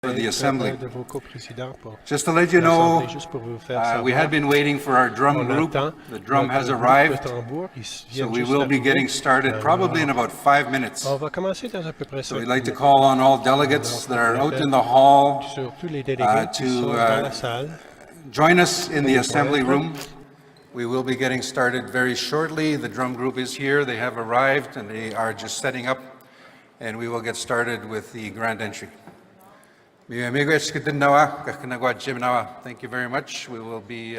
for the Assembly. Just to let you know, we had been waiting for our drum group. The drum has arrived, so we will be getting started probably in about 5 minutes. So we'd like to call on all delegates that are out in the hall to join us in the Assembly room. We will be getting started very shortly. The drum group is here. They have arrived and they are just setting up, and we will get started with the grand entry. Thank you very much. We will be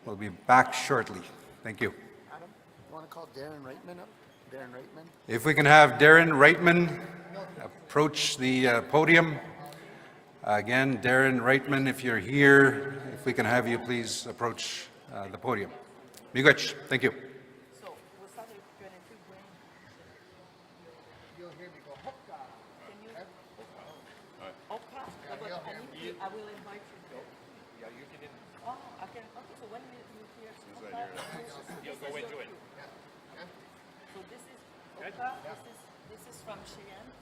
we'll be back shortly. Thank you. Adam, you want to call Darren Reitman up? Darren Reitman? If we can have Darren Reitman approach the podium. Again, Darren Reitman, if you're here, if we can have you please approach the podium. Miigwech. Thank you. I will invite you. Yeah, you can. Oh, okay. Okay, so when you hear you'll go into it. So this is Oka. This is from Cheyenne.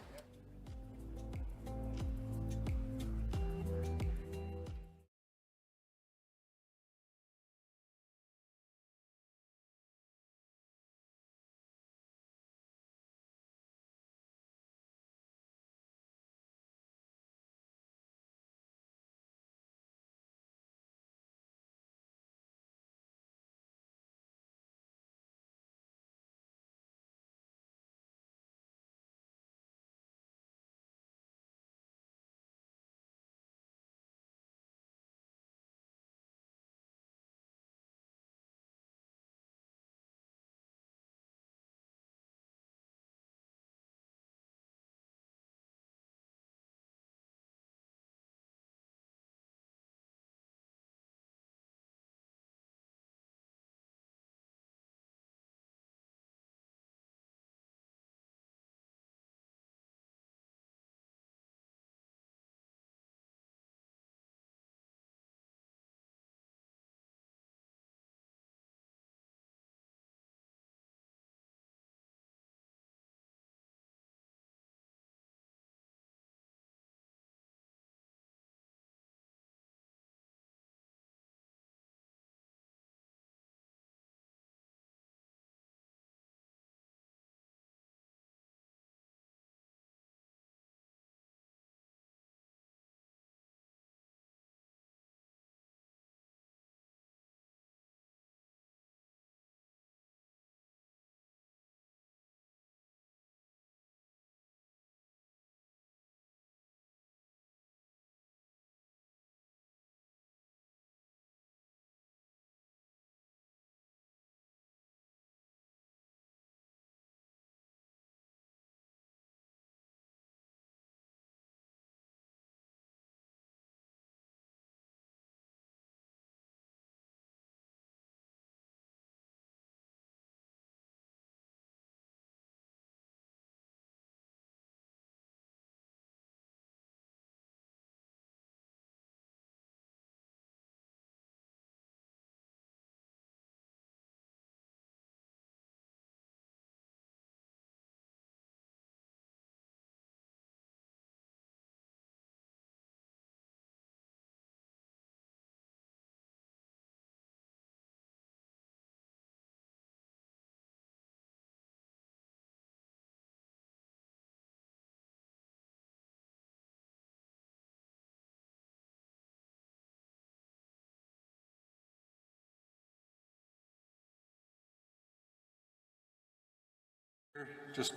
Just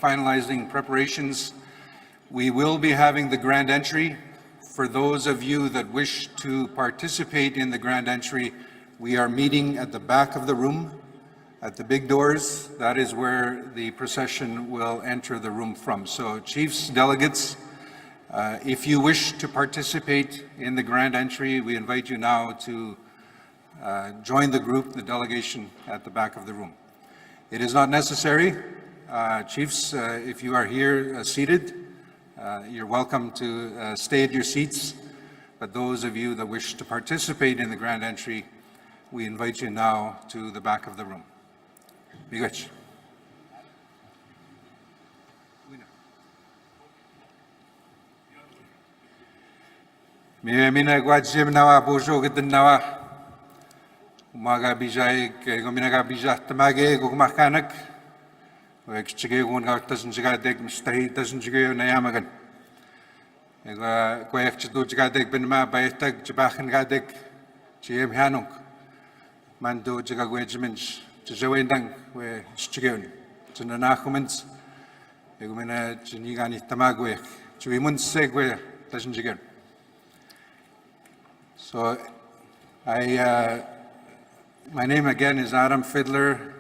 finalizing preparations. We will be having the grand entry. For those of you that wish to participate in the grand entry, we are meeting at the back of the room, at the big doors. That is where the procession will enter the room from. So chiefs, delegates, if you wish to participate in the grand entry, we invite you now to join the group, the delegation at the back of the room. It is not necessary. Chiefs, if you are here seated, you're welcome to stay at your seats. But those of you that wish to participate in the grand entry, we invite you now to the back of the room. Miigwech. Mina gwajim nawa bojo gidin nawa. Umaga bijay gominaga bijah tamage gugmakanak. Wekchige gun gautas njiga deg mistahi tas njiga nayamagan. Ega kwekchdu njiga deg binma baytag jibachin gadeg jiem hanuk. Mando njiga gwejminch jawendang we njiga. Jinanachumens. Egumina jinigani tamagwe. Juimun segwe tas njiga. So, my name again is Adam Fiddler.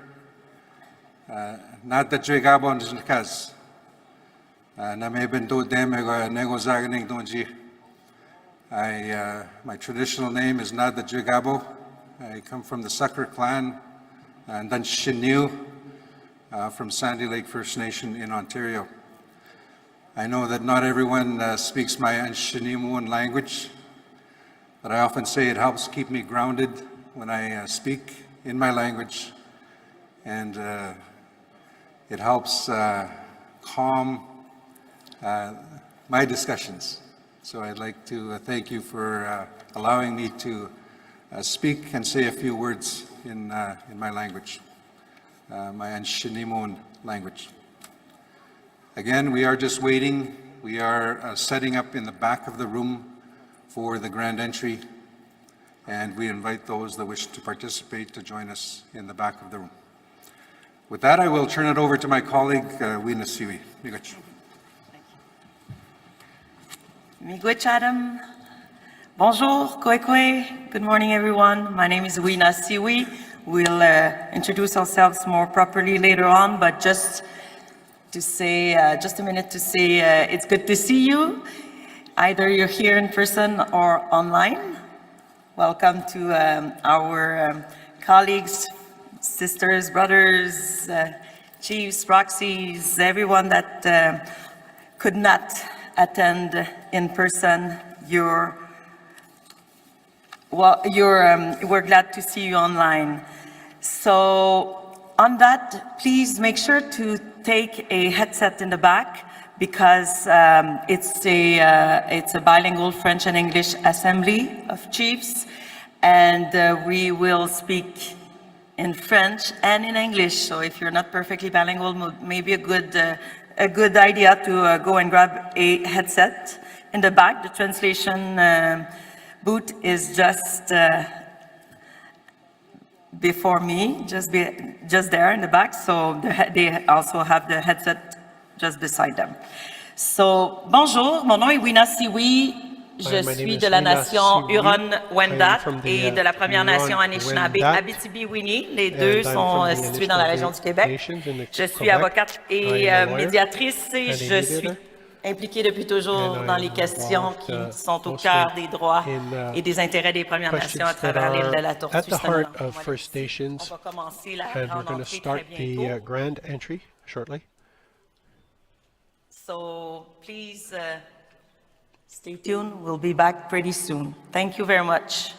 Not the Jigabon is Nkaz. Na may been do dem nego zaganing donji. My traditional name is not the Jigabo. I come from the Sucker clan and then Shinu from Sandy Lake First Nation in Ontario. I know that not everyone speaks my Anshinimuan language. But I often say it helps keep me grounded when I speak in my language, and it helps calm my discussions. So I'd like to thank you for allowing me to speak and say a few words in my language, my Anshinimuan language. Again, we are just waiting. We are setting up in the back of the room for the grand entry, and we invite those that wish to participate to join us in the back of the room. With that, I will turn it over to my colleague, Wina Siwi. Miigwech. Miigwech, Adam. Bonjour, Kwekwe. Good morning, everyone. My name is Wina Siwi. We'll introduce ourselves more properly later on, but just to say, just a minute to say it's good to see you. Either you're here in person or online. Welcome to our colleagues, sisters, brothers, chiefs, proxies, everyone that could not attend in person. We're glad to see you online. So on that, please make sure to take a headset in the back, because it's a bilingual French and English assembly of chiefs, and we will speak in French and in English. So if you're not perfectly bilingual, maybe a good idea to go and grab a headset in the back. The translation booth is just before me, just there in the back. So they also have the headset just beside them. So, bonjour, mon nom est Wina Siwi, je suis de la nation Huron-Wendat et de la Première Nation Anishinaabe Abitibi-Winni. Les deux sont situés dans la région du Québec. Je suis avocate et médiatrice et je suis impliquée depuis toujours dans les questions qui sont au cœur des droits et des intérêts des Premières Nations à travers l'île de la Tortue. On va commencer la grande entrée très bientôt. So please stay tuned. We'll be back pretty soon. Thank you very much.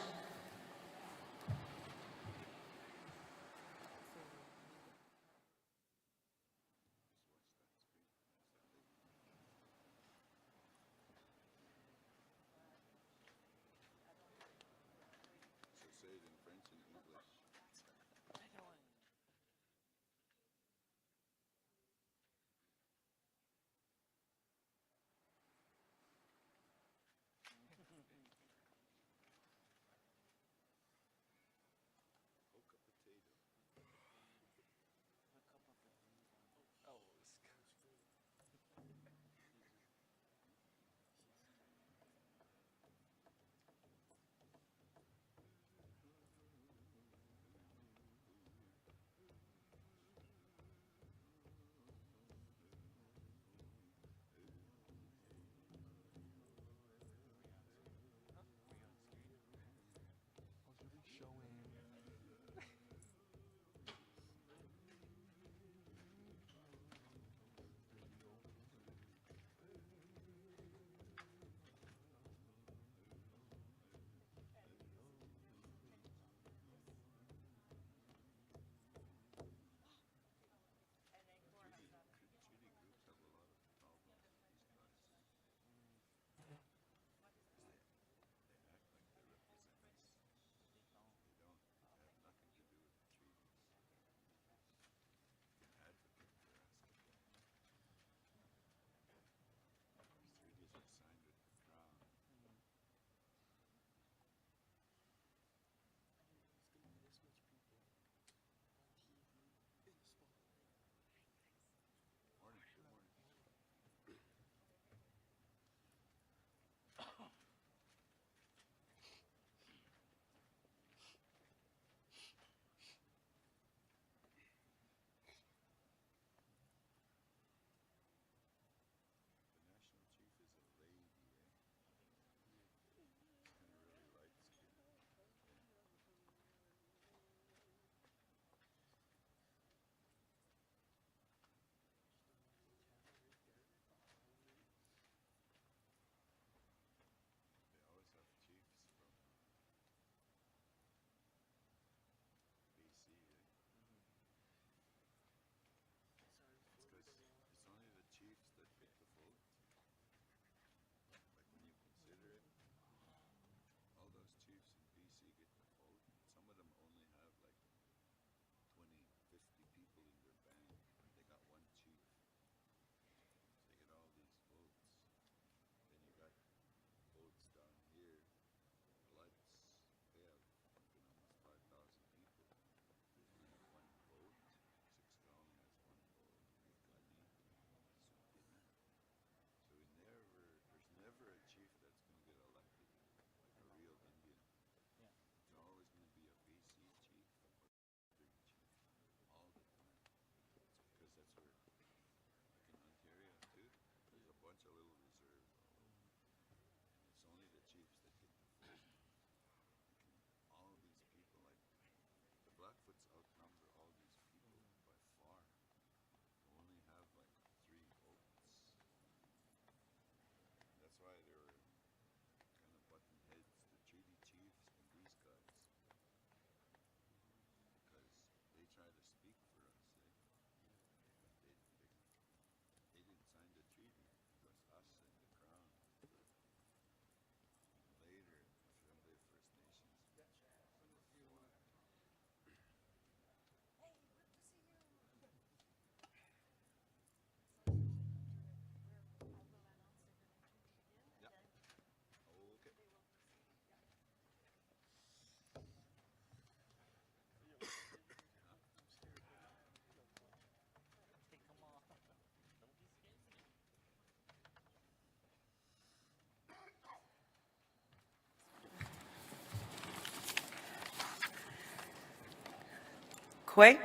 Hue.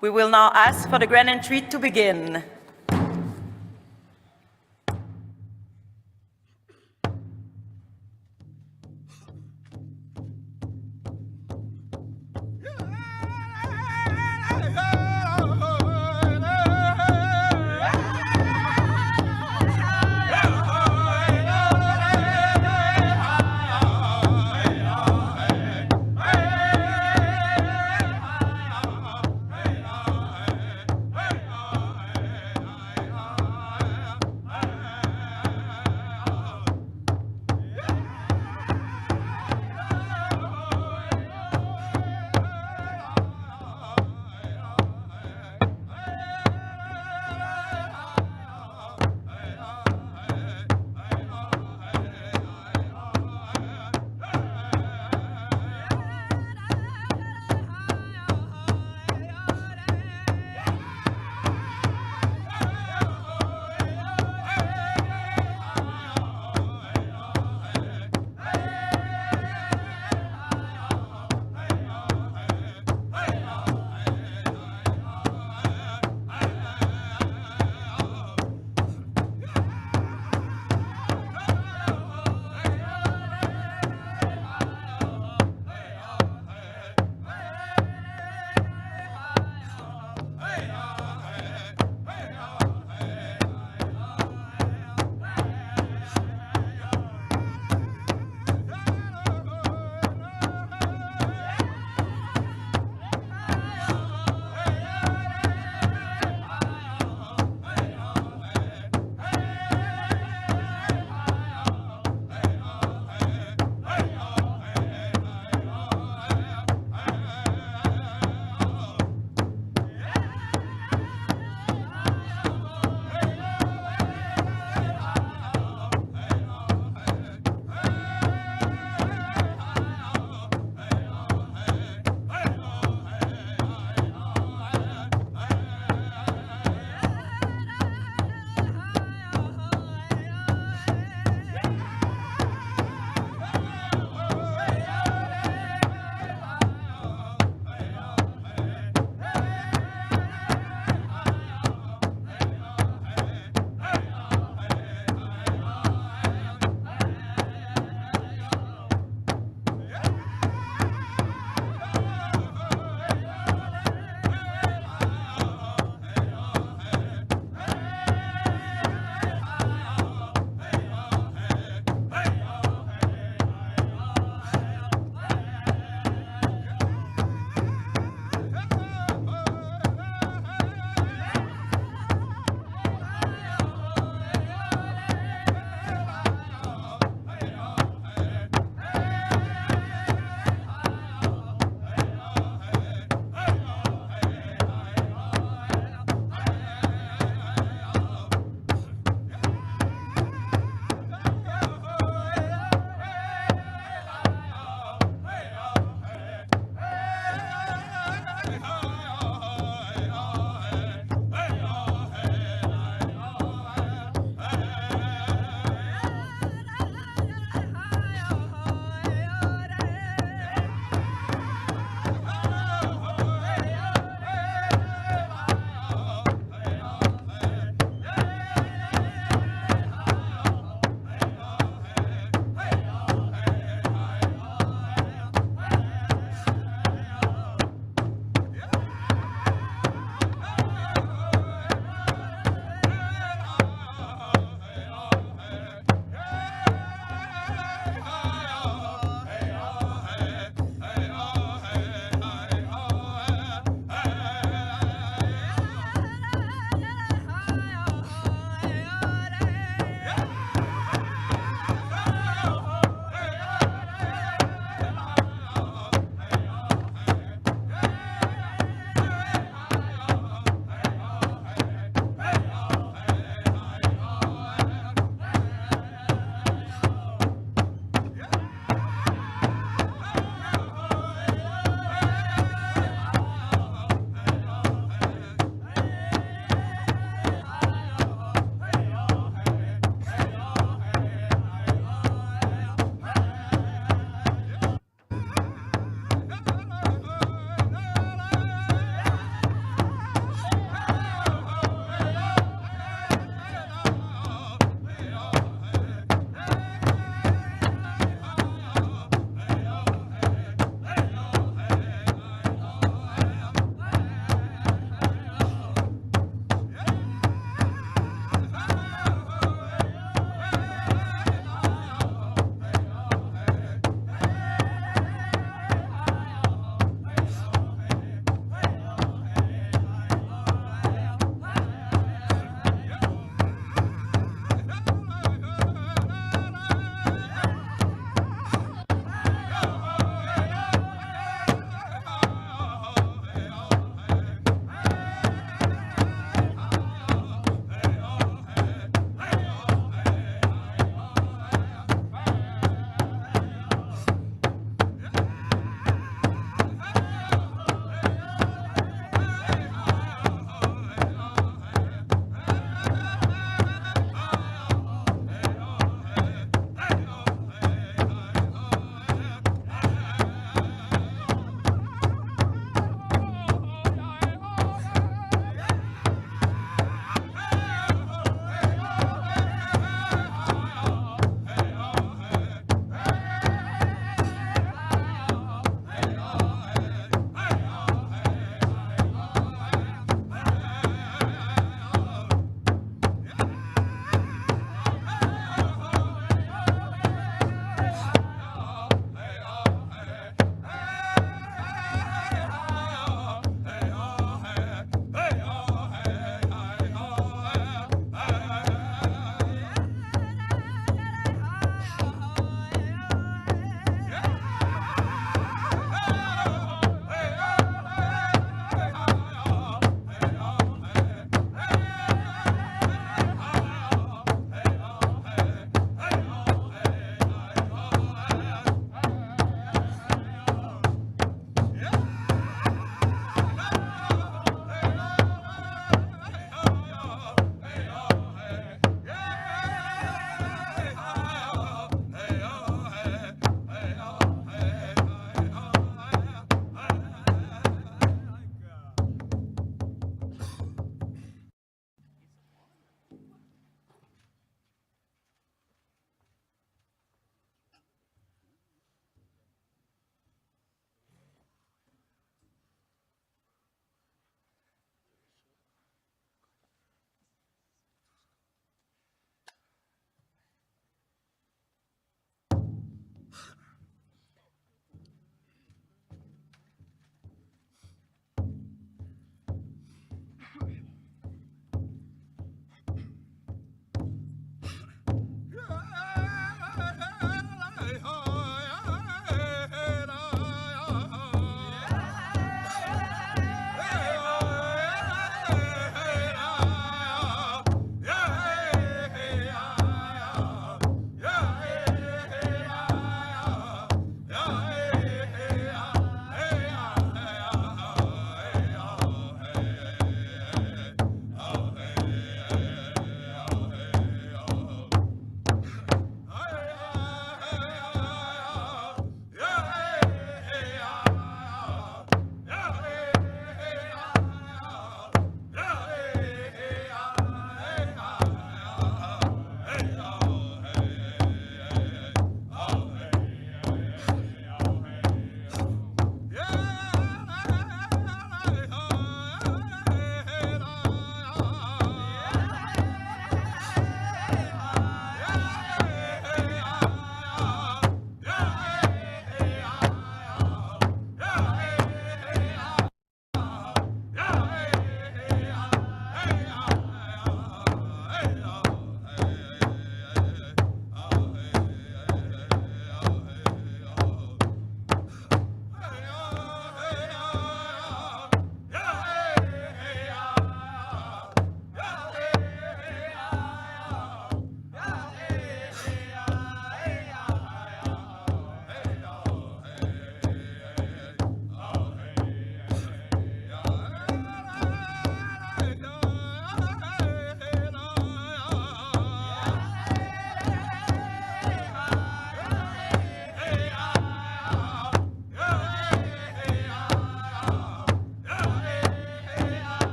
We will now ask for the grand entry to begin.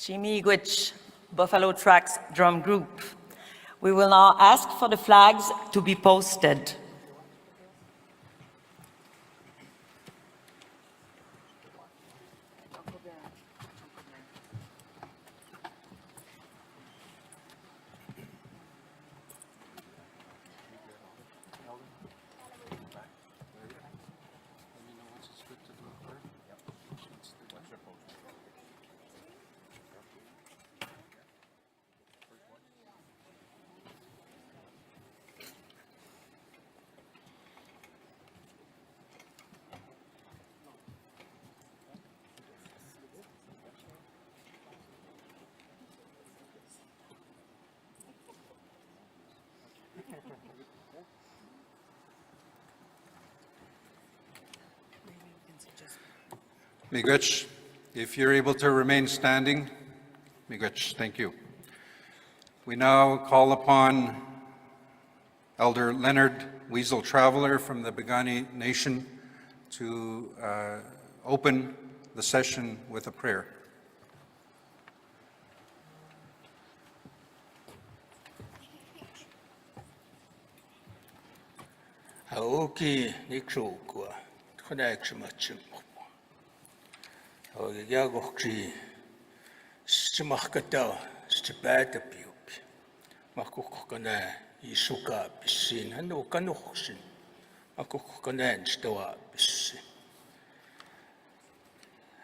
Chimigwich Buffalo Tracks Drum Group. We will now ask for the flags to be posted. Miigwech, if you're able to remain standing, Miigwech, thank you. We now call upon Elder Leonard Weasel Traveler from the Piikani Nation to open the session with a prayer. Haoki nikrokwa, tkonakshmachim. Yagochi Simachkata, Stibata Pup, Makukana, Isuka, Pissin, and no Kanuxin, Makukanan, Stoa, Pissin.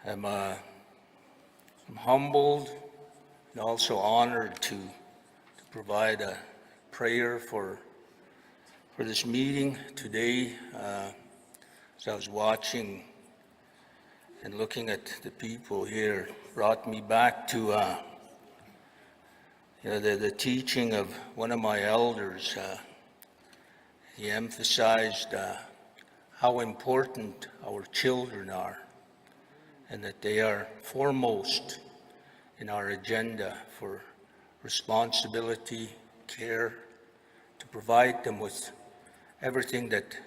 I'm humbled and also honored to provide a prayer for this meeting today. As I was watching and looking at the people here, brought me back to the teaching of one of my elders. He emphasized how important our children are and that they are foremost in our agenda for responsibility, care, to provide them with everything that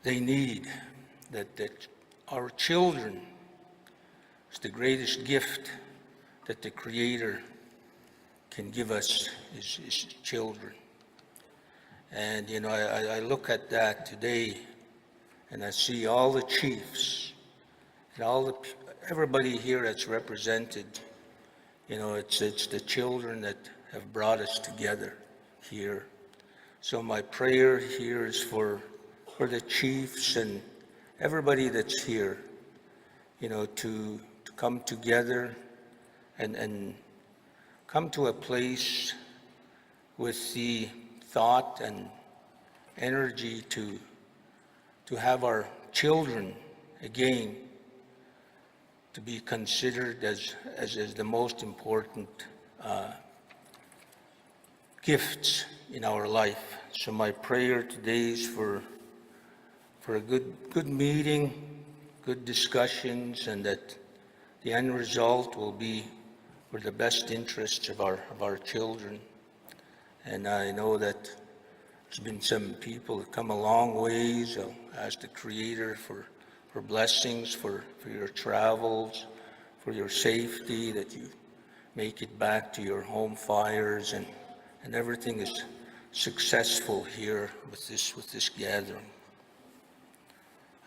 they need, that our children is the greatest gift that the Creator can give us, is children. And I look at that today and I see all the chiefs and everybody here that's represented. It's the children that have brought us together here. So my prayer here is for the chiefs and everybody that's here, to come together and come to a place with the thought and energy to have our children again to be considered as the most important gifts in our life. So my prayer today is for a good meeting, good discussions, and that the end result will be for the best interests of our children. And I know that there's been some people that come a long ways. I'll ask the Creator for blessings for your travels, for your safety, that you make it back to your home fires, and everything is successful here with this gathering.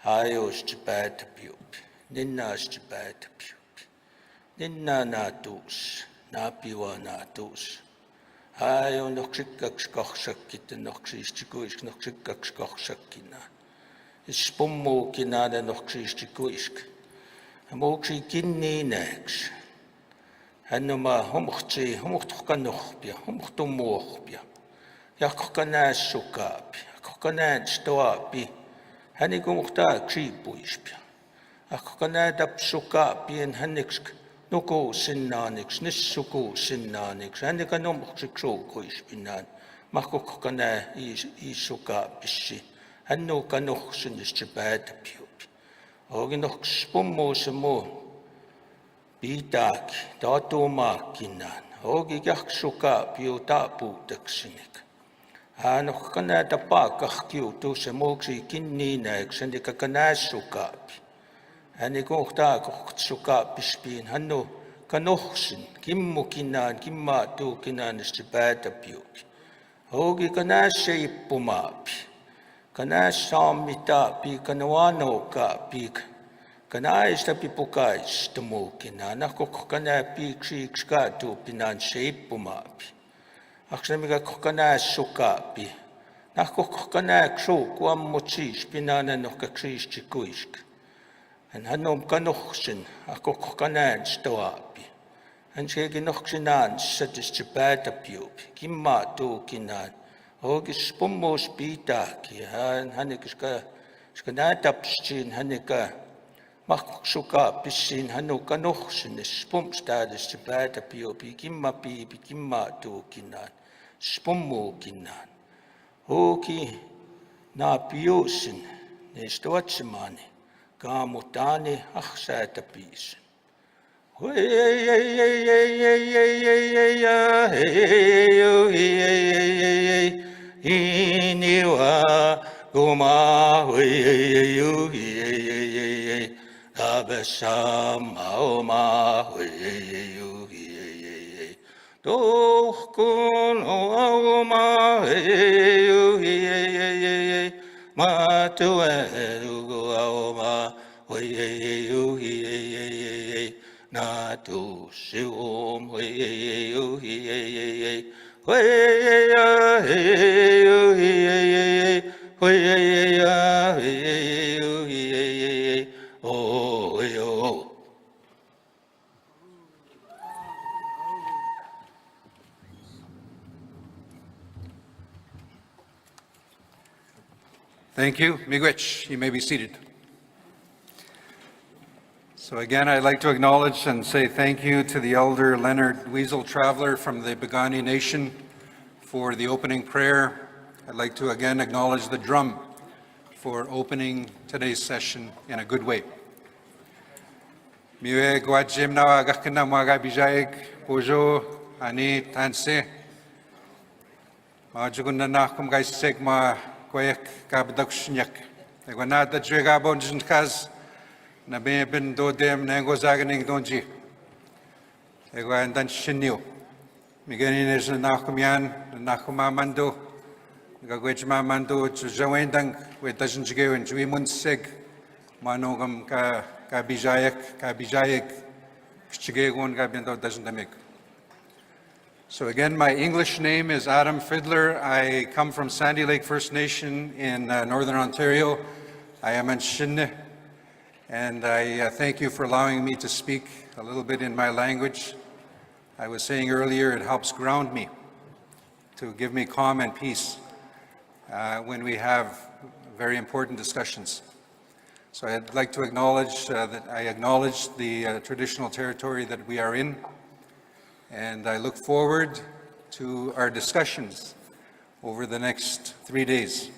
Ayos Jabat Pup, Ninnas Jabat Pup, Ninna Natus, Napiwa Natus. Ayo Noxikak Skochakit and Noxistikuisk, Noxikak Skochakina. Spummo Kinada Noxistikuisk. Amoxi Kinni Nex. Hanuma Homochi, Homochkanopia, Homchtomochpia. Yakokanas Sukapi, Kokanan Stoapi. Hanigumukta Chibuispia. Akokanadap Sukapi and Hanixk. Nuko Sinanix, Nisuko Sinanix, Hanikanomxikoispinan, Makokana Isuka Bishi, and no Kanoxin is Jabad Pup. Oginox Spumosamo Bitak, Dato Makinan, Ogigak Suka Piutapu Daxinik. Hanokana the Pakach to Samoxi Kininax and the Kakanas Sukapi. And they go to Suka Bispin, Hano, kanohsin, kimmu kinaan, kimmaa tuu kinaan istipäätä piuki. Hogi kanassa ippumaapi, kanassa saamitaapi, kanawanookaapi, kanaista pipukaista muukinaan, nahkoko kanaa piiksiiksi kaatuu pinaan se ippumaapi. Aksena mikä kanassa sukaapi, nahkoko kanaa ksuu ammut siis pinaan nohka ksiisti kuisk. Hän on kanohsin, ahkoko kanaan stoaapi. Hän sekin nohksinaan sätisti päätä piupi, kimmaa tuukinaan. Hogis pummuus piitaakin, hänekä näytäpsiin, hänekä mahkuksukaa pissiin, hän on kanohsin, spumstaadesti päätä piupi, kimma piipi, kimmaa tuukinaan, spummuukinaan. Hogi naa piusin, neistä otsimaani, kaamutaani ahsäätä piisin. Iniwa guma abasama oma dohkun oma matueru oma na tu sium Thank you. Miigwech, you may be seated. So again, I'd like to acknowledge and say thank you to the Elder Leonard Weasel Traveler from the Piikani Nation for the opening prayer. I'd like to again acknowledge the drum for opening today's session in a good way. Miwe gwajim na agakina mwaga bijaik bojo ani tanse. Majugun na kum gaisek ma kwek kabdakshnyak. Egwanada jwega bonjin kaz. Na ben do dem nengo zaganing donji. Ego andan shinyo. Migani nes na kumyan na kumamando. Gagwech mamando jawendang we doesn't go and we mun sig manogam ka bijayak chigegon ga bendo doesn't make. So again, my English name is Adam Fiddler. I come from Sandy Lake First Nation in Northern Ontario. I am in Shinne. And I thank you for allowing me to speak a little bit in my language. I was saying earlier, it helps ground me, to give me calm and peace when we have very important discussions. So I'd like to acknowledge that I acknowledge the traditional territory that we are in, and I look forward to our discussions over the next 3 days.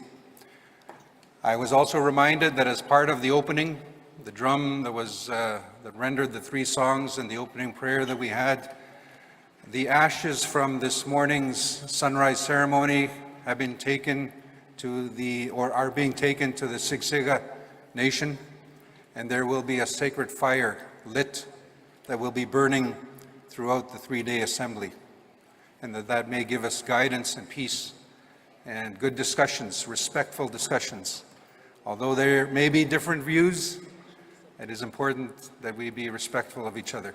I was also reminded that as part of the opening, the drum that rendered the 3 songs and the opening prayer that we had, the ashes from this morning's sunrise ceremony have been taken are being taken to the Siksika Nation, and there will be a sacred fire lit that will be burning throughout the 3-day assembly, and that may give us guidance and peace and good discussions, respectful discussions. Although there may be different views, it is important that we be respectful of each other.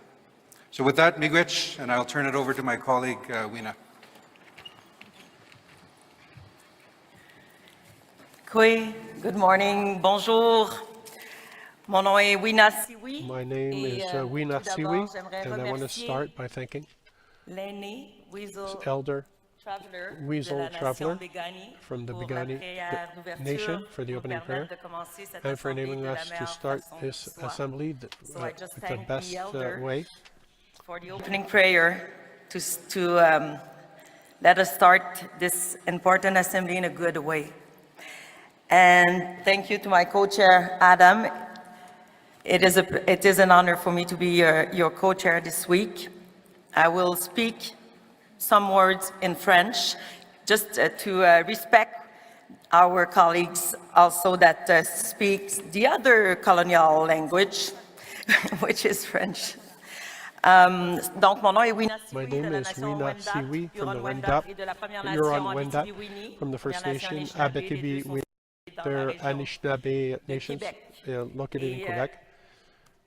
So with that, miigwech, and I'll turn it over to my colleague, Weena. Kui, good morning, bonjour. Mon nom est Weena Siwi. My name is Weena tout Siwi, d'abord, j'aimerais and I want to remercier start by thanking l'aîné Weasel Elder Traveler Weasel de la Traveler Nation Piikani from the pour la Piikani prière d'ouverture, Nation for the pour opening permettre prayer, de commencer cette and for assemblée enabling de la us to meilleure start façon this qui soit. assembly So I just with the thank best the elder way. for the opening prayer to let us start this important assembly in a good way. And thank you to my co-chair, Adam. It is an honor for me to be your co-chair this week. I will speak some words in French, just to respect our colleagues also that speak the other colonial language, which is French. Donc, mon nom est Wina My Siwi de name la is nation Wina Wendat, Siwi from the Huron-Wendat Wendat, et de la Première Huron Nation Wendat, Abitibi-Winni, from the First Première Nation Nation, Anishinaabe, les deux Abitibi, sont dans la they're région Anishinaabe de nations Québec. located in Et Quebec.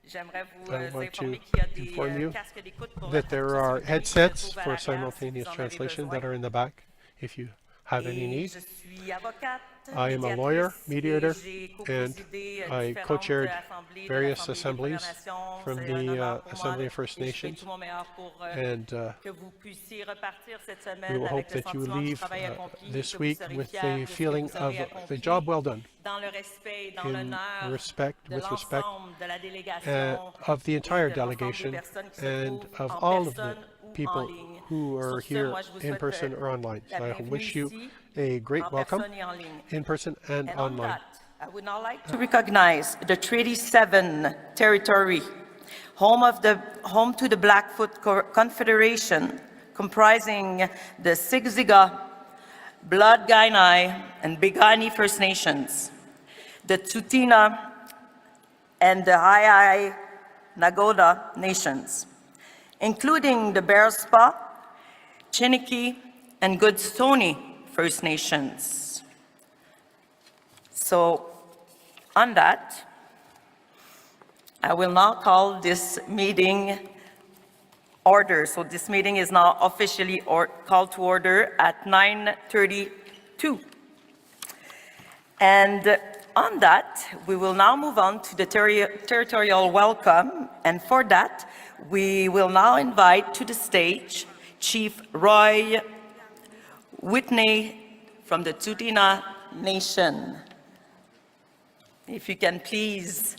j'aimerais vous I want informer to qu'il y a inform des you casques d'écoute pour la that there traduction are simultanée qui se headsets trouvent à for l'arrière si vous simultaneous en avez translation besoin. that are in the back if you have any Et need. je suis avocate, I am a lawyer, médiatrice, mediator, et j'ai and co-présidé I différentes co-chaired assemblées de various l'Assemblée des Premières assemblies Nations. from C'est un the honneur pour moi Assembly of First et je fais Nations, tout mon meilleur pour and que vous puissiez repartir cette we semaine will hope avec le that you sentiment du leave travail accompli, this que vous week serez with fiers the de ce que feeling vous of aurez the accompli, job well done, dans le respect, dans in l'honneur respect, de with respect, l'ensemble de la délégation of the et entire de l'ensemble des delegation personnes qui se and trouvent of en all of the personne ou en people ligne. who are Sur ce, here moi, je vous in souhaite person or online. la So I bienvenue wish you ici, a great en welcome personne et en ligne. in person and And on online. that, I would now like to recognize the Treaty 7 territory, home to the Blackfoot Confederation, comprising the Siksika, Blood Kainai, and Piikani First Nations, the Tsuut'ina, and the Haʻi Nagoda Nations, including the Bearspaw, Chiniki, and Goodstoney First Nations. So, on that, I will now call this meeting order. So this meeting is now officially called to order at 9:32. And on that, we will now move on to the territorial welcome. And for that, we will now invite to the stage Chief Roy Whitney from the Tsuut'ina Nation. If you can please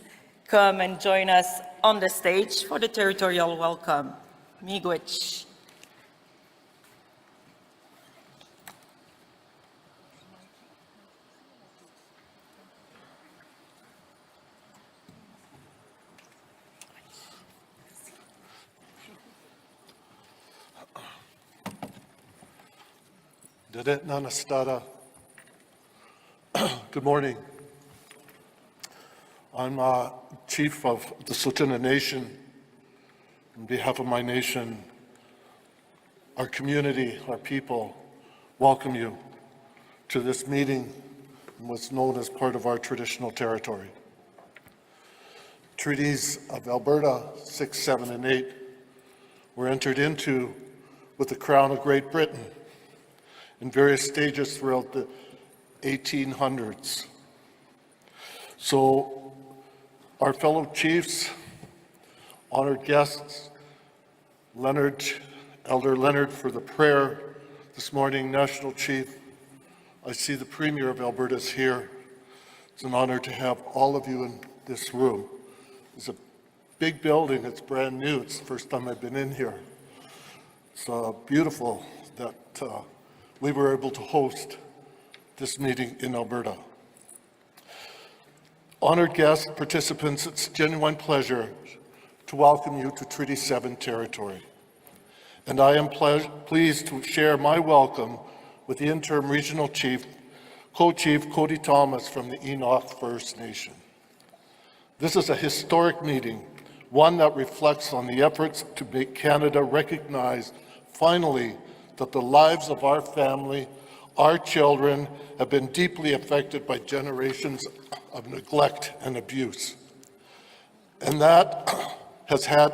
come and join us on the stage for the territorial welcome. Miigwech. Dadet Nanastada. Good morning. I'm Chief of the Tsuut'ina Nation. On behalf of my nation, our community, our people, welcome you to this meeting in what's known as part of our traditional territory. Treaties of Alberta 6, 7, and 8 were entered into with the Crown of Great Britain in various stages throughout the 1800s. So our fellow chiefs, honored guests, Elder Leonard for the prayer this morning, National Chief. I see the Premier of Alberta is here. It's an honor to have all of you in this room. It's a big building, it's brand new. It's the first time I've been in here. It's beautiful that we were able to host this meeting in Alberta. Honored guests, participants, it's a genuine pleasure to welcome you to Treaty 7 territory. And I am pleased to share my welcome with the interim regional chief, co-chief Cody Thomas from the Enoch First Nation. This is a historic meeting, one that reflects on the efforts to make Canada recognize finally that the lives of our family, our children, have been deeply affected by generations of neglect and abuse. And that has had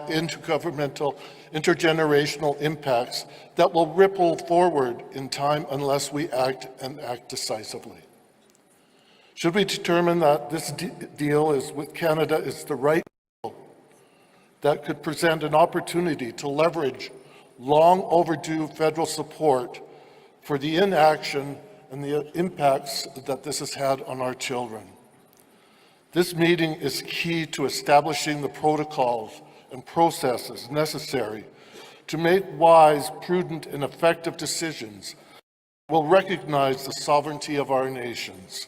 intergenerational impacts that will ripple forward in time unless we act and act decisively. Should we determine that this deal is with Canada is the right deal that could present an opportunity to leverage long overdue federal support for the inaction and the impacts that this has had on our children. This meeting is key to establishing the protocols and processes necessary to make wise, prudent, and effective decisions will recognize the sovereignty of our nations,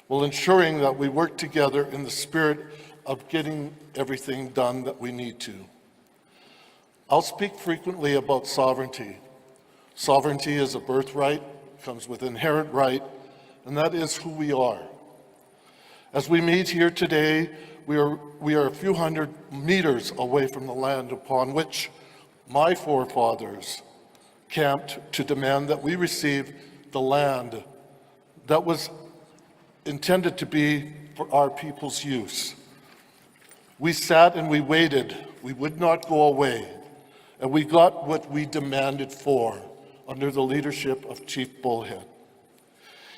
while ensuring that we work together in the spirit of getting everything done that we need to. I'll speak frequently about sovereignty. Sovereignty is a birthright, comes with inherent right, and that is who we are. As we meet here today, we are a few hundred meters away from the land upon which my forefathers camped to demand that we receive the land that was intended to be for our people's use. We sat and we waited. We would not go away. And we got what we demanded for under the leadership of Chief Bullhead.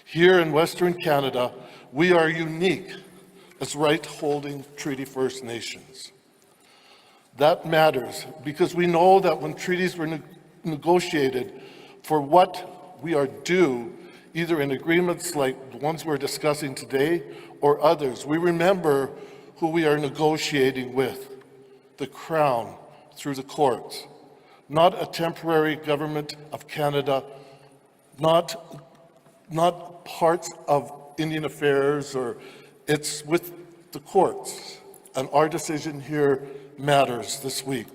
Here in Western Canada, we are unique as right-holding Treaty First Nations. That matters because we know that when treaties were negotiated for what we are due, either in agreements like the ones we're discussing today or others, we remember who we are negotiating with, the Crown through the courts, not a temporary government of Canada, not parts of Indian Affairs, or it's with the courts. And our decision here matters this week.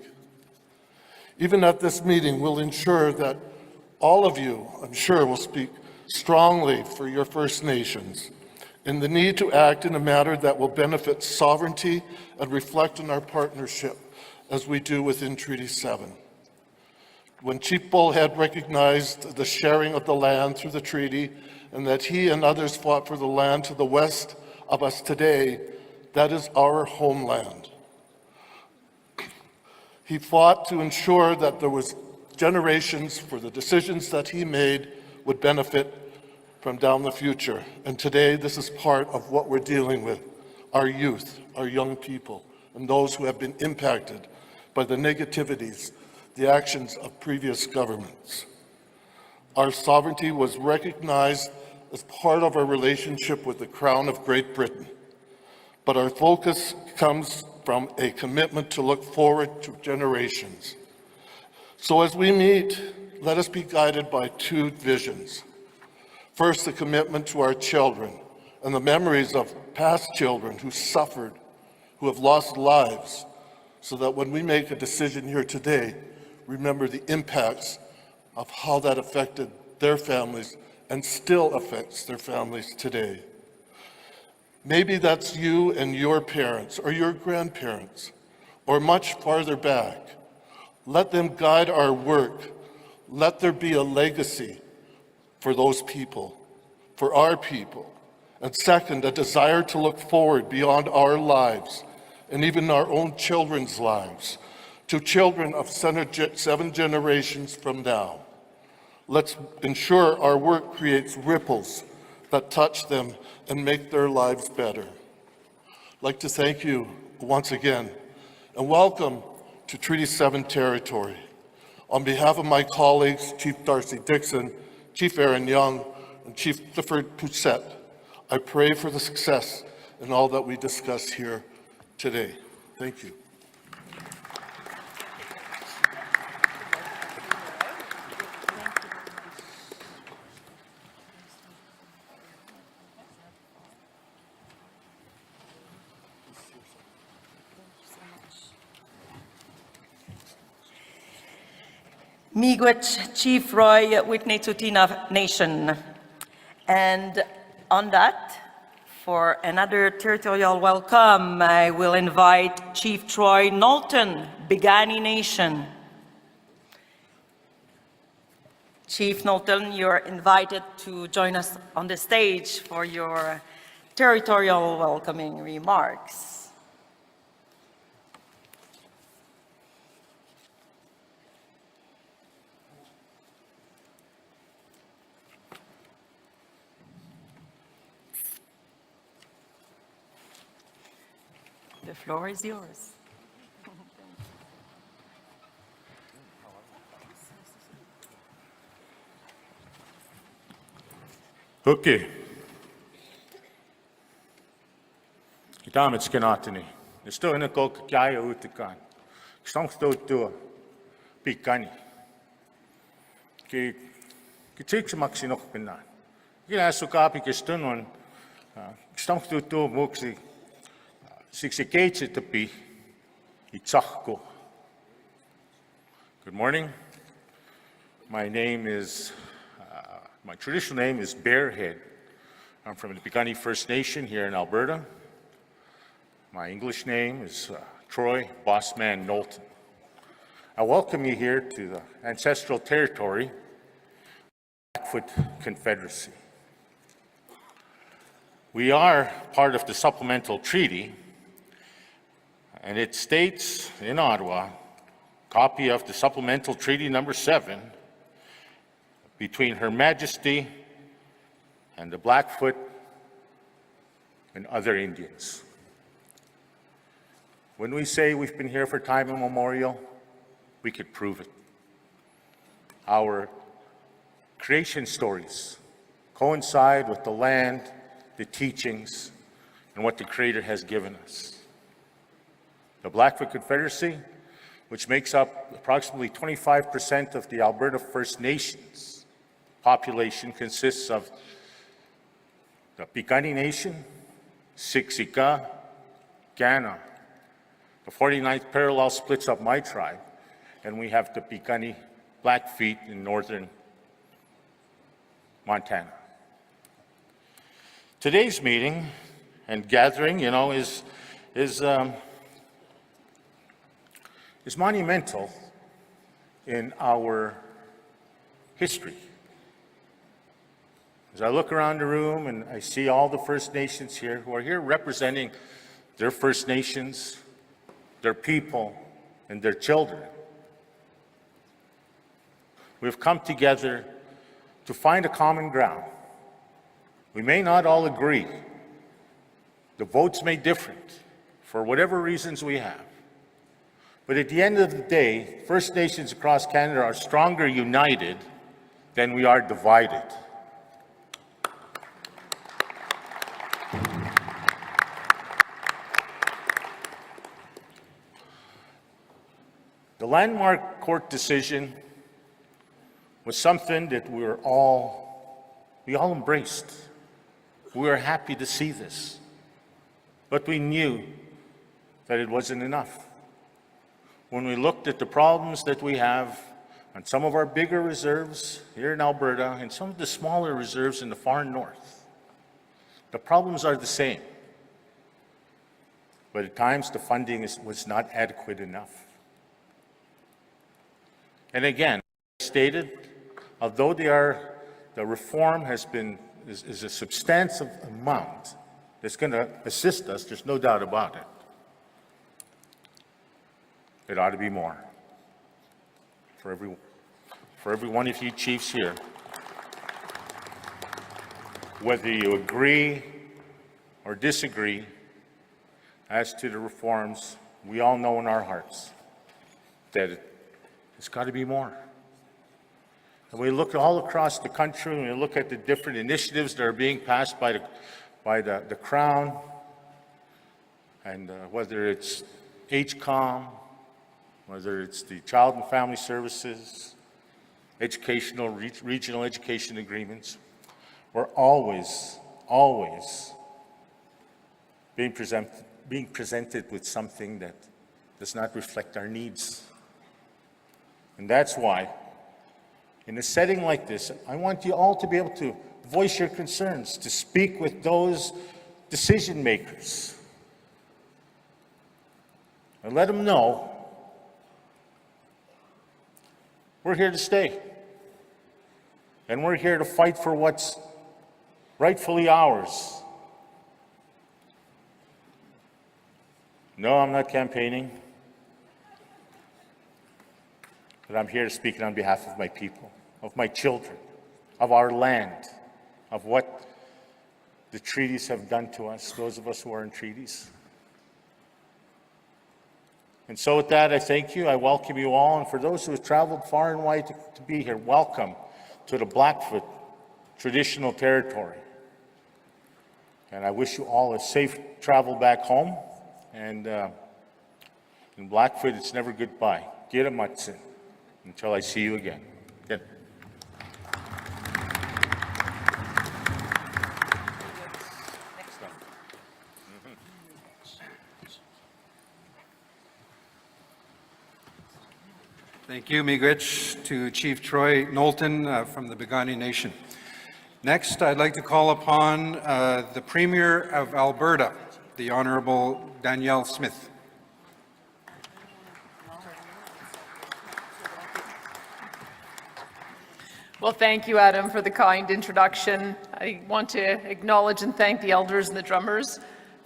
Even at this meeting, we'll ensure that all of you, I'm sure, will speak strongly for your First Nations in the need to act in a manner that will benefit sovereignty and reflect on our partnership as we do within Treaty 7. When Chief Bullhead recognized the sharing of the land through the treaty and that he and others fought for the land to the west of us today, that is our homeland. He fought to ensure that there was generations for the decisions that he made would benefit from down the future. And today, this is part of what we're dealing with, our youth, our young people, and those who have been impacted by the negativities, the actions of previous governments. Our sovereignty was recognized as part of our relationship with the Crown of Great Britain, but our focus comes from a commitment to look forward to generations. So as we meet, let us be guided by two visions. First, the commitment to our children and the memories of past children who suffered, who have lost lives, so that when we make a decision here today, remember the impacts of how that affected their families and still affects their families today. Maybe that's you and your parents or your grandparents or much farther back. Let them guide our work. Let there be a legacy for those people, for our people. And second, a desire to look forward beyond our lives and even our own children's lives to children of 7 generations from now. Let's ensure our work creates ripples that touch them and make their lives better. I'd like to thank you once again and welcome to Treaty 7 territory. On behalf of my colleagues, Chief Darcy Dixon, Chief Aaron Young, and Chief Clifford Poussette, I pray for the success in all that we discuss here today. Thank you. Miigwech Chief Roy Whitney Tsuut'ina Nation. And on that, for another territorial welcome, I will invite Chief Troy Knowlton, Piikani Nation. Chief Knowlton, you're invited to join us on the stage for your territorial welcoming remarks. The floor is yours. Hooky. Daamid skenaatini. Ja sto in ook kjai uitekaan. Stamstoutua Piikani. Ki tiksemaksin nog pinnaan. Kila sukapi kestun on stamstoutua muksi siksi keitsetapi itsahko. Good morning. My traditional name is Bearhead. I'm from the Piikani First Nation here in Alberta. My English name is Troy Bossman Knowlton. I welcome you here to the ancestral territory, Blackfoot Confederacy. We are part of the supplemental treaty, and it states in Ottawa, copy of the supplemental treaty number 7 between Her Majesty and the Blackfoot and other Indians. When we say we've been here for time immemorial, we could prove it. Our creation stories coincide with the land, the teachings, and what the Creator has given us. The Blackfoot Confederacy, which makes up approximately 25% of the Alberta First Nations population, consists of the Piikani Nation, Siksika, Kainai. The 49th parallel splits up my tribe, and we have the Piikani Blackfeet in northern Montana. Today's meeting and gathering, is monumental in our history. As I look around the room and I see all the First Nations here who are here representing their First Nations, their people, and their children, we've come together to find a common ground. We may not all agree. The votes may differ for whatever reasons we have. But at the end of the day, First Nations across Canada are stronger united than we are divided. The landmark court decision was something that we all embraced. We were happy to see this, but we knew that it wasn't enough. When we looked at the problems that we have on some of our bigger reserves here in Alberta and some of the smaller reserves in the far north, the problems are the same. But at times the funding was not adequate enough. And again, stated, although the reform is a substantial amount that's going to assist us, there's no doubt about it. It ought to be more. For every one of you chiefs here, whether you agree or disagree as to the reforms, we all know in our hearts that it's got to be more. And we look all across the country and we look at the different initiatives that are being passed by the Crown, and whether it's HCOM, whether it's the Child and Family Services, educational, regional education agreements, we're always being presented with something that does not reflect our needs. And that's why, in a setting like this, I want you all to be able to voice your concerns, to speak with those decision makers, and let them know we're here to stay. And we're here to fight for what's rightfully ours. No, I'm not campaigning, but I'm here to speak on behalf of my people, of my children, of our land, of what the treaties have done to us, those of us who are in treaties. And so with that, I thank you. I welcome you all. And for those who have traveled far and wide to be here, welcome to the Blackfoot traditional territory. And I wish you all a safe travel back home. And in Blackfoot, it's never goodbye. Gira matsin, until I see you again. Good. Thank you, Miigwech, to Chief Troy Knowlton from the Piikani Nation. Next, I'd like to call upon the Premier of Alberta, the Honorable Danielle Smith. Well, thank you, Adam, for the kind introduction. I want to acknowledge and thank the elders and the drummers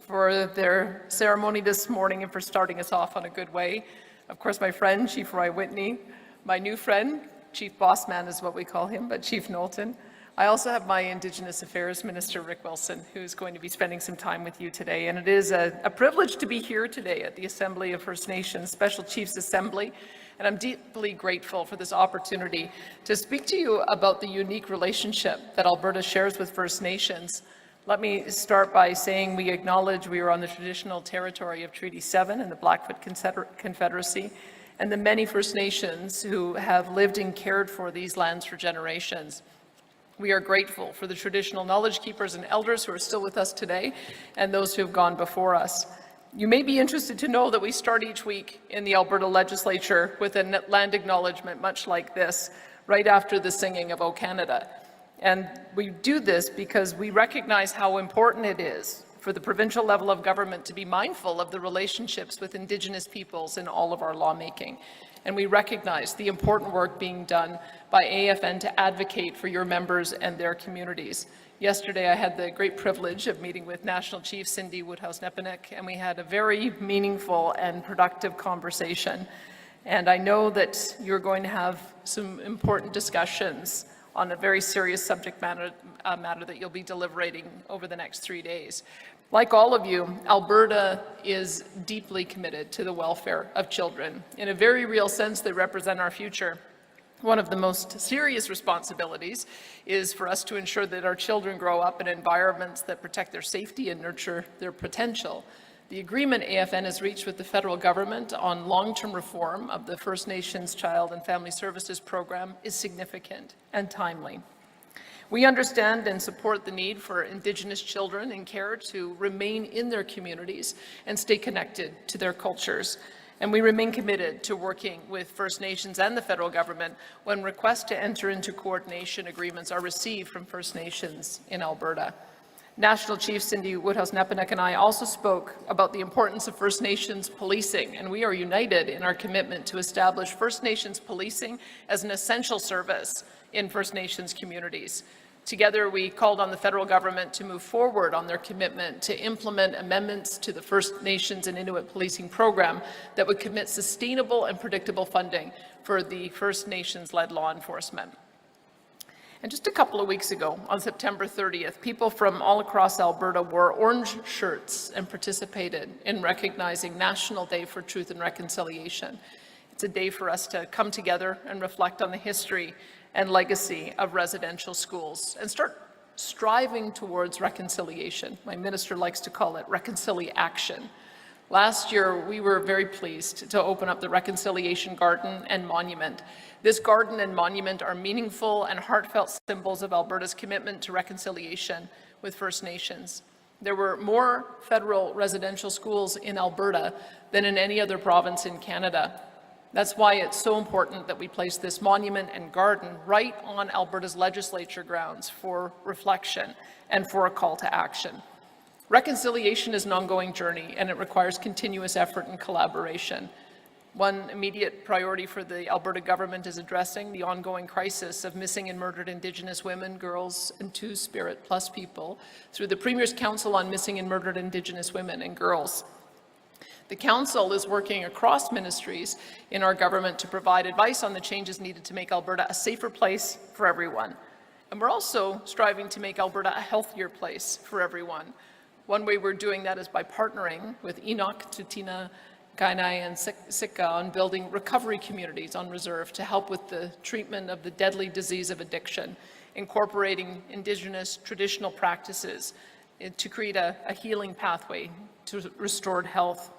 for their ceremony this morning and for starting us off on a good way. Of course, my friend, Chief Roy Whitney, my new friend, Chief Bossman is what we call him, but Chief Knowlton. I also have my Indigenous Affairs Minister, Rick Wilson, who's going to be spending some time with you today. And it is a privilege to be here today at the Assembly of First Nations Special Chiefs Assembly. And I'm deeply grateful for this opportunity to speak to you about the unique relationship that Alberta shares with First Nations. Let me start by saying we acknowledge we are on the traditional territory of Treaty 7 in the Blackfoot Confederacy, and the many First Nations who have lived and cared for these lands for generations. We are grateful for the traditional knowledge keepers and elders who are still with us today and those who have gone before us. You may be interested to know that we start each week in the Alberta Legislature with a land acknowledgement much like this, right after the singing of O Canada. And we do this because we recognize how important it is for the provincial level of government to be mindful of the relationships with Indigenous peoples in all of our lawmaking. And we recognize the important work being done by AFN to advocate for your members and their communities. Yesterday, I had the great privilege of meeting with National Chief Cindy Woodhouse Nepinak, and we had a very meaningful and productive conversation. And I know that you're going to have some important discussions on a very serious subject matter that you'll be deliberating over the next 3 days. Like all of you, Alberta is deeply committed to the welfare of children. In a very real sense, they represent our future. One of the most serious responsibilities is for us to ensure that our children grow up in environments that protect their safety and nurture their potential. The agreement AFN has reached with the federal government on long-term reform of the First Nations Child and Family Services Program is significant and timely. We understand and support the need for Indigenous children in care to remain in their communities and stay connected to their cultures. And we remain committed to working with First Nations and the federal government when requests to enter into coordination agreements are received from First Nations in Alberta. National Chief Cindy Woodhouse Nepinak and I also spoke about the importance of First Nations policing, and we are united in our commitment to establish First Nations policing as an essential service in First Nations communities. Together, we called on the federal government to move forward on their commitment to implement amendments to the First Nations and Inuit policing program that would commit sustainable and predictable funding for the First Nations-led law enforcement. And just a couple of weeks ago, on September 30th, people from all across Alberta wore orange shirts and participated in recognizing National Day for Truth and Reconciliation. It's a day for us to come together and reflect on the history and legacy of residential schools and start striving towards reconciliation. My minister likes to call it reconciliation. Last year, we were very pleased to open up the Reconciliation Garden and Monument. This garden and monument are meaningful and heartfelt symbols of Alberta's commitment to reconciliation with First Nations. There were more federal residential schools in Alberta than in any other province in Canada. That's why it's so important that we place this monument and garden right on Alberta's legislature grounds for reflection and for a call to action. Reconciliation is an ongoing journey, and it requires continuous effort and collaboration. One immediate priority for the Alberta government is addressing the ongoing crisis of missing and murdered Indigenous women, girls, and Two-Spirit Plus people through the Premier's Council on Missing and Murdered Indigenous Women and Girls. The Council is working across ministries in our government to provide advice on the changes needed to make Alberta a safer place for everyone. And we're also striving to make Alberta a healthier place for everyone. One way we're doing that is by partnering with Enoch, Tutina, Kainai, and Sitka on building recovery communities on reserve to help with the treatment of the deadly disease of addiction, incorporating Indigenous traditional practices to create a healing pathway to restored health.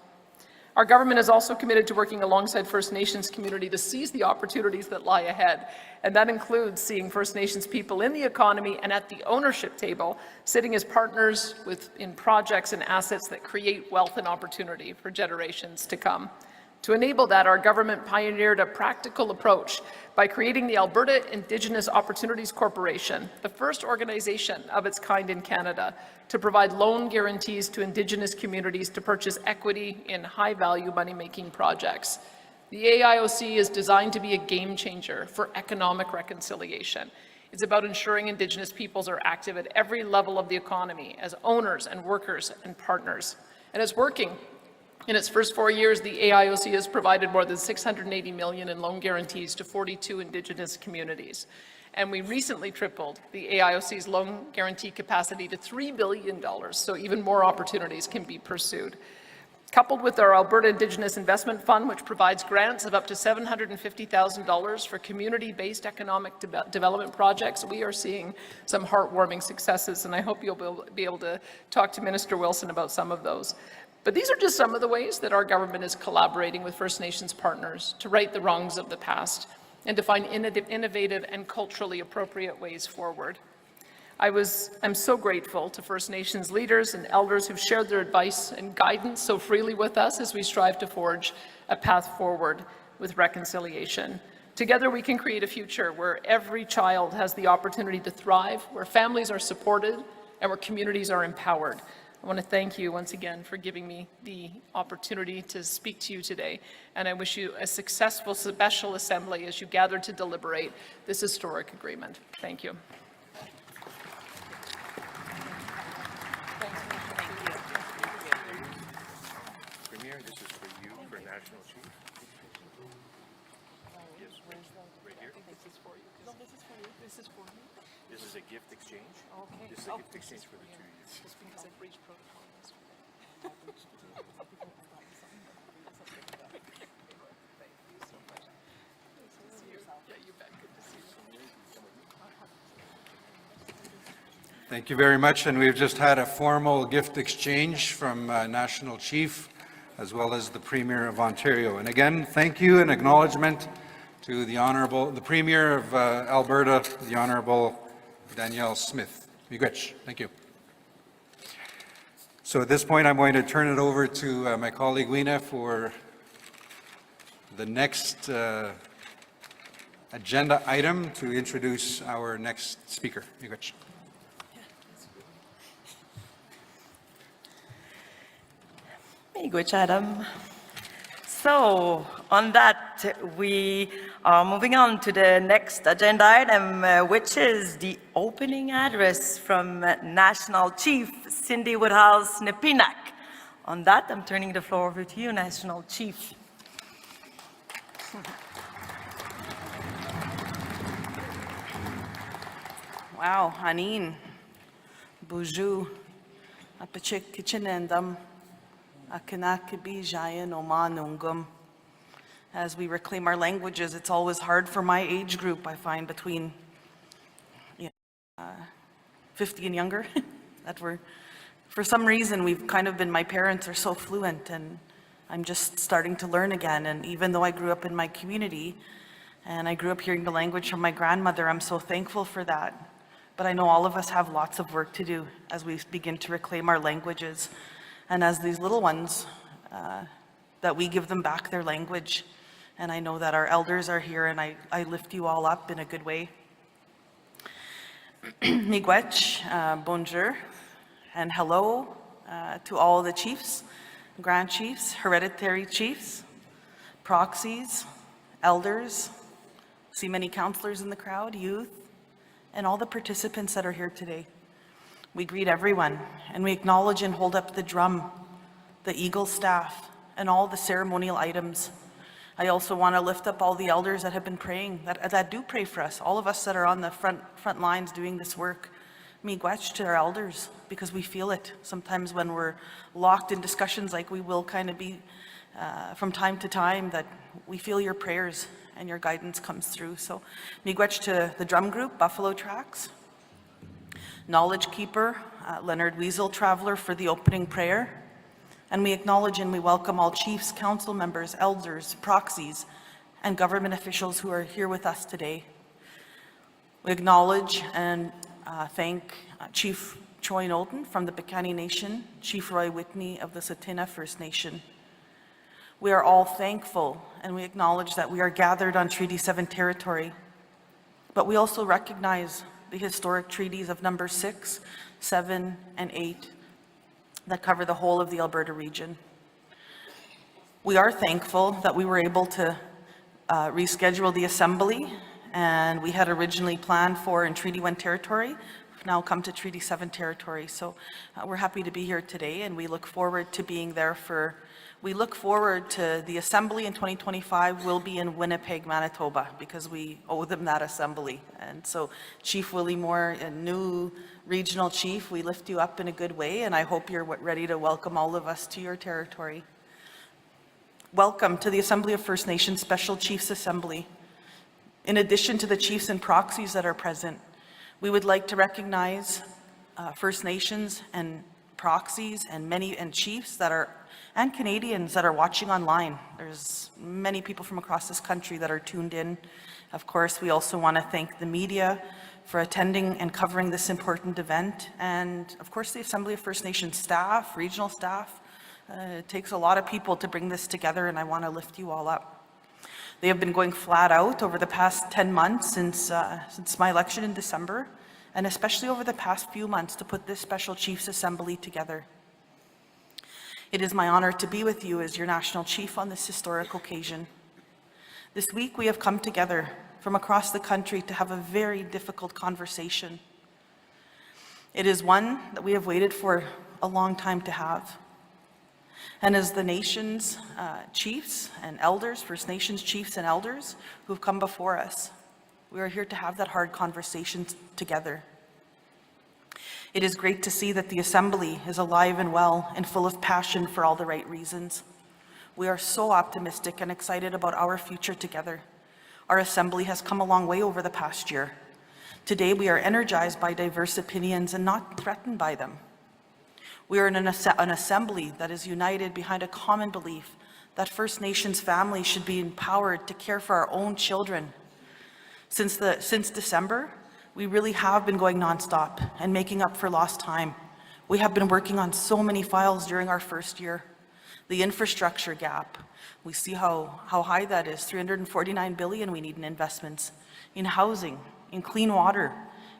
Our government is also committed to working alongside First Nations community to seize the opportunities that lie ahead. And that includes seeing First Nations people in the economy and at the ownership table, sitting as partners in projects and assets that create wealth and opportunity for generations to come. To enable that, our government pioneered a practical approach by creating the Alberta Indigenous Opportunities Corporation, the first organization of its kind in Canada, to provide loan guarantees to Indigenous communities to purchase equity in high-value money-making projects. The AIOC is designed to be a game changer for economic reconciliation. It's about ensuring Indigenous peoples are active at every level of the economy as owners and workers and partners. And it's working. In its first 4 years, the AIOC has provided more than $680 million in loan guarantees to 42 Indigenous communities. And we recently tripled the AIOC's loan guarantee capacity to $3 billion, so even more opportunities can be pursued. Coupled with our Alberta Indigenous Investment Fund, which provides grants of up to $750,000 for community-based economic development projects, we are seeing some heartwarming successes, and I hope you'll be able to talk to Minister Wilson about some of those. But these are just some of the ways that our government is collaborating with First Nations partners to right the wrongs of the past and to find innovative and culturally appropriate ways forward. I'm so grateful to First Nations leaders and elders who've shared their advice and guidance so freely with us as we strive to forge a path forward with reconciliation. Together we can create a future where every child has the opportunity to thrive, where families are supported, and where communities are empowered. I want to thank you once again for giving me the opportunity to speak to you today, and I wish you a successful special assembly as you gather to deliberate this historic agreement. Thank you. Premier, this is for you, for National Chief. Yes, right here. This is for you. No, this is for you. This is for you. This is a gift exchange. Okay. This is a gift exchange for the 2 years. Just because I breached protocol. Yeah, you bet. Good to see you. Thank you very much, and we've just had a formal gift exchange from National Chief as well as the Premier of Ontario. And again, thank you and acknowledgement to the Premier of Alberta, the Honourable Danielle Smith. Miigwech. Thank you. So at this point, I'm going to turn it over to my colleague Weena for the next agenda item to introduce our next speaker. Miigwech. Miigwech, Adam. So on that, we are moving on to the next agenda item, which is the opening address from National Chief Cindy Woodhouse Nepinak. On that, I'm turning the floor over to you, National Chief. Wow, Hanin, Buju, Apachik Kitchenendam, Akanakabi Jayan Omanungum. As we reclaim our languages, it's always hard for my age group, I find, between 50 and younger, that for some reason, we've kind of been, my parents are so fluent, and I'm just starting to learn again. And even though I grew up in my community, and I grew up hearing the language from my grandmother, I'm so thankful for that. But I know all of us have lots of work to do as we begin to reclaim our languages. And as these little ones, that we give them back their language. And I know that our elders are here, and I lift you all up in a good way. Miigwech, bonjour, and hello to all the chiefs, grand chiefs, hereditary chiefs, proxies, elders, see many counselors in the crowd, youth, and all the participants that are here today. We greet everyone, and we acknowledge and hold up the drum, the eagle staff, and all the ceremonial items. I also want to lift up all the elders that have been praying, that do pray for us, all of us that are on the front lines doing this work. Miigwech to our elders, because we feel it. Sometimes when we're locked in discussions like we will kind of be from time to time, that we feel your prayers and your guidance comes through. So miigwech to the drum group, Buffalo Tracks, Knowledge Keeper, Leonard Weasel Traveler for the opening prayer. And we acknowledge and we welcome all chiefs, council members, elders, proxies, and government officials who are here with us today. We acknowledge and thank Chief Troy Knowlton from the Piikani Nation, Chief Roy Whitney of the Tsuut'ina First Nation. We are all thankful and we acknowledge that we are gathered on Treaty 7 territory, but we also recognize the historic treaties of number 6, 7, and 8 that cover the whole of the Alberta region. We are thankful that we were able to reschedule the assembly, and we had originally planned for in Treaty 1 territory, now come to Treaty 7 territory. So we're happy to be here today, and we look forward to being there we look forward to the assembly in 2025 will be in Winnipeg, Manitoba, because we owe them that assembly. And so Chief Willie Moore, a new regional chief, we lift you up in a good way, and I hope you're ready to welcome all of us to your territory. Welcome to the Assembly of First Nations Special Chiefs Assembly. In addition to the chiefs and proxies that are present, we would like to recognize First Nations and proxies and chiefs and Canadians that are watching online. There's many people from across this country that are tuned in. Of course, we also want to thank the media for attending and covering this important event. And of course, the Assembly of First Nations staff, regional staff. It takes a lot of people to bring this together, and I want to lift you all up. They have been going flat out over the past 10 months since my election in December, and especially over the past few months to put this Special Chiefs Assembly together. It is my honor to be with you as your National Chief on this historic occasion. This week we have come together from across the country to have a very difficult conversation. It is one that we have waited for a long time to have. And as the nation's chiefs and elders, First Nations chiefs and elders who have come before us, we are here to have that hard conversation together. It is great to see that the Assembly is alive and well and full of passion for all the right reasons. We are so optimistic and excited about our future together. Our Assembly has come a long way over the past year. Today we are energized by diverse opinions and not threatened by them. We are in an Assembly that is united behind a common belief that First Nations families should be empowered to care for our own children. Since December, we really have been going nonstop and making up for lost time. We have been working on so many files during our first year. The infrastructure gap, we see how high that is, $349 billion we need in investments, in housing, in clean water,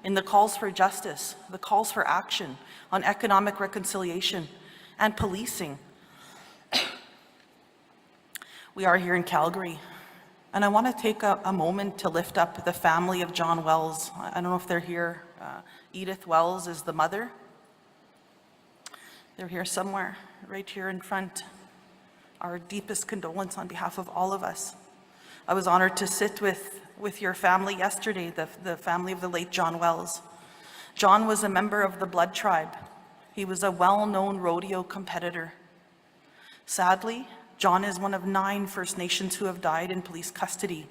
in the calls for justice, the calls for action on economic reconciliation and policing. We are here in Calgary, and I want to take a moment to lift up the family of John Wells. I don't know if they're here. Edith Wells is the mother. They're here somewhere, right here in front. Our deepest condolence on behalf of all of us. I was honored to sit with your family yesterday, the family of the late John Wells. John was a member of the Blood Tribe. He was a well-known rodeo competitor. Sadly, John is one of 9 First Nations who have died in police custody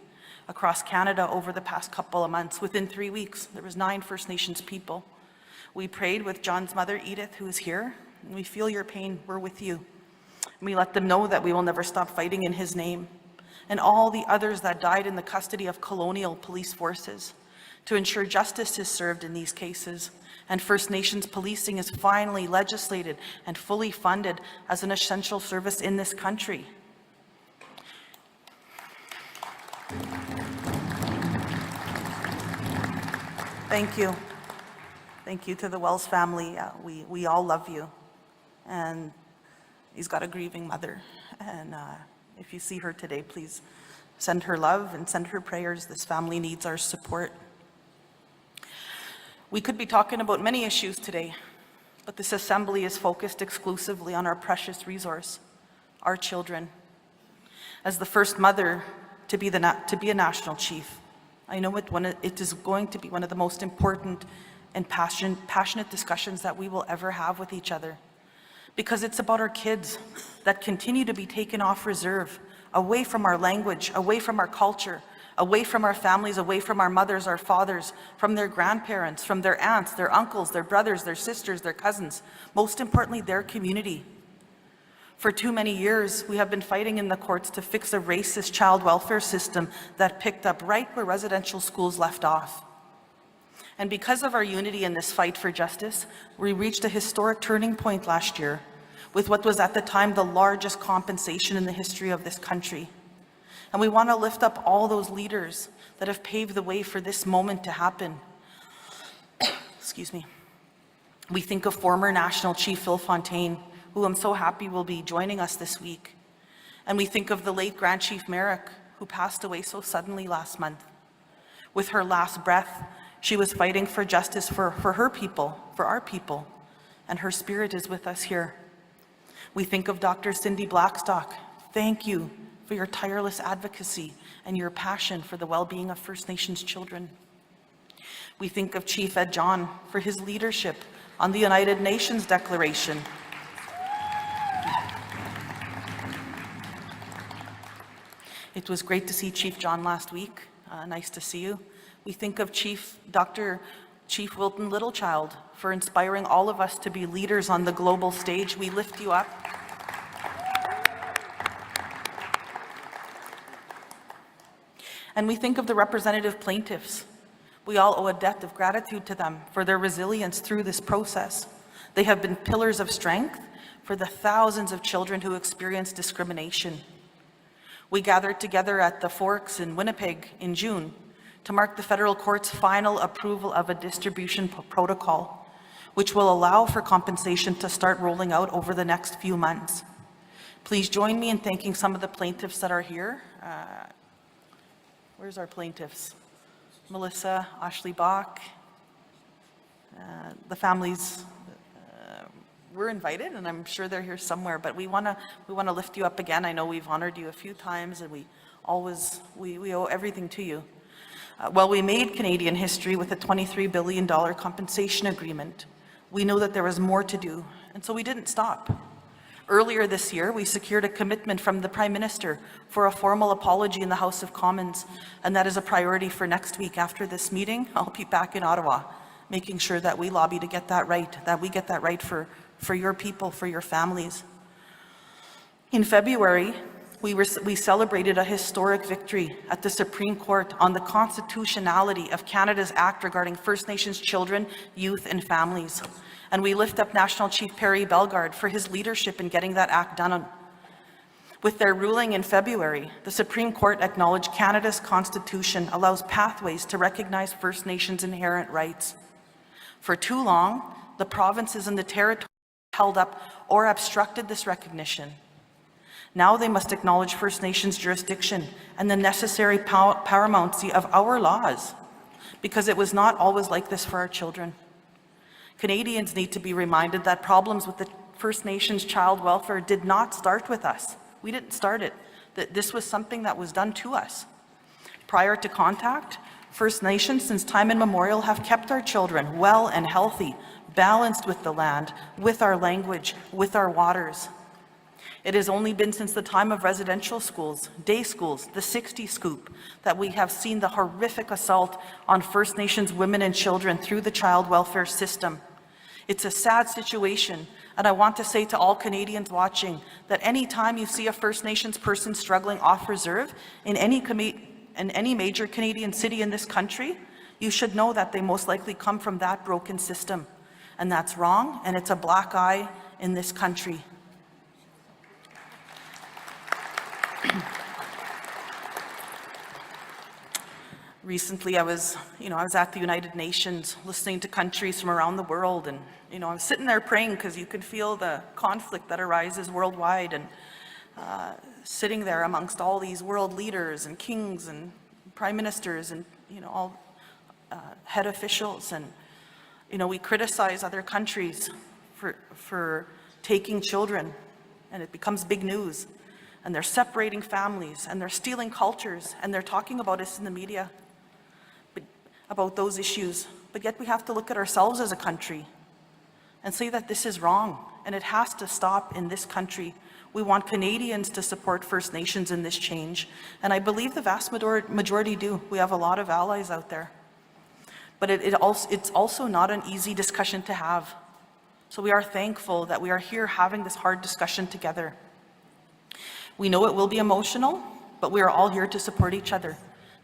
across Canada over the past couple of months. Within 3 weeks, there was 9 First Nations people. We prayed with John's mother, Edith, who is here, and we feel your pain. We're with you. And we let them know that we will never stop fighting in his name. And all the others that died in the custody of colonial police forces to ensure justice is served in these cases. And First Nations policing is finally legislated and fully funded as an essential service in this country. Thank you. Thank you to the Wells family. We all love you. And he's got a grieving mother. And if you see her today, please send her love and send her prayers. This family needs our support. We could be talking about many issues today, but this assembly is focused exclusively on our precious resource, our children. As the first mother to be a national chief, I know it is going to be one of the most important and passionate discussions that we will ever have with each other, because it's about our kids that continue to be taken off reserve, away from our language, away from our culture, away from our families, away from our mothers, our fathers, from their grandparents, from their aunts, their uncles, their brothers, their sisters, their cousins, most importantly, their community. For too many years, we have been fighting in the courts to fix a racist child welfare system that picked up right where residential schools left off. And because of our unity in this fight for justice, we reached a historic turning point last year with what was at the time the largest compensation in the history of this country. And we want to lift up all those leaders that have paved the way for this moment to happen. Excuse me. We think of former National Chief Phil Fontaine, who I'm so happy will be joining us this week. And we think of the late Grand Chief Merrick, who passed away so suddenly last month. With her last breath, she was fighting for justice for her people, for our people, and her spirit is with us here. We think of Dr. Cindy Blackstock. Thank you for your tireless advocacy and your passion for the well-being of First Nations children. We think of Chief Ed John for his leadership on the United Nations Declaration. It was great to see Chief John last week. Nice to see you. We think of Chief Wilton Littlechild for inspiring all of us to be leaders on the global stage. We lift you up. And we think of the representative plaintiffs. We all owe a debt of gratitude to them for their resilience through this process. They have been pillars of strength for the thousands of children who experience discrimination. We gathered together at the Forks in Winnipeg in June to mark the federal court's final approval of a distribution protocol, which will allow for compensation to start rolling out over the next few months. Please join me in thanking some of the plaintiffs that are here. Where's our plaintiffs? Melissa, Ashley Bach, the families were invited, and I'm sure they're here somewhere, but we want to lift you up again. I know we've honored you a few times, and we owe everything to you. Well, we made Canadian history with a $23 billion compensation agreement. We know that there was more to do, and so we didn't stop. Earlier this year, we secured a commitment from the Prime Minister for a formal apology in the House of Commons, and that is a priority for next week. After this meeting, I'll be back in Ottawa, making sure that we lobby to get that right, that we get that right for your people, for your families. In February, we celebrated a historic victory at the Supreme Court on the constitutionality of Canada's Act regarding First Nations children, youth, and families. And we lift up National Chief Perry Bellegarde for his leadership in getting that act done. With their ruling in February, the Supreme Court acknowledged Canada's Constitution allows pathways to recognize First Nations' inherent rights. For too long, the provinces and the Territorial held up or obstructed this recognition. Now they must acknowledge First Nations jurisdiction and the necessary paramountcy of our laws, because it was not always like this for our children. Canadians need to be reminded that problems with the First Nations child welfare did not start with us. We didn't start it. That this was something that was done to us. Prior to contact, First Nations since time immemorial have kept our children well and healthy, balanced with the land, with our language, with our waters. It has only been since the time of residential schools, day schools, the 60 Scoop, that we have seen the horrific assault on First Nations women and children through the child welfare system. It's a sad situation, and I want to say to all Canadians watching that any time you see a First Nations person struggling off reserve in any major Canadian city in this country, you should know that they most likely come from that broken system. And that's wrong, and it's a black eye in this country. Recently, I was at the United Nations listening to countries from around the world, and I was sitting there praying because you can feel the conflict that arises worldwide, and sitting there amongst all these world leaders and kings and prime ministers and all head officials, and we criticize other countries for taking children, and it becomes big news, and they're separating families, and they're stealing cultures, and they're talking about us in the media, about those issues. But yet we have to look at ourselves as a country and say that this is wrong, and it has to stop in this country. We want Canadians to support First Nations in this change, and I believe the vast majority do. We have a lot of allies out there. But it's also not an easy discussion to have. So we are thankful that we are here having this hard discussion together. We know it will be emotional, but we are all here to support each other,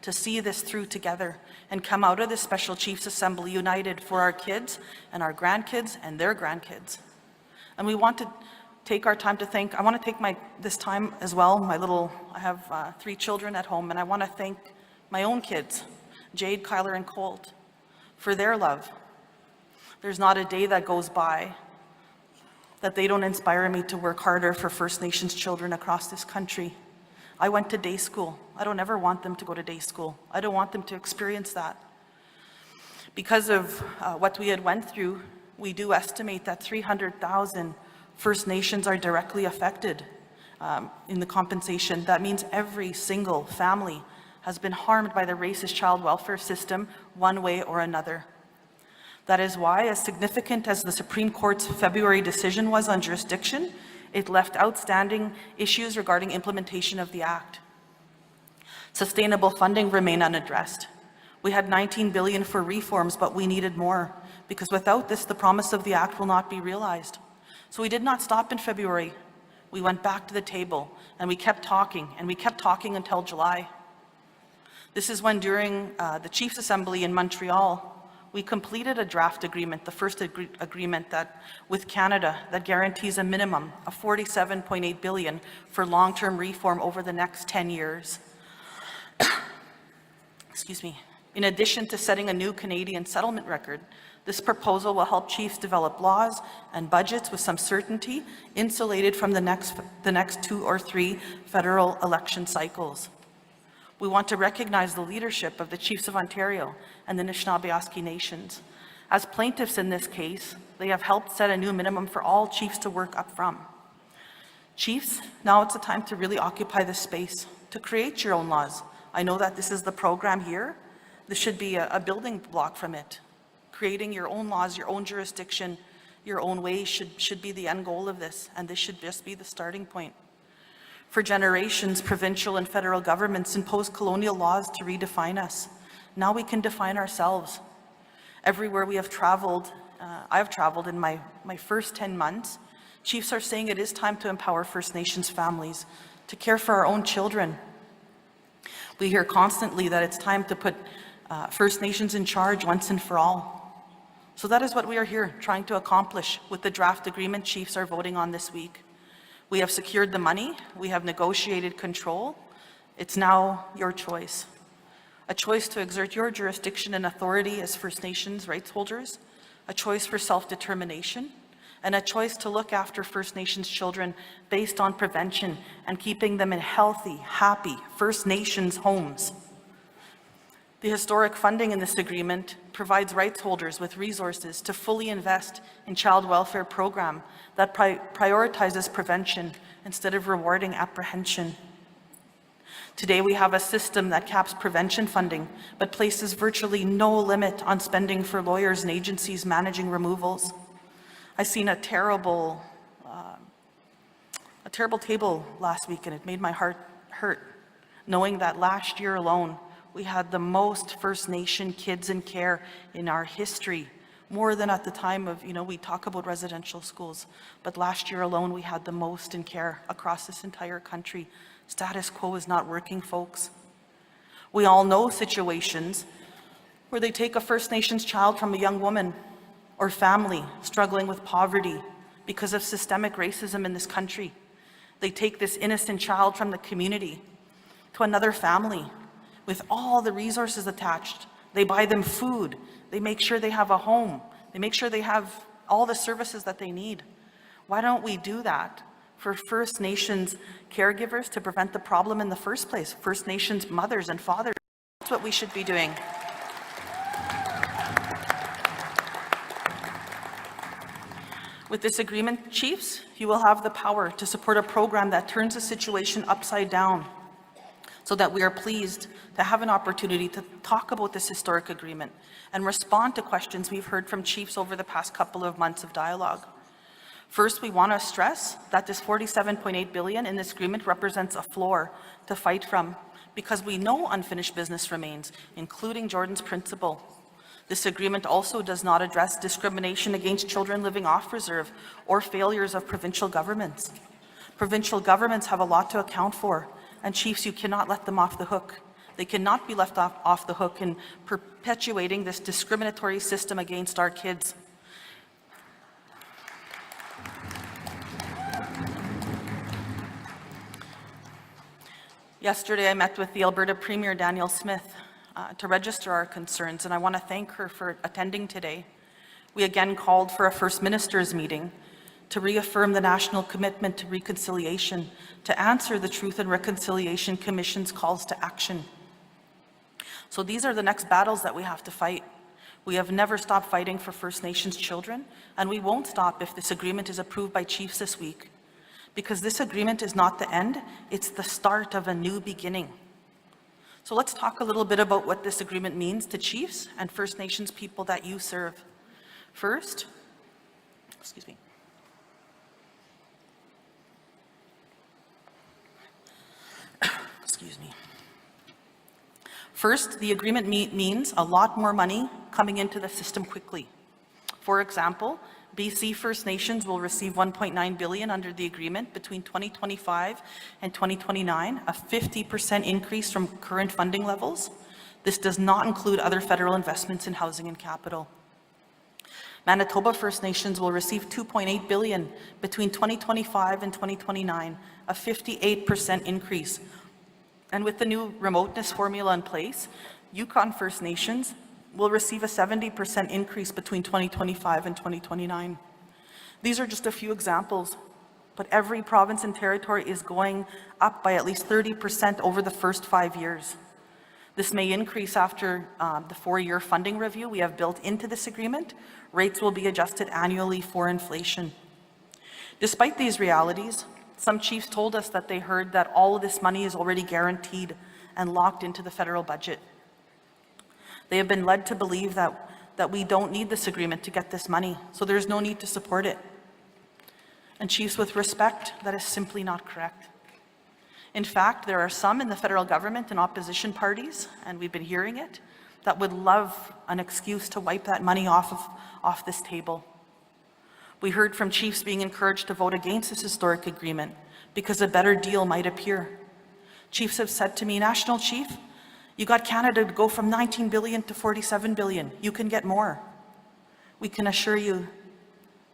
to see this through together and come out of this Special Chiefs Assembly united for our kids and our grandkids and their grandkids. And we want to take our time to thank, I want to take this time as well, I have 3 children at home, and I want to thank my own kids, Jade, Kyler, and Colt, for their love. There's not a day that goes by that they don't inspire me to work harder for First Nations children across this country. I went to day school. I don't ever want them to go to day school. I don't want them to experience that. Because of what we had went through, we do estimate that 300,000 First Nations are directly affected in the compensation. That means every single family has been harmed by the racist child welfare system one way or another. That is why, as significant as the Supreme Court's February decision was on jurisdiction, it left outstanding issues regarding implementation of the Act. Sustainable funding remained unaddressed. We had $19 billion for reforms, but we needed more, because without this, the promise of the Act will not be realized. So we did not stop in February. We went back to the table, and we kept talking until July. This is when, during the Chiefs Assembly in Montreal, we completed a draft agreement, the first agreement with Canada that guarantees a minimum of $47.8 billion for long-term reform over the next 10 years. Excuse me. In addition to setting a new Canadian settlement record, this proposal will help chiefs develop laws and budgets with some certainty, insulated from the next 2 or 3 federal election cycles. We want to recognize the leadership of the Chiefs of Ontario and the Anishinaabe Nations. As plaintiffs in this case, they have helped set a new minimum for all chiefs to work up from. Chiefs, now it's the time to really occupy this space, to create your own laws. I know that this is the program here. This should be a building block from it. Creating your own laws, your own jurisdiction, your own ways should be the end goal of this, and this should just be the starting point. For generations, provincial and federal governments imposed colonial laws to redefine us. Now we can define ourselves. Everywhere we have traveled, I've traveled in my first 10 months, chiefs are saying it is time to empower First Nations families, to care for our own children. We hear constantly that it's time to put First Nations in charge once and for all. So that is what we are here trying to accomplish with the draft agreement chiefs are voting on this week. We have secured the money, we have negotiated control. It's now your choice. A choice to exert your jurisdiction and authority as First Nations rights holders, a choice for self-determination, and a choice to look after First Nations children based on prevention and keeping them in healthy, happy First Nations homes. The historic funding in this agreement provides rights holders with resources to fully invest in child welfare program that prioritizes prevention instead of rewarding apprehension. Today we have a system that caps prevention funding, but places virtually no limit on spending for lawyers and agencies managing removals. I seen a terrible table last week, and it made my heart hurt, knowing that last year alone, we had the most First Nation kids in care in our history, more than at the time of, we talk about residential schools, but last year alone we had the most in care across this entire country. Status quo is not working, folks. We all know situations where they take a First Nations child from a young woman or family struggling with poverty because of systemic racism in this country. They take this innocent child from the community to another family with all the resources attached. They buy them food. They make sure they have a home. They make sure they have all the services that they need. Why don't we do that for First Nations caregivers to prevent the problem in the first place? First Nations mothers and fathers, that's what we should be doing. With this agreement, chiefs, you will have the power to support a program that turns the situation upside down, so that we are pleased to have an opportunity to talk about this historic agreement and respond to questions we've heard from chiefs over the past couple of months of dialogue. First, we want to stress that this $47.8 billion in this agreement represents a floor to fight from, because we know unfinished business remains, including Jordan's principle. This agreement also does not address discrimination against children living off reserve or failures of provincial governments. Provincial governments have a lot to account for, and chiefs, you cannot let them off the hook. They cannot be left off the hook in perpetuating this discriminatory system against our kids. Yesterday, I met with the Alberta Premier, Danielle Smith, to register our concerns, and I want to thank her for attending today. We again called for a First Minister's meeting to reaffirm the national commitment to reconciliation, to answer the Truth and Reconciliation Commission's calls to action. So these are the next battles that we have to fight. We have never stopped fighting for First Nations children, and we won't stop if this agreement is approved by chiefs this week. Because this agreement is not the end, it's the start of a new beginning. So let's talk a little bit about what this agreement means to chiefs and First Nations people that you serve. First, excuse me. Excuse me. First, the agreement means a lot more money coming into the system quickly. For example, BC First Nations will receive $1.9 billion under the agreement between 2025 and 2029, a 50% increase from current funding levels. This does not include other federal investments in housing and capital. Manitoba First Nations will receive $2.8 billion between 2025 and 2029, a 58% increase. And with the new remoteness formula in place, Yukon First Nations will receive a 70% increase between 2025 and 2029. These are just a few examples, but every province and territory is going up by at least 30% over the first 5 years. This may increase after the 4-year funding review we have built into this agreement. Rates will be adjusted annually for inflation. Despite these realities, some chiefs told us that they heard that all of this money is already guaranteed and locked into the federal budget. They have been led to believe that we don't need this agreement to get this money, so there's no need to support it. And chiefs, with respect, that is simply not correct. In fact, there are some in the federal government and opposition parties, and we've been hearing it, that would love an excuse to wipe that money off this table. We heard from chiefs being encouraged to vote against this historic agreement because a better deal might appear. Chiefs have said to me, National Chief, you got Canada to go from 19 billion to 47 billion. You can get more. We can assure you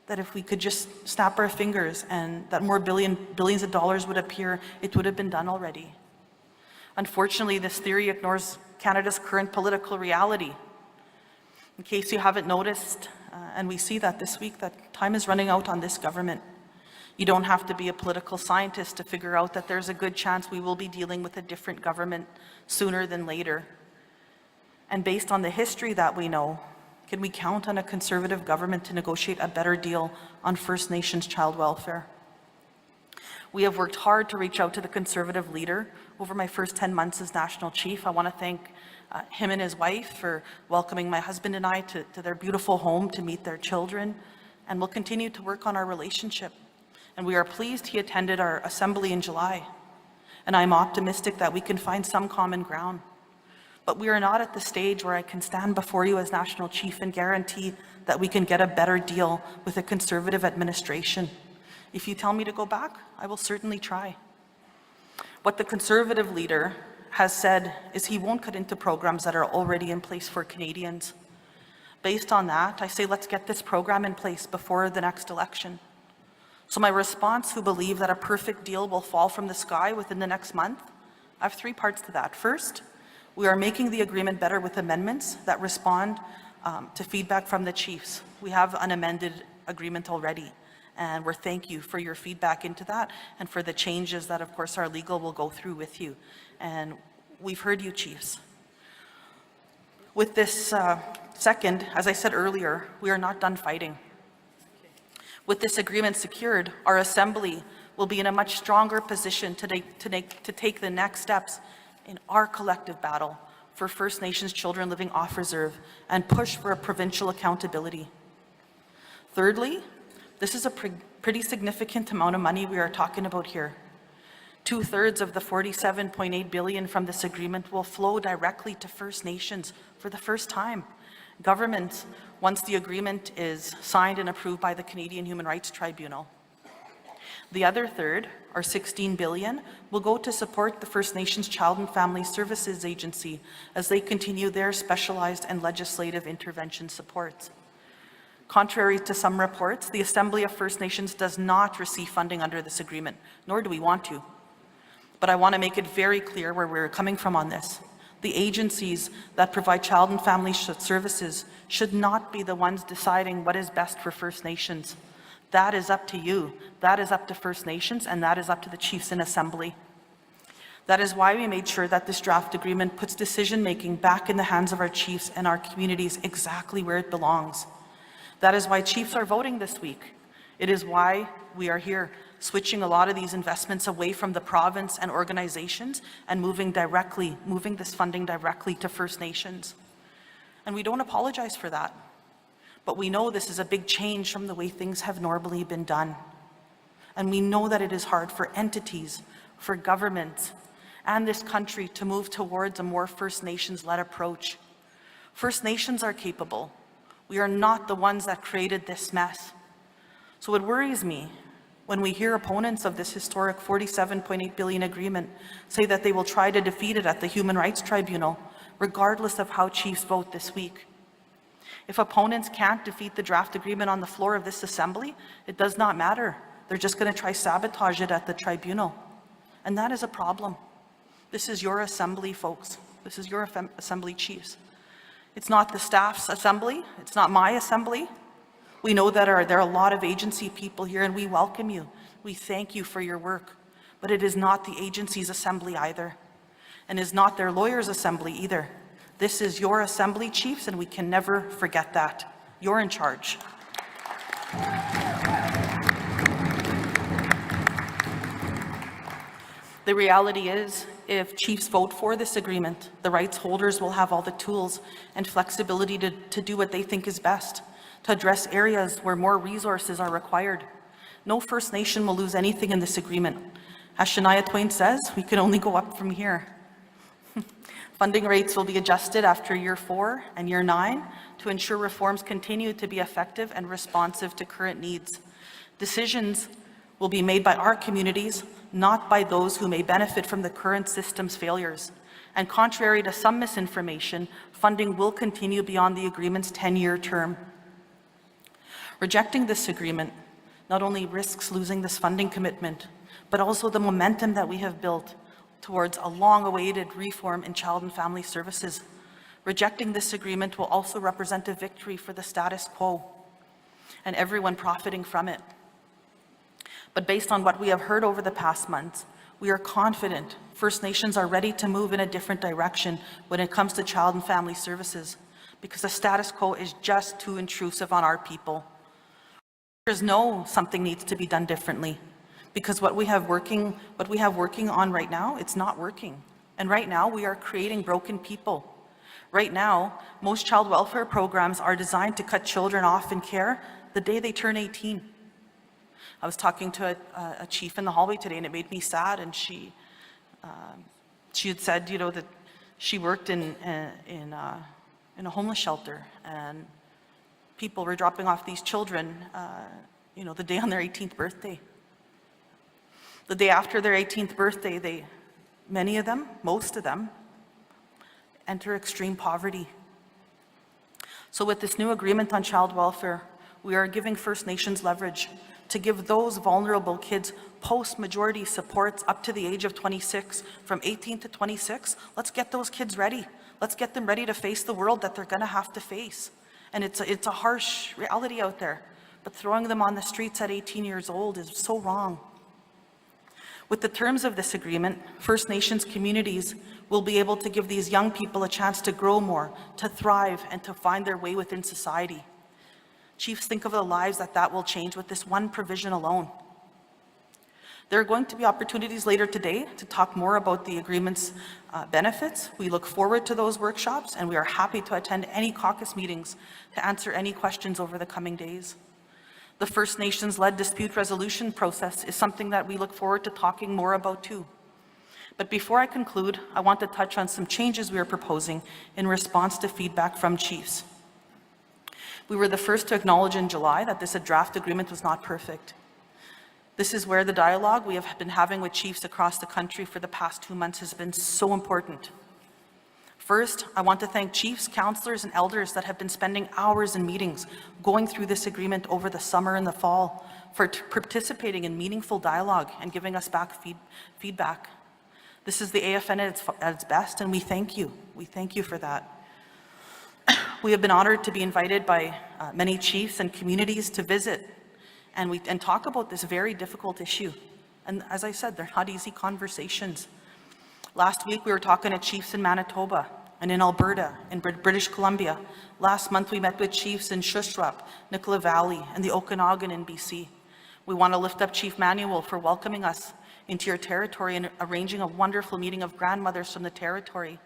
that if we could just snap our fingers and that more billions of dollars would appear, it would have been done already. Unfortunately, this theory ignores Canada's current political reality. In case you haven't noticed, and we see that this week, that time is running out on this government. You don't have to be a political scientist to figure out that there's a good chance we will be dealing with a different government sooner than later. And based on the history that we know, can we count on a Conservative government to negotiate a better deal on First Nations child welfare? We have worked hard to reach out to the Conservative leader over my first 10 months as National Chief. I want to thank him and his wife for welcoming my husband and I to their beautiful home to meet their children, and we'll continue to work on our relationship. And we are pleased he attended our assembly in July, and I'm optimistic that we can find some common ground. But we are not at the stage where I can stand before you as National Chief and guarantee that we can get a better deal with a Conservative administration. If you tell me to go back, I will certainly try. What the Conservative leader has said is he won't cut into programs that are already in place for Canadians. Based on that, I say let's get this program in place before the next election. So my response, who believe that a perfect deal will fall from the sky within the next month, I have 3 parts to that. First, we are making the agreement better with amendments that respond to feedback from the chiefs. We have an amended agreement already, and we're thank you for your feedback into that and for the changes that, of course, our legal will go through with you. And we've heard you, chiefs. With this second, as I said earlier, we are not done fighting. With this agreement secured, our Assembly will be in a much stronger position to take the next steps in our collective battle for First Nations children living off reserve and push for a provincial accountability. Thirdly, this is a pretty significant amount of money we are talking about here. 2/3 of the $47.8 billion from this agreement will flow directly to First Nations for the first time. Governments, once the agreement is signed and approved by the Canadian Human Rights Tribunal. The other third, or $16 billion, will go to support the First Nations Child and Family Services Agency as they continue their specialized and legislative intervention supports. Contrary to some reports, the Assembly of First Nations does not receive funding under this agreement, nor do we want to. But I want to make it very clear where we're coming from on this. The agencies that provide child and family services should not be the ones deciding what is best for First Nations. That is up to you. That is up to First Nations, and that is up to the chiefs in Assembly. That is why we made sure that this draft agreement puts decision-making back in the hands of our chiefs and our communities exactly where it belongs. That is why chiefs are voting this week. It is why we are here, switching a lot of these investments away from the province and organizations and moving this funding directly to First Nations. And we don't apologize for that. But we know this is a big change from the way things have normally been done. And we know that it is hard for entities, for governments, and this country to move towards a more First Nations-led approach. First Nations are capable. We are not the ones that created this mess. So it worries me when we hear opponents of this historic $47.8 billion agreement say that they will try to defeat it at the Human Rights Tribunal, regardless of how chiefs vote this week. If opponents can't defeat the draft agreement on the floor of this Assembly, it does not matter. They're just going to try sabotage it at the tribunal. And that is a problem. This is your Assembly, folks. This is your Assembly chiefs. It's not the staff's Assembly. It's not my Assembly. We know that there are a lot of agency people here, and we welcome you. We thank you for your work. But it is not the agency's Assembly either. And is not their lawyers' Assembly either. This is your Assembly, chiefs, and we can never forget that. You're in charge. The reality is, if chiefs vote for this agreement, the rights holders will have all the tools and flexibility to do what they think is best, to address areas where more resources are required. No First Nation will lose anything in this agreement. As Shania Twain says, we can only go up from here. Funding rates will be adjusted after year 4 and year 9 to ensure reforms continue to be effective and responsive to current needs. Decisions will be made by our communities, not by those who may benefit from the current system's failures. And contrary to some misinformation, funding will continue beyond the agreement's 10-year term. Rejecting this agreement not only risks losing this funding commitment, but also the momentum that we have built towards a long-awaited reform in child and family services. Rejecting this agreement will also represent a victory for the status quo and everyone profiting from it. But based on what we have heard over the past months, we are confident First Nations are ready to move in a different direction when it comes to child and family services, because the status quo is just too intrusive on our people. There's no something needs to be done differently, because what we have working on right now, it's not working. And right now, we are creating broken people. Right now, most child welfare programs are designed to cut children off in care the day they turn 18. I was talking to a chief in the hallway today, and it made me sad, and she had said, you know, that she worked in a homeless shelter, and people were dropping off these children, you know, the day on their 18th birthday. The day after their 18th birthday, many of them, most of them, enter extreme poverty. So with this new agreement on child welfare, we are giving First Nations leverage to give those vulnerable kids post-majority supports up to the age of 26, from 18 to 26. Let's get those kids ready. Let's get them ready to face the world that they're gonna have to face. And it's a harsh reality out there, but throwing them on the streets at 18 years old is so wrong. With the terms of this agreement, First Nations communities will be able to give these young people a chance to grow more, to thrive, and to find their way within society. Chiefs, think of the lives that will change with this one provision alone. There are going to be opportunities later today to talk more about the agreement's benefits. We look forward to those workshops, and we are happy to attend any caucus meetings to answer any questions over the coming days. The First Nations-led dispute resolution process is something that we look forward to talking more about too. But before I conclude, I want to touch on some changes we are proposing in response to feedback from chiefs. We were the first to acknowledge in July that this draft agreement was not perfect. This is where the dialogue we have been having with chiefs across the country for the past 2 months has been so important. First, I want to thank chiefs, councillors, and elders that have been spending hours in meetings going through this agreement over the summer and the fall, for participating in meaningful dialogue and giving us back feedback. This is the AFN at its best, and we thank you. We thank you for that. We have been honored to be invited by many chiefs and communities to visit and talk about this very difficult issue. And as I said, they're not easy conversations. Last week, we were talking to chiefs in Manitoba and in Alberta, in British Columbia. Last month, we met with chiefs in Shuswap, Nicola Valley, and the Okanagan in BC. We want to lift up Chief Manuel for welcoming us into your territory and arranging a wonderful meeting of grandmothers from the territory.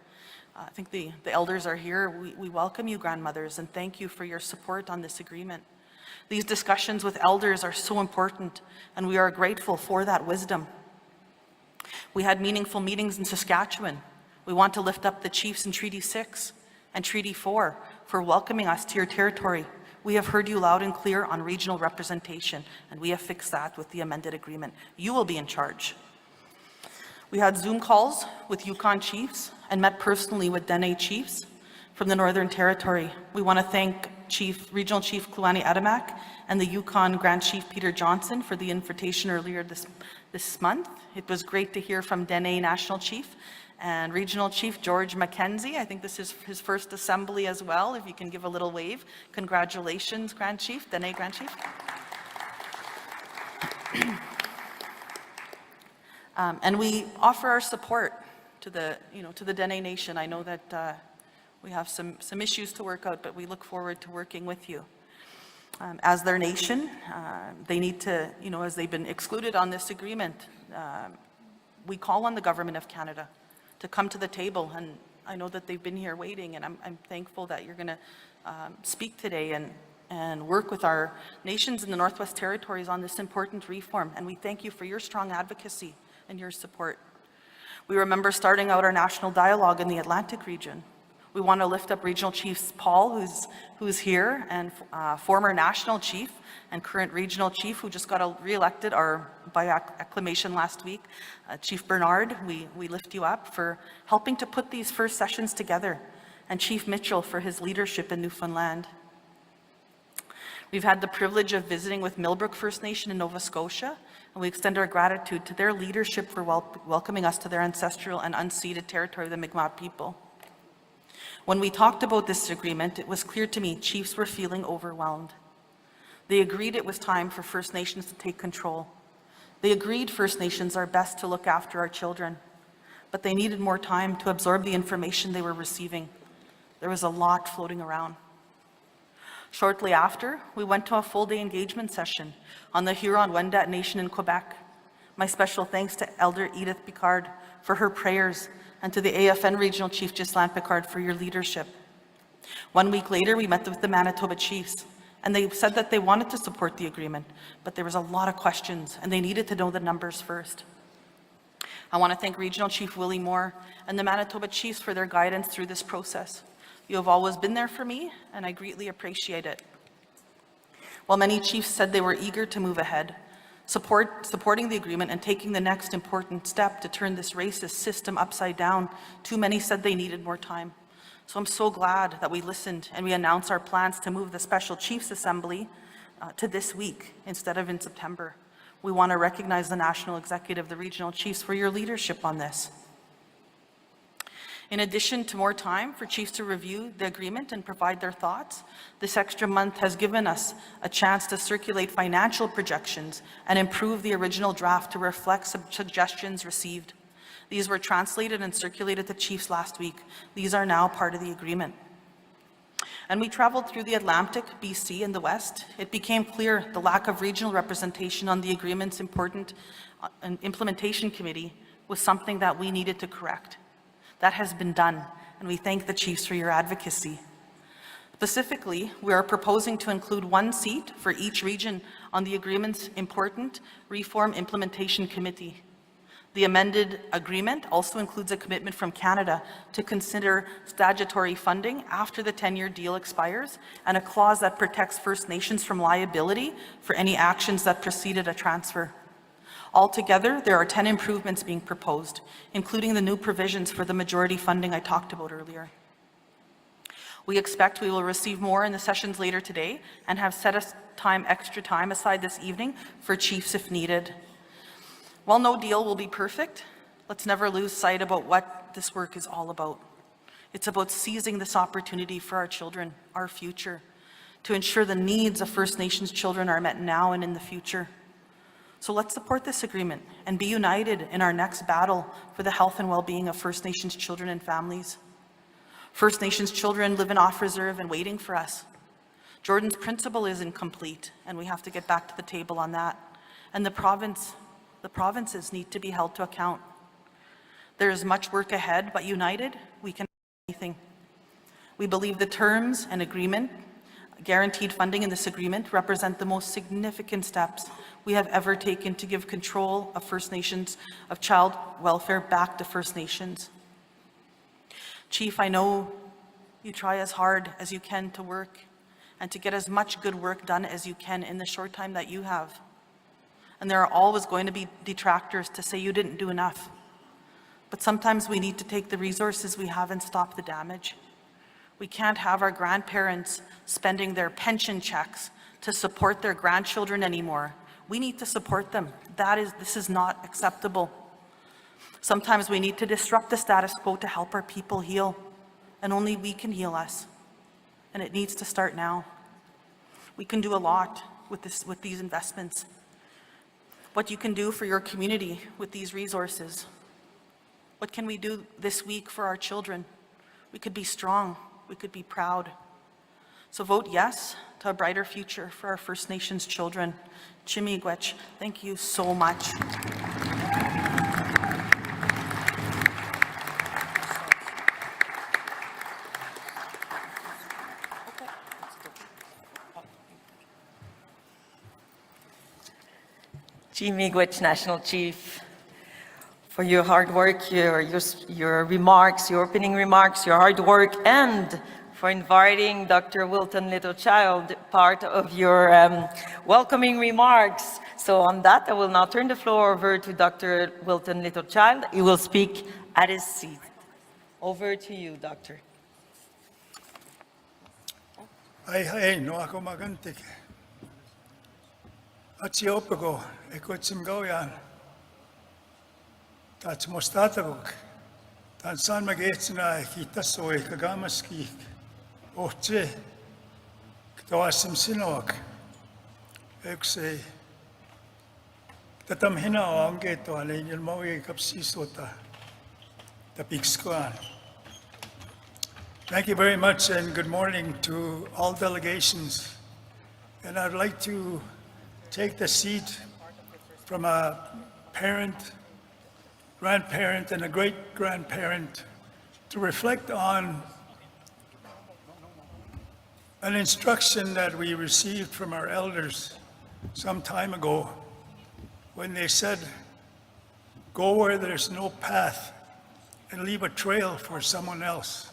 I think the elders are here. We welcome you, grandmothers, and thank you for your support on this agreement. These discussions with elders are so important, and we are grateful for that wisdom. We had meaningful meetings in Saskatchewan. We want to lift up the chiefs in Treaty 6 and Treaty 4 for welcoming us to your territory. We have heard you loud and clear on regional representation, and we have fixed that with the amended agreement. You will be in charge. We had Zoom calls with Yukon chiefs and met personally with Dene chiefs from the Northern Territory. We want to thank Regional Chief Kluani Adamak and the Yukon Grand Chief Peter Johnson for the invitation earlier this month. It was great to hear from Dene National Chief and Regional Chief George Mackenzie. I think this is his first assembly as well. If you can give a little wave. Congratulations, Grand Chief, Dene Grand Chief. And we offer our support to the Dene Nation. I know that we have some issues to work out, but we look forward to working with you. As their nation, they need to, as they've been excluded on this agreement, we call on the Government of Canada to come to the table. And I know that they've been here waiting, and I'm thankful that you're going to speak today and work with our nations in the Northwest Territories on this important reform. And we thank you for your strong advocacy and your support. We remember starting out our national dialogue in the Atlantic region. We want to lift up Regional Chief Paul, who's here, and former National Chief and current Regional Chief, who just got re-elected by acclamation last week, Chief Bernard. We lift you up for helping to put these first sessions together, and Chief Mitchell for his leadership in Newfoundland. We've had the privilege of visiting with Millbrook First Nation in Nova Scotia, and we extend our gratitude to their leadership for welcoming us to their ancestral and unceded territory of the Mi'kmaq people. When we talked about this agreement, it was clear to me chiefs were feeling overwhelmed. They agreed it was time for First Nations to take control. They agreed First Nations are best to look after our children, but they needed more time to absorb the information they were receiving. There was a lot floating around. Shortly after, we went to a full-day engagement session on the Huron-Wendat Nation in Quebec. My special thanks to Elder Edith Picard for her prayers, and to the AFN Regional Chief Ghislain Picard for your leadership. 1 week later, we met with the Manitoba Chiefs, and they said that they wanted to support the agreement, but there was a lot of questions, and they needed to know the numbers first. I want to thank Regional Chief Willie Moore and the Manitoba Chiefs for their guidance through this process. You have always been there for me, and I greatly appreciate it. While many chiefs said they were eager to move ahead, supporting the agreement and taking the next important step to turn this racist system upside down, too many said they needed more time. So I'm so glad that we listened and we announced our plans to move the Special Chiefs Assembly to this week instead of in September. We want to recognize the National Executive, the Regional Chiefs, for your leadership on this. In addition to more time for chiefs to review the agreement and provide their thoughts, this extra month has given us a chance to circulate financial projections and improve the original draft to reflect suggestions received. These were translated and circulated to chiefs last week. These are now part of the agreement. And we traveled through the Atlantic, BC, and the West. It became clear the lack of regional representation on the agreement's important implementation committee was something that we needed to correct. That has been done, and we thank the chiefs for your advocacy. Specifically, we are proposing to include 1 seat for each region on the agreement's important Reform Implementation Committee. The amended agreement also includes a commitment from Canada to consider statutory funding after the 10-year deal expires, and a clause that protects First Nations from liability for any actions that preceded a transfer. Altogether, there are 10 improvements being proposed, including the new provisions for the majority funding I talked about earlier. We expect we will receive more in the sessions later today and have set extra time aside this evening for chiefs if needed. While no deal will be perfect, Let's never lose sight about what this work is all about. It's about seizing this opportunity for our children, our future, to ensure the needs of First Nations children are met now and in the future. So let's support this agreement and be united in our next battle for the health and well-being of First Nations children and families. First Nations children live in off-reserve and waiting for us. Jordan's principle is incomplete, and we have to get back to the table on that. And the provinces need to be held to account. There is much work ahead, but united, we can do anything. We believe the terms and agreement, guaranteed funding in this agreement, represent the most significant steps we have ever taken to give control of First Nations, of child welfare back to First Nations. Chief, I know you try as hard as you can to work and to get as much good work done as you can in the short time that you have. And there are always going to be detractors to say you didn't do enough. But sometimes we need to take the resources we have and stop the damage. We can't have our grandparents spending their pension checks to support their grandchildren anymore. We need to support them. This is not acceptable. Sometimes we need to disrupt the status quo to help our people heal, and only we can heal us. And it needs to start now. We can do a lot with these investments. What you can do for your community with these resources. What can we do this week for our children? We could be strong. We could be proud. So vote yes to a brighter future for our First Nations children. Chimigwech, thank you so much. Miigwech National Chief, for your hard work, your remarks, your opening remarks, your hard work, and for inviting Dr. Wilton Littlechild, part of your welcoming remarks. So on that, I will now turn the floor over to Dr. Wilton Littlechild. He will speak at his seat. Over to you, Doctor. Ai, no ako magantik. At si opago, ikot simgawian. Tats mostatagog. Tansan mag-eets na kita soy kagamaski. Ohtse. Ktawasim sinawag. Ekse. Tatamhina o ang geto alay nil mawi kapsisota. Tapikskoan. Thank you very much and good morning to all delegations. And I'd like to take the seat from a parent, grandparent, and a great-grandparent to reflect on an instruction that we received from our elders some time ago when they said, go where there's no path and leave a trail for someone else.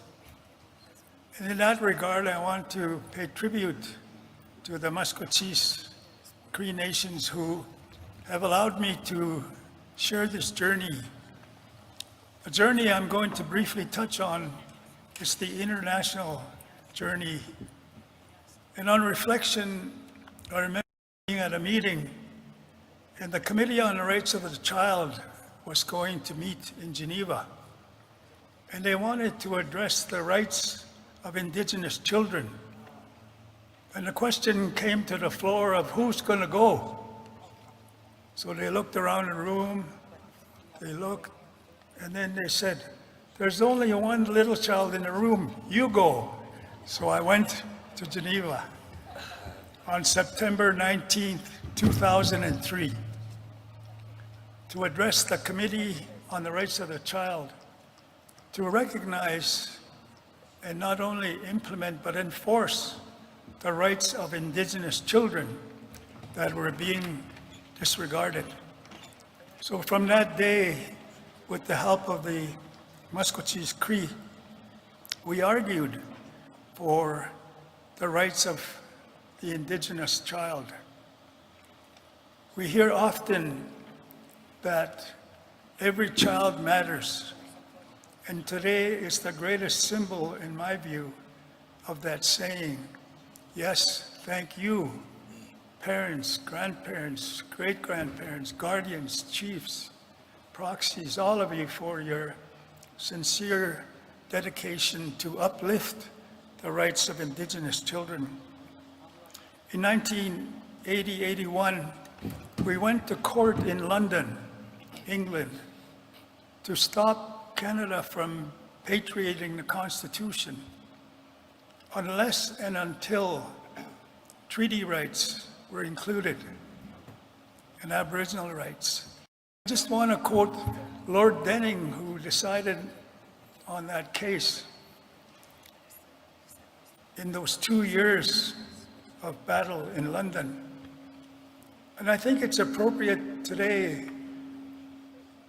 And in that regard, I want to pay tribute to the Maskochis Cree Nations who have allowed me to share this journey. The journey I'm going to briefly touch on is the international journey. And on reflection, I remember being at a meeting and the Committee on the Rights of the Child was going to meet in Geneva. And they wanted to address the rights of Indigenous children. And the question came to the floor of who's going to go. So they looked around the room, they looked, and then they said, there's only one little child in the room, you go. So I went to Geneva on September 19th, 2003, to address the Committee on the Rights of the Child, to recognize and not only implement but enforce the rights of Indigenous children that were being disregarded. So from that day, with the help of the Maskochis Cree, we argued for the rights of the Indigenous child. We hear often that every child matters, and today is the greatest symbol, in my view, of that saying. Yes, thank you, parents, grandparents, great-grandparents, guardians, chiefs, proxies, all of you, for your sincere dedication to uplift the rights of Indigenous children. In 1980-81, we went to court in London, England, to stop Canada from patriating the Constitution unless and until treaty rights were included and Aboriginal rights. I just want to quote Lord Denning, who decided on that case in those 2 years of battle in London. And I think it's appropriate today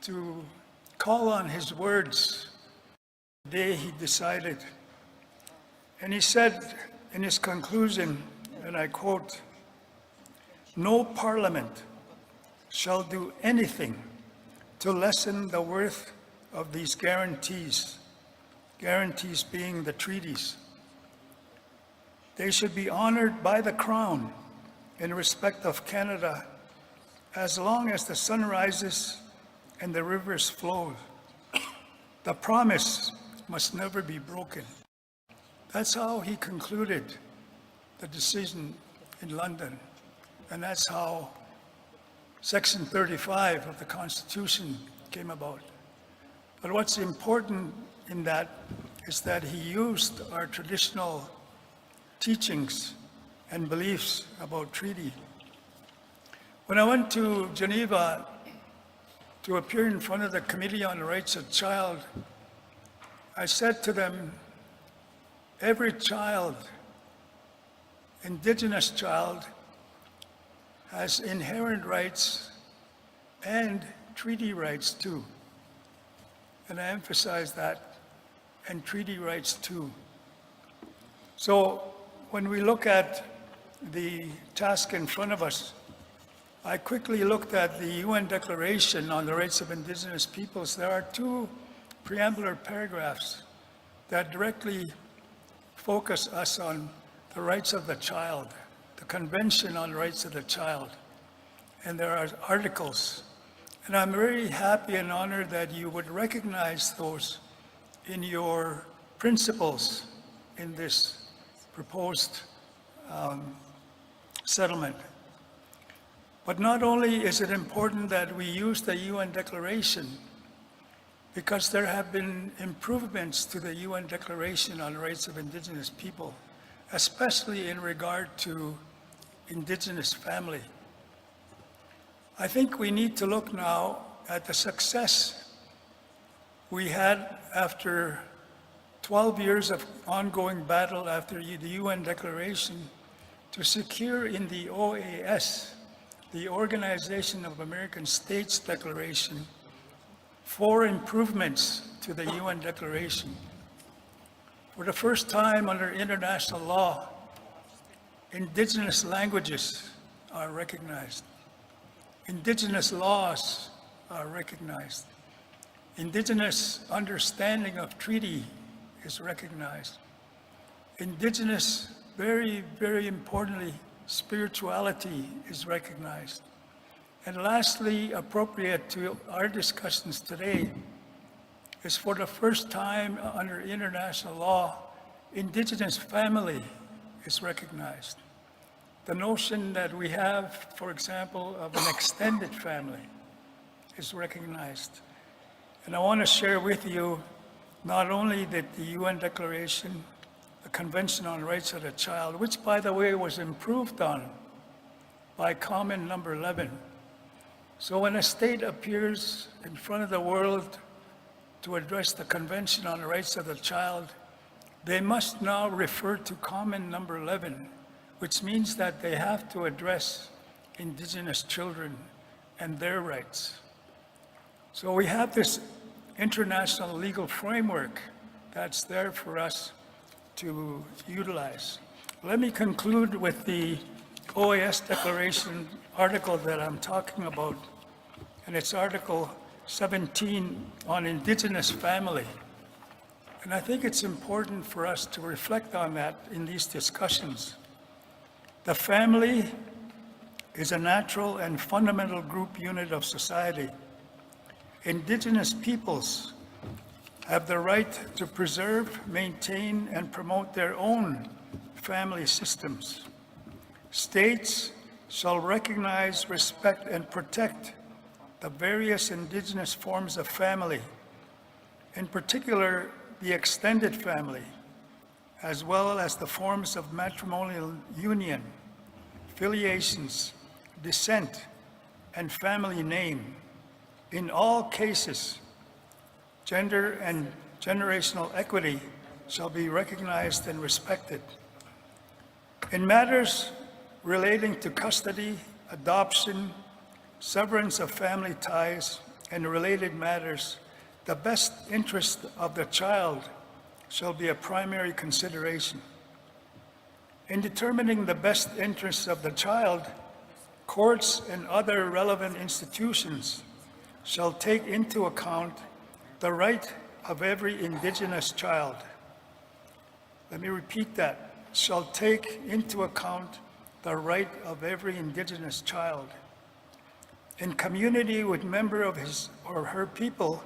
to call on his words the day he decided. And he said in his conclusion, and I quote, "No parliament shall do anything to lessen the worth of these guarantees," guarantees being the treaties. "They should be honored by the Crown in respect of Canada as long as the sun rises and the rivers flow. The promise must never be broken." That's how he concluded the decision in London. And that's how Section 35 of the Constitution came about. But what's important in that is that he used our traditional teachings and beliefs about treaty. When I went to Geneva to appear in front of the Committee on the Rights of the Child, I said to them, every child, Indigenous child, has inherent rights and treaty rights too. And I emphasize that, and treaty rights too. So when we look at the task in front of us, I quickly looked at the UN Declaration on the Rights of Indigenous Peoples. There are 2 preambular paragraphs that directly focus us on the rights of the child, the Convention on Rights of the Child, and there are articles. And I'm very happy and honored that you would recognize those in your principles in this proposed settlement. But not only is it important that we use the UN Declaration, because there have been improvements to the UN Declaration on the Rights of Indigenous People, especially in regard to Indigenous family. I think we need to look now at the success we had after 12 years of ongoing battle after the UN Declaration to secure in the OAS, the Organization of American States Declaration, 4 improvements to the UN Declaration. For the first time under international law, Indigenous languages are recognized. Indigenous laws are recognized. Indigenous understanding of treaty is recognized. Indigenous, very, very importantly, spirituality is recognized. And lastly, appropriate to our discussions today, is for the first time under international law, Indigenous family is recognized. The notion that we have, for example, of an extended family is recognized. And I want to share with you not only that the UN Declaration, the Convention on Rights of the Child, which by the way was improved on by Common Number 11. So when a state appears in front of the world to address the Convention on the Rights of the Child, they must now refer to Common Number 11, which means that they have to address Indigenous children and their rights. So we have this international legal framework that's there for us to utilize. Let me conclude with the OAS Declaration article that I'm talking about, and it's Article 17 on Indigenous family. And I think it's important for us to reflect on that in these discussions. The family is a natural and fundamental group unit of society. Indigenous peoples have the right to preserve, maintain, and promote their own family systems. States shall recognize, respect, and protect the various Indigenous forms of family, in particular the extended family, as well as the forms of matrimonial union, filiations, descent, and family name. In all cases, gender and generational equity shall be recognized and respected. In matters relating to custody, adoption, severance of family ties, and related matters, the best interest of the child shall be a primary consideration. In determining the best interests of the child, courts and other relevant institutions shall take into account the right of every Indigenous child. Let me repeat that. Shall take into account the right of every Indigenous child. In community with member of his or her people,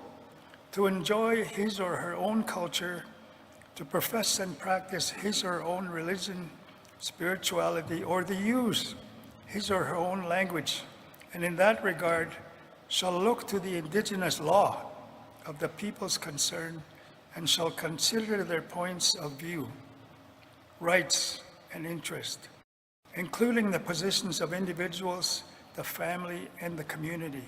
to enjoy his or her own culture, to profess and practice his or her own religion, spirituality, or to use his or her own language, and in that regard, shall look to the Indigenous law of the peoples concerned and shall consider their points of view, rights, and interest, including the positions of individuals, the family, and the community.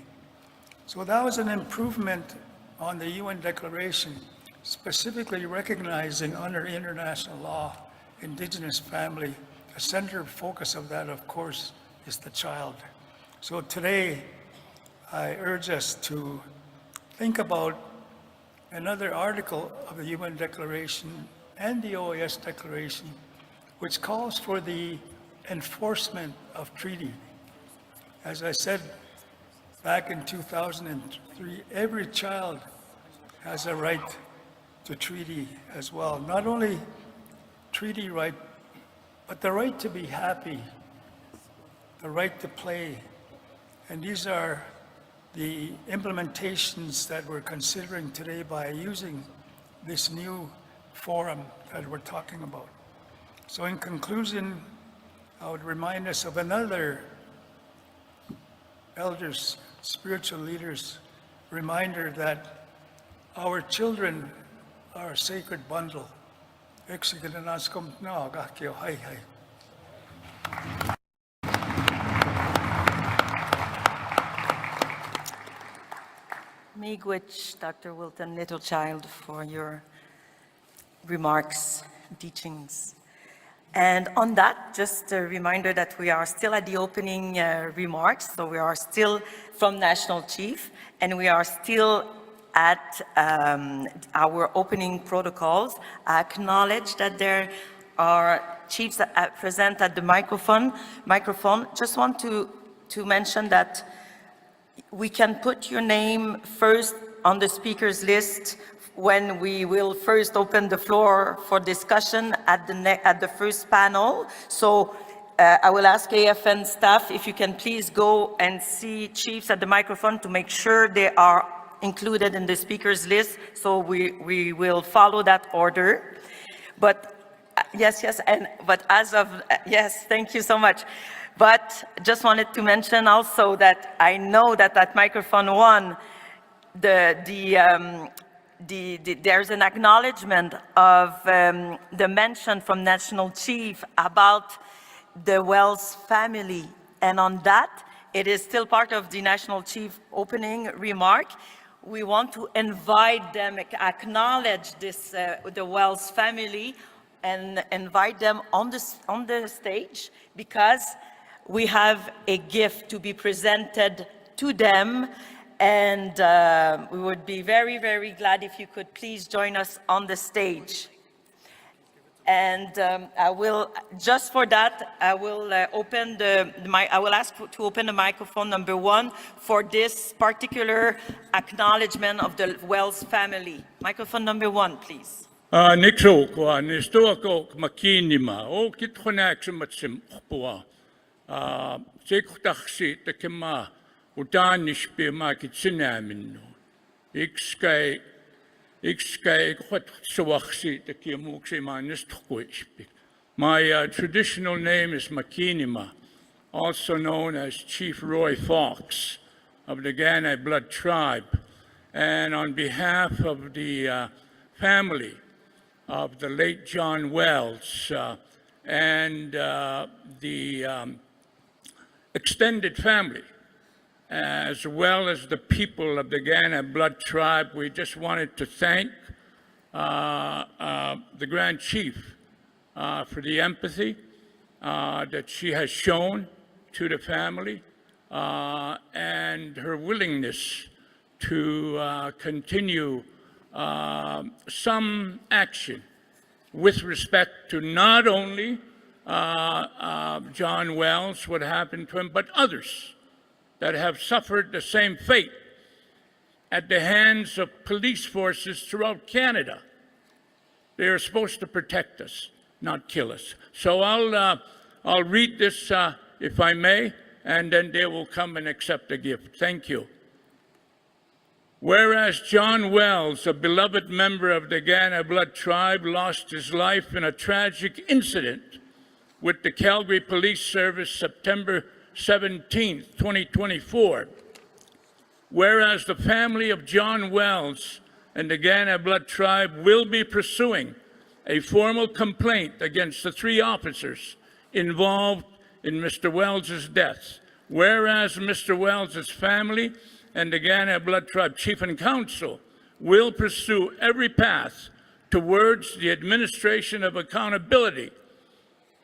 So that was an improvement on the UN Declaration, specifically recognizing under international law, Indigenous family. The center focus of that, of course, is the child. So today, I urge us to think about another article of the UN Declaration and the OAS Declaration, which calls for the enforcement of treaty. As I said back in 2003, every child has a right to treaty as well. Not only treaty right, but the right to be happy, the right to play. And these are the implementations that we're considering today by using this new forum that we're talking about. So in conclusion, I would remind us of another elders, spiritual leaders, reminder that our children are a sacred bundle. Miigwech, Dr. Wilton Littlechild, for your remarks, teachings. And on that, just a reminder that we are still at the opening remarks, so we are still from National Chief, and we are still at our opening protocols. I acknowledge that there are chiefs that are present at the microphone. Just want to mention that we can put your name first on the speakers list when we will first open the floor for discussion at the first panel. So I will ask AFN staff if you can please go and see chiefs at the microphone to make sure they are included in the speakers list. So we will follow that order. But yes, but as of, yes, thank you so much. But just wanted to mention also that I know that at microphone 1, there's an acknowledgement of the mention from National Chief about the Wells family. And on that, it is still part of the National Chief opening remark. We want to invite them, acknowledge this, the Wells family, and invite them on the stage, because we have a gift to be presented to them. And we would be very, very glad if you could please join us on the stage. And I will, just for that, I will open I will ask to open the microphone number 1 for this particular acknowledgement of the Wells family. Microphone number 1, please. Nixo kwa nistoa ko makinima o kitkonak sumatsim khpua sekutaxi takema utanishpe ma kitsina minno Ik sky what sawaksi te kiamukse manis tukwispik. My traditional name is Makinima, also known as Chief Roy Fox of the Gana Blood Tribe. And on behalf of the family of the late John Wells and the extended family, as well as the people of the Gana Blood Tribe, we just wanted to thank the Grand Chief for the empathy that she has shown to the family and her willingness to continue some action with respect to not only John Wells, what happened to him, but others that have suffered the same fate at the hands of police forces throughout Canada. They are supposed to protect us, not kill us. So I'll read this, if I may, and then they will come and accept the gift. Thank you. Whereas John Wells, a beloved member of the Gana Blood Tribe, lost his life in a tragic incident with the Calgary Police Service September 17, 2024. Whereas the family of John Wells and the Gana Blood Tribe will be pursuing a formal complaint against the 3 officers involved in Mr. Wells' death. Whereas Mr. Wells' family and the Gana Blood Tribe Chief and Council will pursue every path towards the administration of accountability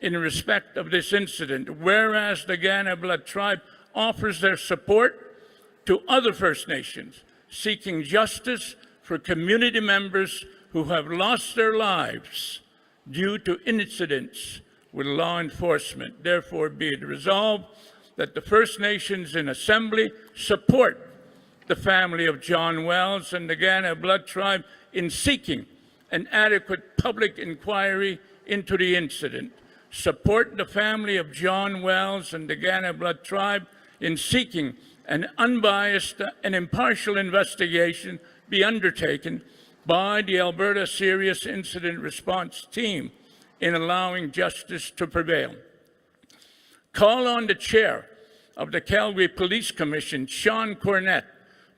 in respect of this incident, whereas the Gana Blood Tribe offers their support to other First Nations seeking justice for community members who have lost their lives due to incidents with law enforcement. Therefore, be it resolved that the First Nations in Assembly support the family of John Wells and the Gana Blood Tribe in seeking an adequate public inquiry into the incident. Support the family of John Wells and the Gana Blood Tribe in seeking an unbiased and impartial investigation be undertaken by the Alberta Serious Incident Response Team in allowing justice to prevail. Call on the chair of the Calgary Police Commission, Sean Cornett,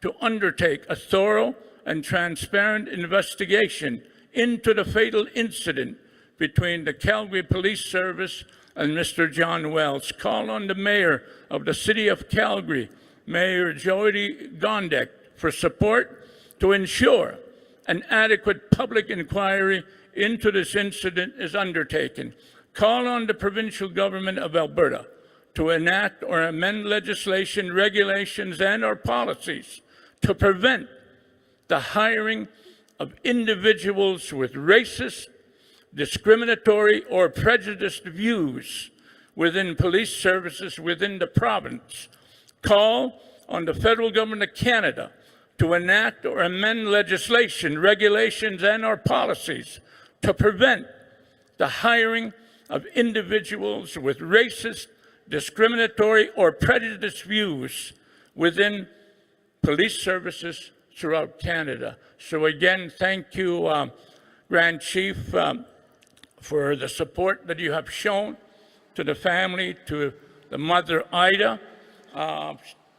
to undertake a thorough and transparent investigation into the fatal incident between the Calgary Police Service and Mr. John Wells. Call on the Mayor of the City of Calgary, Mayor Jody Gondek, for support to ensure an adequate public inquiry into this incident is undertaken. Call on the provincial government of Alberta to enact or amend legislation, regulations, and/or policies to prevent the hiring of individuals with racist, discriminatory, or prejudiced views within police services within the province. Call on the federal government of Canada to enact or amend legislation, regulations, and/or policies to prevent the hiring of individuals with racist, discriminatory, or prejudiced views within police services throughout Canada. So again, thank you, Grand Chief, for the support that you have shown to the family, to the mother, Ida.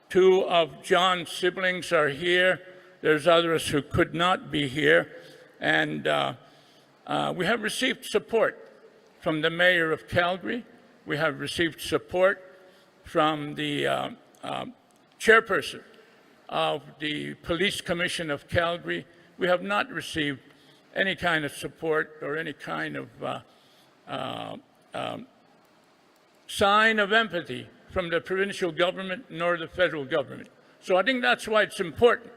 2 of John's siblings are here. There's others who could not be here. And we have received support from the Mayor of Calgary. We have received support from the chairperson of the Police Commission of Calgary. We have not received any kind of support or any kind of sign of empathy from the provincial government nor the federal government. So I think that's why it's important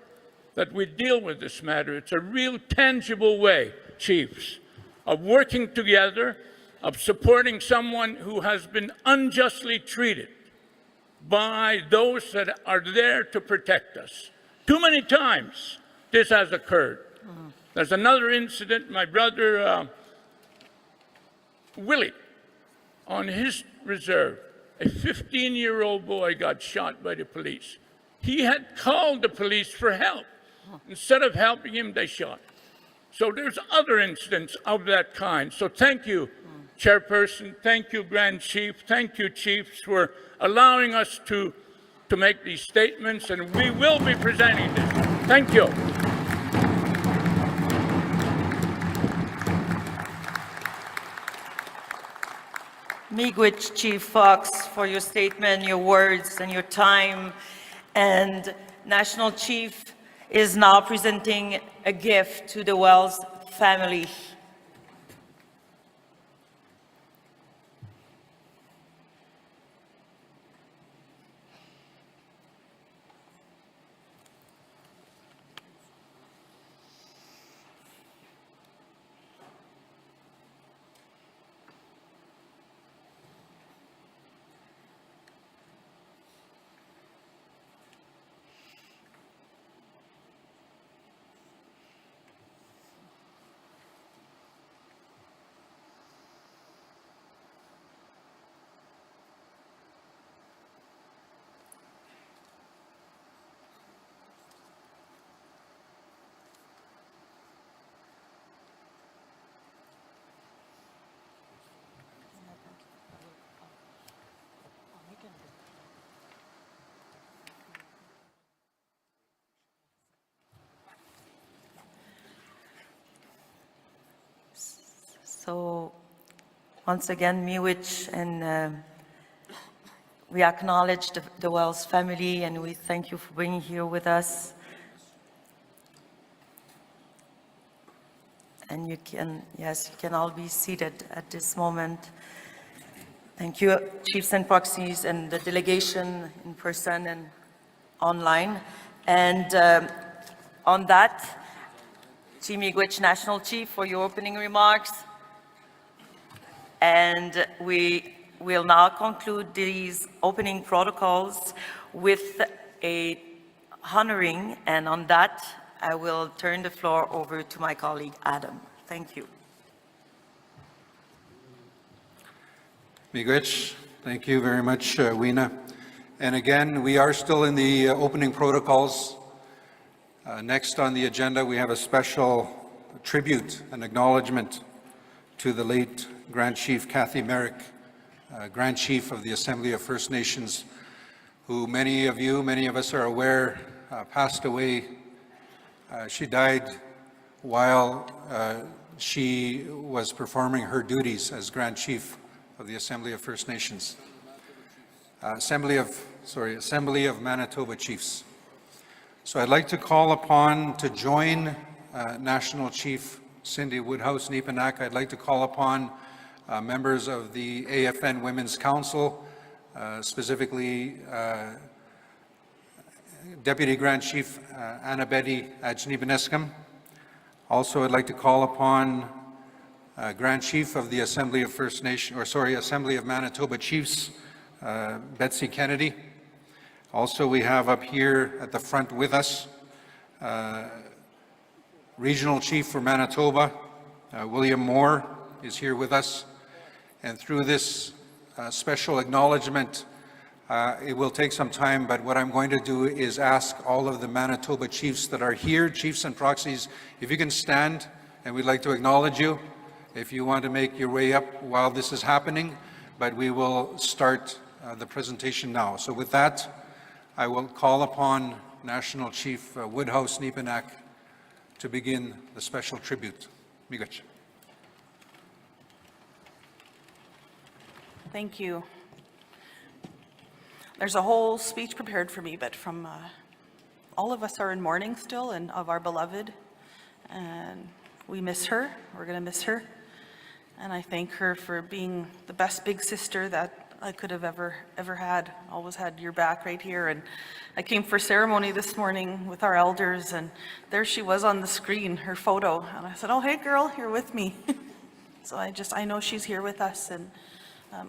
that we deal with this matter. It's a real tangible way, chiefs, of working together, of supporting someone who has been unjustly treated by those that are there to protect us. Too many times this has occurred. There's another incident, my brother Willie, on his reserve, a 15-year-old boy got shot by the police. He had called the police for help. Instead of helping him, they shot. So there's other incidents of that kind. So thank you, Chairperson. Thank you, Grand Chief. Thank you, Chiefs, for allowing us to make these statements, and we will be presenting this. Thank you. Miigwech, Chief Fox, for your statement, your words, and your time. And National Chief is now presenting a gift to the Wells family. So once again, miigwech, and we acknowledge the Wells family, and we thank you for being here with us. And you can, yes, you can all be seated at this moment. Thank you, Chiefs and Proxies, and the delegation in person and online. And on that, Miigwech, National Chief, for your opening remarks. And we will now conclude these opening protocols with a honoring, and on that, I will turn the floor over to my colleague, Adam. Thank you. Miigwech, thank you very much, Weena. And again, we are still in the opening protocols. Next on the agenda, we have a special tribute and acknowledgement to the late Grand Chief Kathy Merrick, Grand Chief of the Assembly of First Nations, who many of us are aware, passed away. She died while she was performing her duties as Grand Chief of the Assembly of First Nations. Assembly of Manitoba Chiefs. So I'd like to call upon to join National Chief Cindy Woodhouse Nepinak. I'd like to call upon members of the AFN Women's Council, specifically Deputy Grand Chief Annabetty Ajnibeneskam. Also, I'd like to call upon Grand Chief of the Assembly of Assembly of Manitoba Chiefs, Betsy Kennedy. Also, we have up here at the front with us, Regional Chief for Manitoba, William Moore is here with us. And through this special acknowledgement, it will take some time, but what I'm going to do is ask all of the Manitoba chiefs that are here, chiefs and proxies, if you can stand, and we'd like to acknowledge you, if you want to make your way up while this is happening, but we will start the presentation now. So with that, I will call upon National Chief Woodhouse Nepinak to begin the special tribute. Miigwech. Thank you. There's a whole speech prepared for me, but from all of us are in mourning still, and of our beloved, and we miss her. We're going to miss her, and I thank her for being the best big sister that I could have ever had. Always had your back right here. And I came for ceremony this morning with our elders, and there she was on the screen, her photo, and I said, "Oh, hey girl, you're with me." So I know she's here with us, and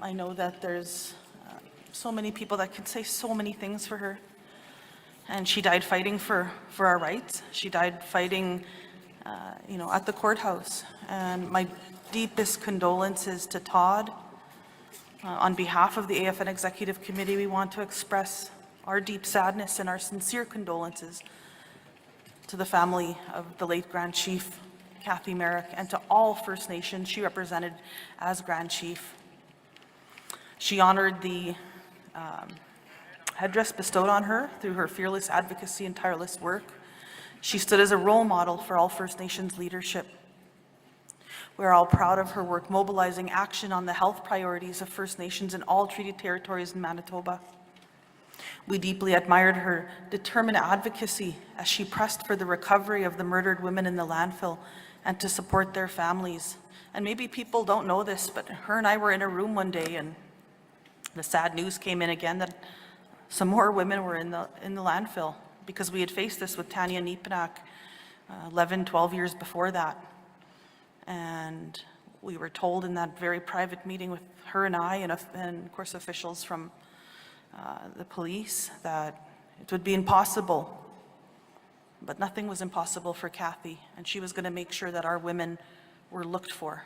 I know that there's so many people that can say so many things for her. And she died fighting for our rights. She died fighting, at the courthouse. And my deepest condolences to Todd. On behalf of the AFN Executive Committee, we want to express our deep sadness and our sincere condolences to the family of the late Grand Chief Kathy Merrick, and to all First Nations she represented as Grand Chief. She honored the headdress bestowed on her through her fearless advocacy and tireless work. She stood as a role model for all First Nations leadership. We're all proud of her work mobilizing action on the health priorities of First Nations in all treaty territories in Manitoba. We deeply admired her determined advocacy as she pressed for the recovery of the murdered women in the landfill and to support their families. And maybe people don't know this, but her and I were in a room one day and the sad news came in again that some more women were in the landfill, because we had faced this with Tanya Nepinak 11, 12 years before that. And we were told in that very private meeting with her and I, and of course officials from the police, that it would be impossible. But nothing was impossible for Kathy, and she was going to make sure that our women were looked for.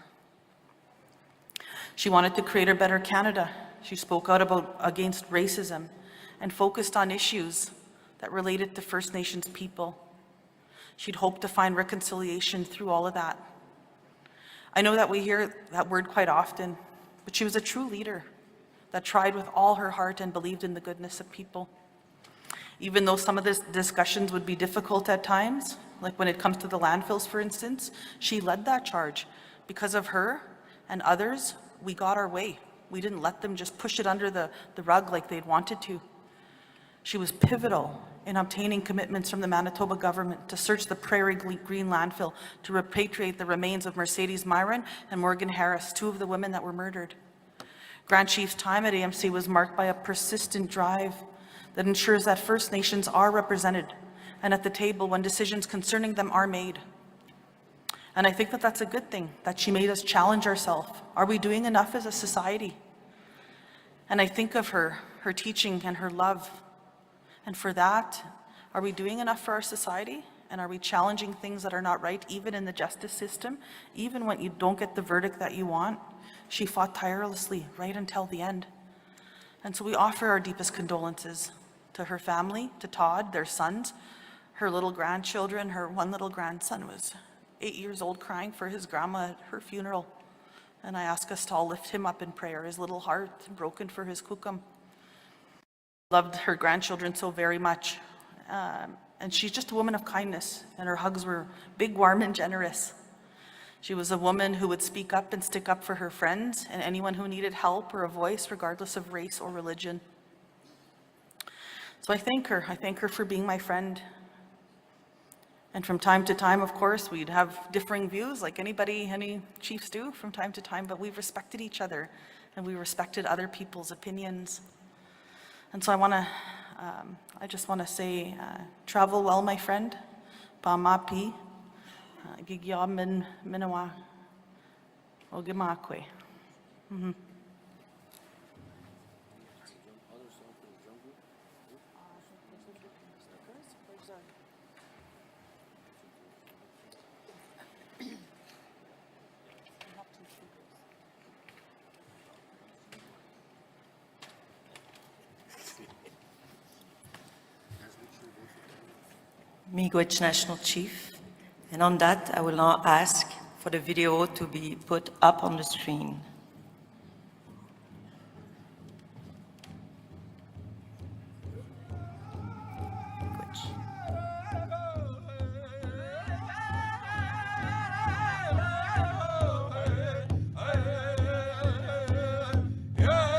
She wanted to create a better Canada. She spoke out against racism and focused on issues that related to First Nations people. She'd hoped to find reconciliation through all of that. I know that we hear that word quite often, but she was a true leader that tried with all her heart and believed in the goodness of people. Even though some of the discussions would be difficult at times, like when it comes to the landfills, for instance, she led that charge. Because of her and others, we got our way. We didn't let them just push it under the rug like they'd wanted to. She was pivotal in obtaining commitments from the Manitoba government to search the Prairie Green landfill to repatriate the remains of Mercedes Myron and Morgan Harris, two of the women that were murdered. Grand Chief's time at AMC was marked by a persistent drive that ensures that First Nations are represented and at the table when decisions concerning them are made. And I think that that's a good thing, that she made us challenge ourselves. Are we doing enough as a society? And I think of her teaching and her love. And for that, are we doing enough for our society? And are we challenging things that are not right, even in the justice system? Even when you don't get the verdict that you want? She fought tirelessly right until the end. And so we offer our deepest condolences to her family, to Todd, their sons, her little grandchildren. Her one little grandson was 8 years old, crying for his grandma at her funeral. And I ask us to all lift him up in prayer, his little heart broken for his kukum. Loved her grandchildren so very much. And she's just a woman of kindness, and her hugs were big, warm, and generous. She was a woman who would speak up and stick up for her friends and anyone who needed help or a voice, regardless of race or religion. So I thank her for being my friend. And from time to time, of course, we'd have differing views like any chiefs do from time to time, but we respected each other and we respected other people's opinions. And so I just want to say, travel well, my friend. Pamapi, gigyamin minawa, ogimakwe. Miigwech National Chief, and on that I will now ask for the video to be put up on the screen. Yeah.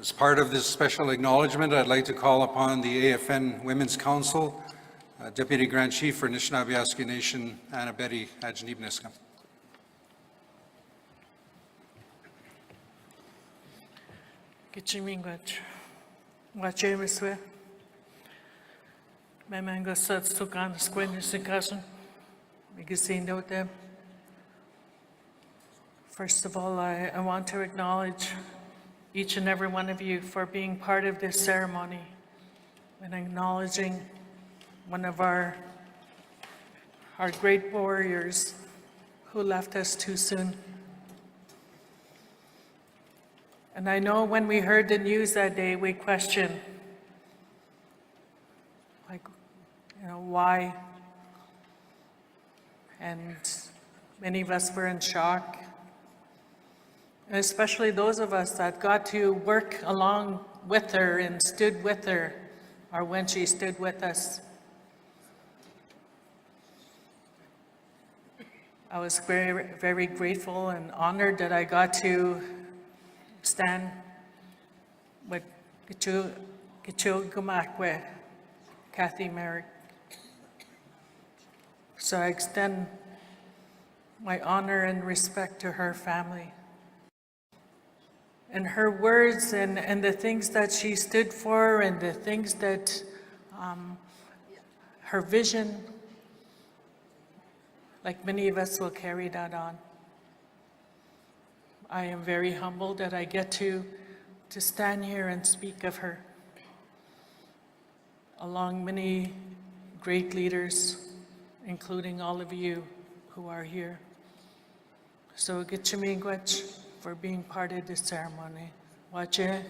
As part of this special acknowledgement, I'd like to call upon the AFN Women's Council, Deputy Grand Chief for Anishinaabe Nation, Anna Betty Ajnibniska. Kichimingwach. Wachemiswe. Memango such took on the squintus and cousin. We can see note them. First of all, I want to acknowledge each and every one of you for being part of this ceremony and acknowledging one of our great warriors who left us too soon. And I know when we heard the news that day, we questioned, like, why? And many of us were in shock. And especially those of us that got to work along with her and stood with her, or when she stood with us. I was very, very grateful and honored that I got to stand with Gichu Gumakwe, Kathy Merrick. So I extend my honor and respect to her family. And her words and the things that she stood for and the things that, her vision, like many of us will carry that on. I am very humbled that I get to stand here and speak of her, along many great leaders, including all of you who are here. So Gitchimingwach for being part of this ceremony. Wache.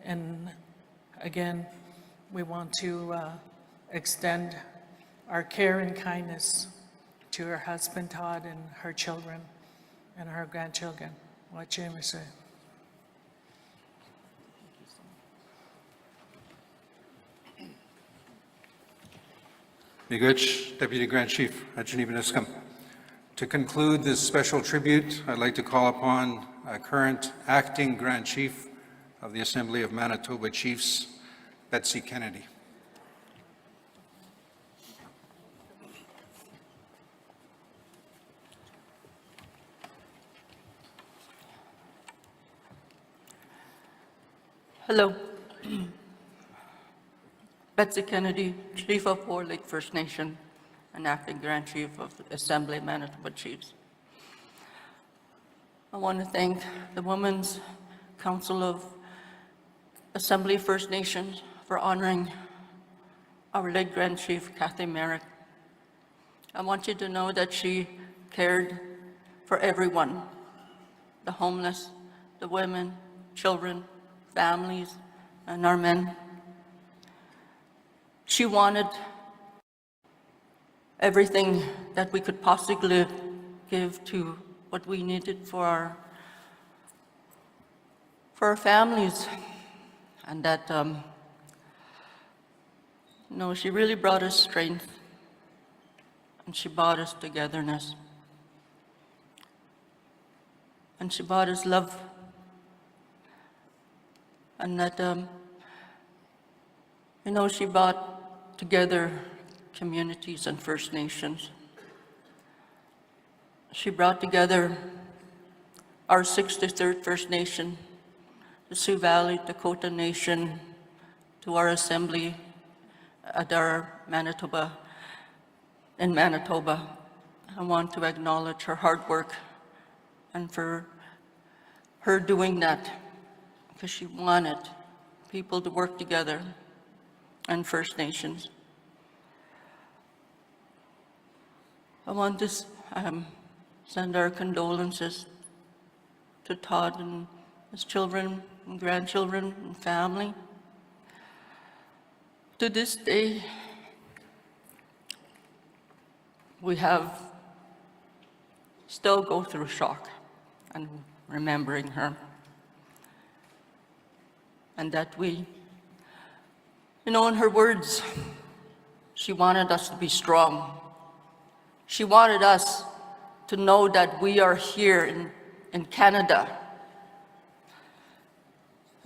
And again, we want to extend our care and kindness to her husband Todd and her children and her grandchildren. Wache Mr. Miigwech, Deputy Grand Chief Ajnibniska. To conclude this special tribute, I'd like to call upon current Acting Grand Chief of the Assembly of Manitoba Chiefs, Betsy Kennedy. Hello. Betsy Kennedy, Chief of War Lake First Nation and Acting Grand Chief of the Assembly of Manitoba Chiefs. I want to thank the Women's Council of Assembly First Nations for honoring our late Grand Chief, Kathy Merrick. I want you to know that she cared for everyone, the homeless, the women, children, families, and our men. She wanted everything that we could possibly give to what we needed for our families. And that, she really brought us strength, and she brought us togetherness, and she brought us love. And that, she brought together communities and First Nations. She brought together our 63rd First Nation, the Sioux Valley Dakota Nation, to our assembly at our Manitoba. I want to acknowledge her hard work and for her doing that, because she wanted people to work together and First Nations. I want to send our condolences to Todd and his children and grandchildren and family. To this day, we have still go through shock and remembering her. And that we, in her words, she wanted us to be strong. She wanted us to know that we are here in Canada.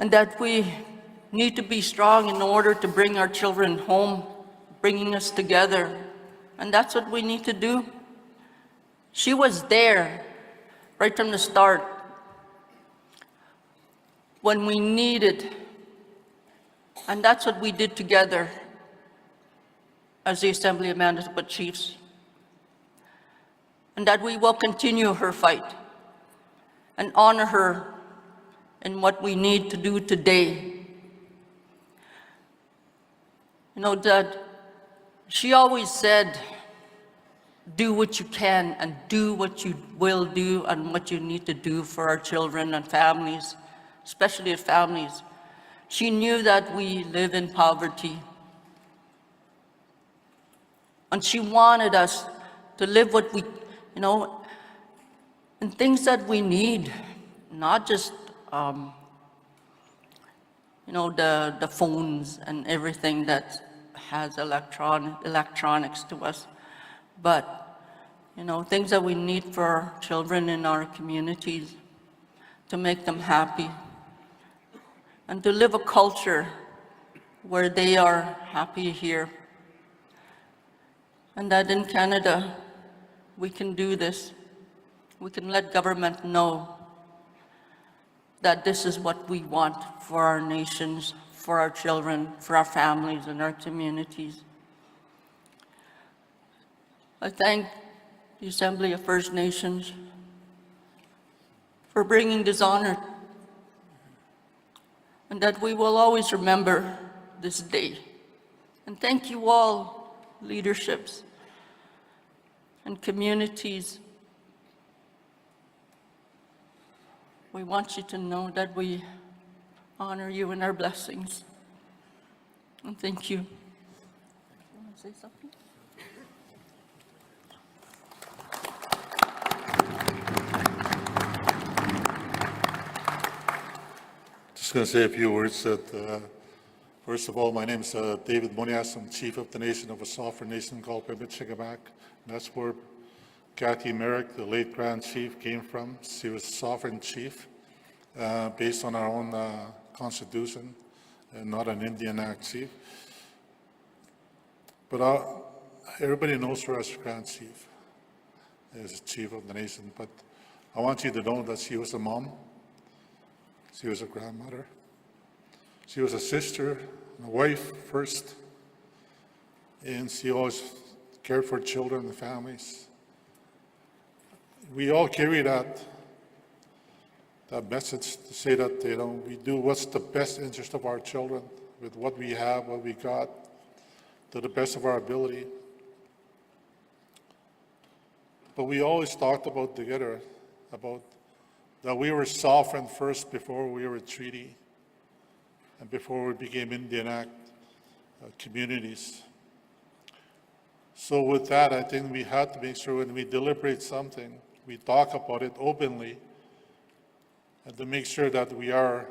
and that we need to be strong in order to bring our children home, bringing us together. And that's what we need to do. She was there right from the start when we needed, and that's what we did together as the Assembly of Manitoba Chiefs. And that we will continue her fight and honor her in what we need to do today. You know, Dad, she always said, do what you can and do what you will do and what you need to do for our children and families, especially families. She knew that we live in poverty. And she wanted us to live what we, you know, and things that we need, not just, you know, the phones and everything that has electronics to us, but, you know, things that we need for our children in our communities to make them happy and to live a culture where they are happy here. And that in Canada, we can do this. We can let government know that this is what we want for our nations, for our children, for our families and our communities. I thank the Assembly of First Nations for bringing this honor, and that we will always remember this day. And thank you all, leaderships and communities. We want you to know that we honor you in our blessings. And thank you. You want to say something? Just going to say a few words. First of all, my name is David Monias. I'm Chief of the Nation of a sovereign nation called Piikani. That's where Kathy Merrick, the late Grand Chief, came from. She was sovereign chief based on our own constitution and not an Indian Act chief. But everybody knows her as Grand Chief, as Chief of the Nation. But I want you to know that she was a mom. She was a grandmother. She was a sister, a wife first, and she always cared for children and families. We all carry that message to say that, you know, we do what's the best interest of our children with what we have, what we got, to the best of our ability. But we always talked about together about that we were sovereign first before we were a treaty and before we became Indian Act communities. So with that, I think we had to make sure when we deliberate something, we talk about it openly and to make sure that we are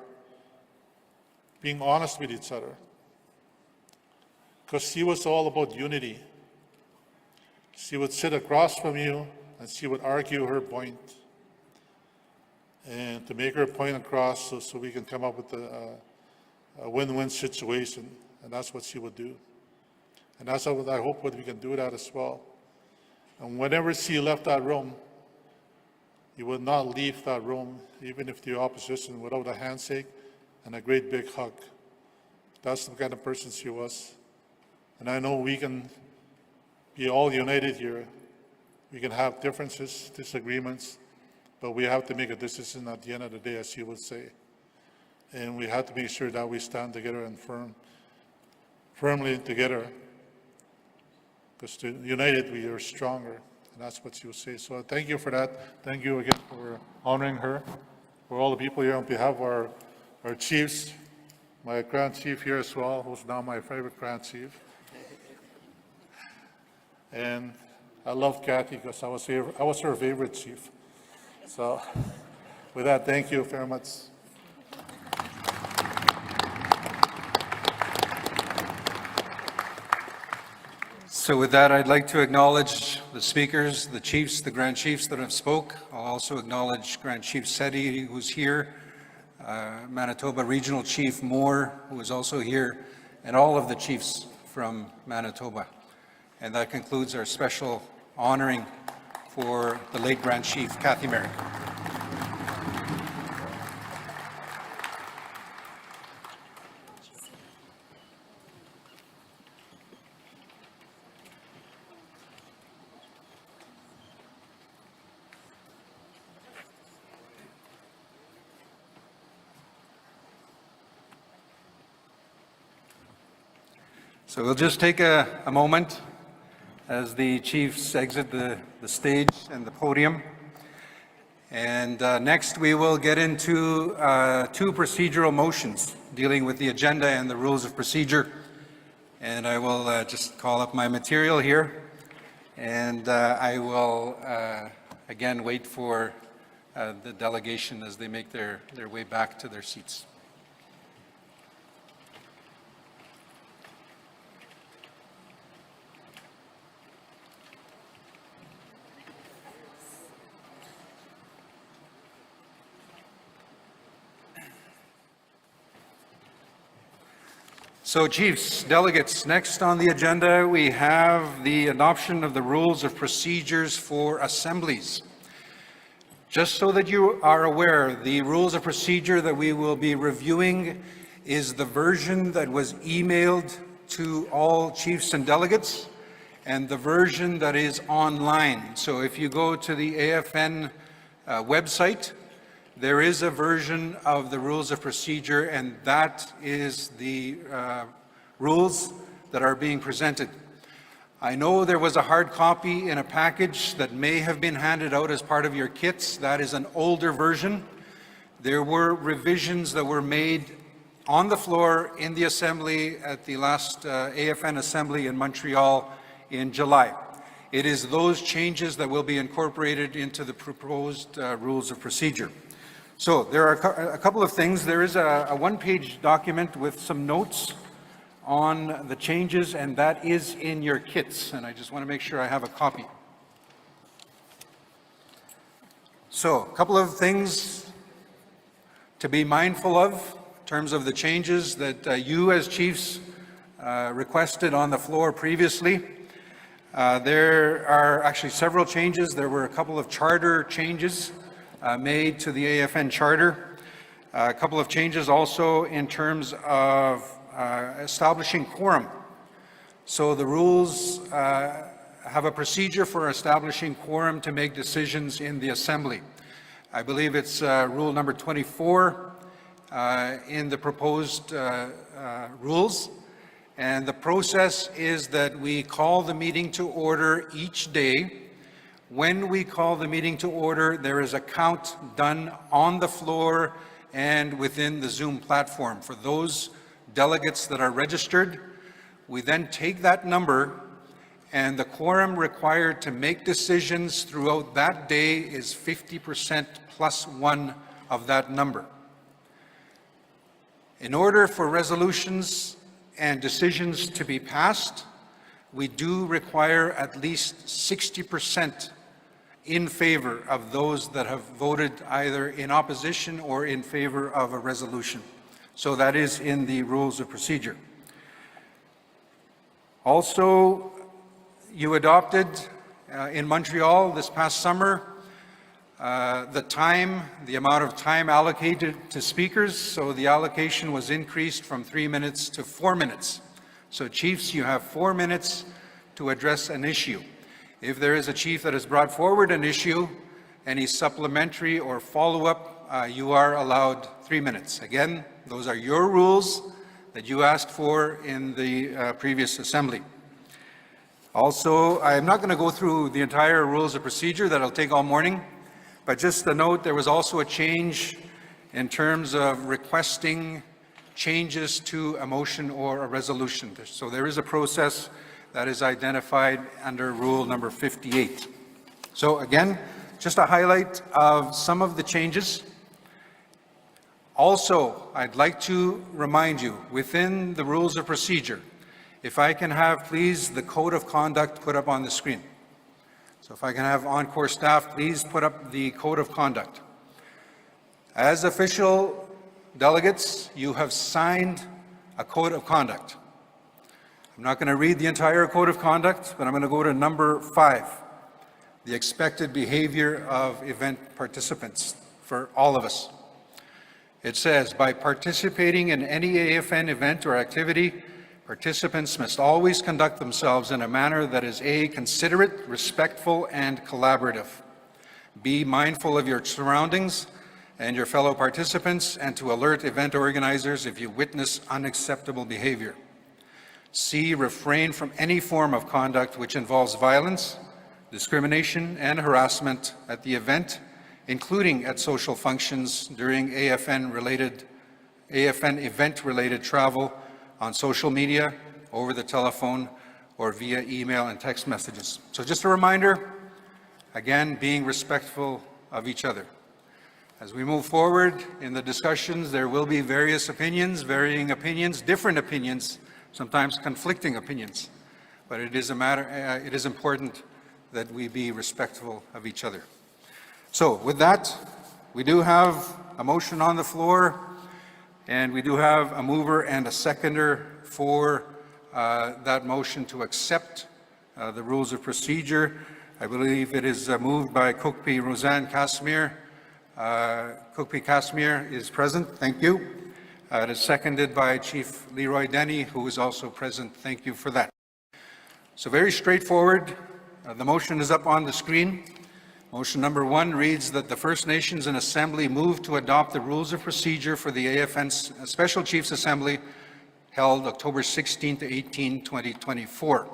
being honest with each other. Because she was all about unity. She would sit across from you and she would argue her point. And to make her point across so we can come up with a win-win situation. And that's what she would do. And that's what I hope that we can do that as well. And whenever she left that room, you would not leave that room, even if the opposition, without a handshake and a great big hug. That's the kind of person she was. And I know we can be all united here. We can have differences, disagreements, but we have to make a decision at the end of the day, as she would say. And we have to make sure that we stand together and firmly together. Because united, we are stronger. And that's what she would say. So thank you for that. Thank you again for honoring her. For all the people here on behalf of our chiefs, my Grand Chief here as well, who's now my favorite Grand Chief. And I love Kathy because I was her favorite chief. So with that, thank you very much. So with that, I'd like to acknowledge the speakers, the chiefs, the Grand Chiefs that have spoke. I'll also acknowledge Grand Chief Seti, who's here. Manitoba Regional Chief Moore, who is also here, and all of the chiefs from Manitoba. And that concludes our special honoring for the late Grand Chief Kathy Merrick. So we'll just take a moment as the chiefs exit the stage and the podium. And next we will get into 2 procedural motions dealing with the agenda and the rules of procedure. And I will just call up my material here. And I will again wait for the delegation as they make their way back to their seats. So chiefs, delegates, next on the agenda we have the adoption of the rules of procedures for assemblies. Just so that you are aware, the rules of procedure that we will be reviewing is the version that was emailed to all chiefs and delegates and the version that is online. So if you go to the AFN website, there is a version of the rules of procedure, and that is the rules that are being presented. I know there was a hard copy in a package that may have been handed out as part of your kits. That is an older version. There were revisions that were made on the floor in the assembly at the last AFN assembly in Montreal in July. It is those changes that will be incorporated into the proposed rules of procedure. So there are a couple of things. There is a one-page document with some notes on the changes, and that is in your kits. And I just want to make sure I have a copy. So a couple of things to be mindful of in terms of the changes that you as chiefs requested on the floor previously. There are actually several changes. There were a couple of charter changes made to the AFN charter. A couple of changes also in terms of establishing quorum. So the rules have a procedure for establishing quorum to make decisions in the assembly. I believe it's rule number 24 in the proposed rules. And the process is that we call the meeting to order each day. When we call the meeting to order, there is a count done on the floor and within the Zoom platform. For those delegates that are registered, we then take that number, and the quorum required to make decisions throughout that day is 50% plus 1 of that number. In order for resolutions and decisions to be passed, we do require at least 60% in favor of those that have voted either in opposition or in favor of a resolution. So that is in the rules of procedure. Also, you adopted in Montreal this past summer the amount of time allocated to speakers. So the allocation was increased from 3 minutes to 4 minutes. So chiefs, you have 4 minutes to address an issue. If there is a chief that has brought forward an issue, any supplementary or follow-up, you are allowed 3 minutes. Again, those are your rules that you asked for in the previous assembly. Also, I'm not going to go through the entire rules of procedure. That'll take all morning. But just a note, there was also a change in terms of requesting changes to a motion or a resolution. So there is a process that is identified under rule number 58. So again, just a highlight of some of the changes. Also, I'd like to remind you, within the rules of procedure, if I can have, please, the code of conduct put up on the screen. So if I can have Encore staff, please put up the code of conduct. As official delegates, you have signed a code of conduct. I'm not going to read the entire code of conduct, but I'm going to go to number 5, the expected behavior of event participants for all of us. It says, by participating in any AFN event or activity, participants must always conduct themselves in a manner that is A, considerate, respectful, and collaborative. B, mindful of your surroundings and your fellow participants, and to alert event organizers if you witness unacceptable behavior. C, refrain from any form of conduct which involves violence, discrimination, and harassment at the event, including at social functions during AFN event-related travel, on social media, over the telephone, or via email and text messages. So just a reminder, again, being respectful of each other. As we move forward in the discussions, there will be various opinions, varying opinions, different opinions, sometimes conflicting opinions. But it is important that we be respectful of each other. So with that, we do have a motion on the floor, and we do have a mover and a seconder for that motion to accept the rules of procedure. I believe it is moved by Cookpee Roseanne Casimir. Cookpee Casimir is present. Thank you. It is seconded by Chief Leroy Denny, who is also present. Thank you for that. So very straightforward. The motion is up on the screen. Motion number 1 reads that the First Nations and Assembly move to adopt the rules of procedure for the AFN Special Chiefs Assembly held October 16 to 18, 2024.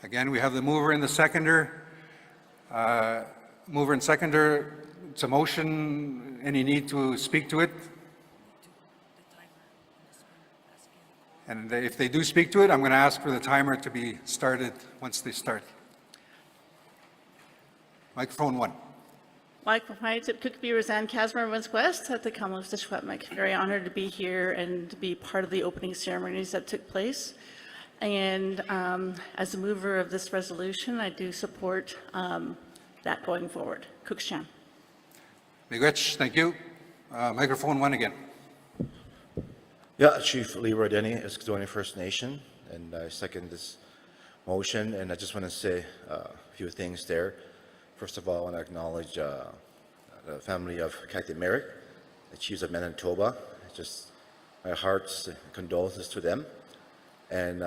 Again, we have the mover and the seconder. Mover and seconder, it's a motion. Any need to speak to it? And if they do speak to it, I'm going to ask for the timer to be started once they start. Microphone 1. Microphone Cookpee Roseanne Casimir West at the Commonwealth of Secwepemc. Very honored to be here and to be part of the opening ceremonies that took place. And as a mover of this resolution, I do support that going forward. Cooksham. Miigwech, thank you. Microphone 1 again. Yeah, Chief Leroy Denny is Stoney First Nation, and I second this motion. And I just want to say a few things there. First of all, I want to acknowledge the family of Kathy Merrick, the Chiefs of Manitoba. Just my heart's condolences to them. And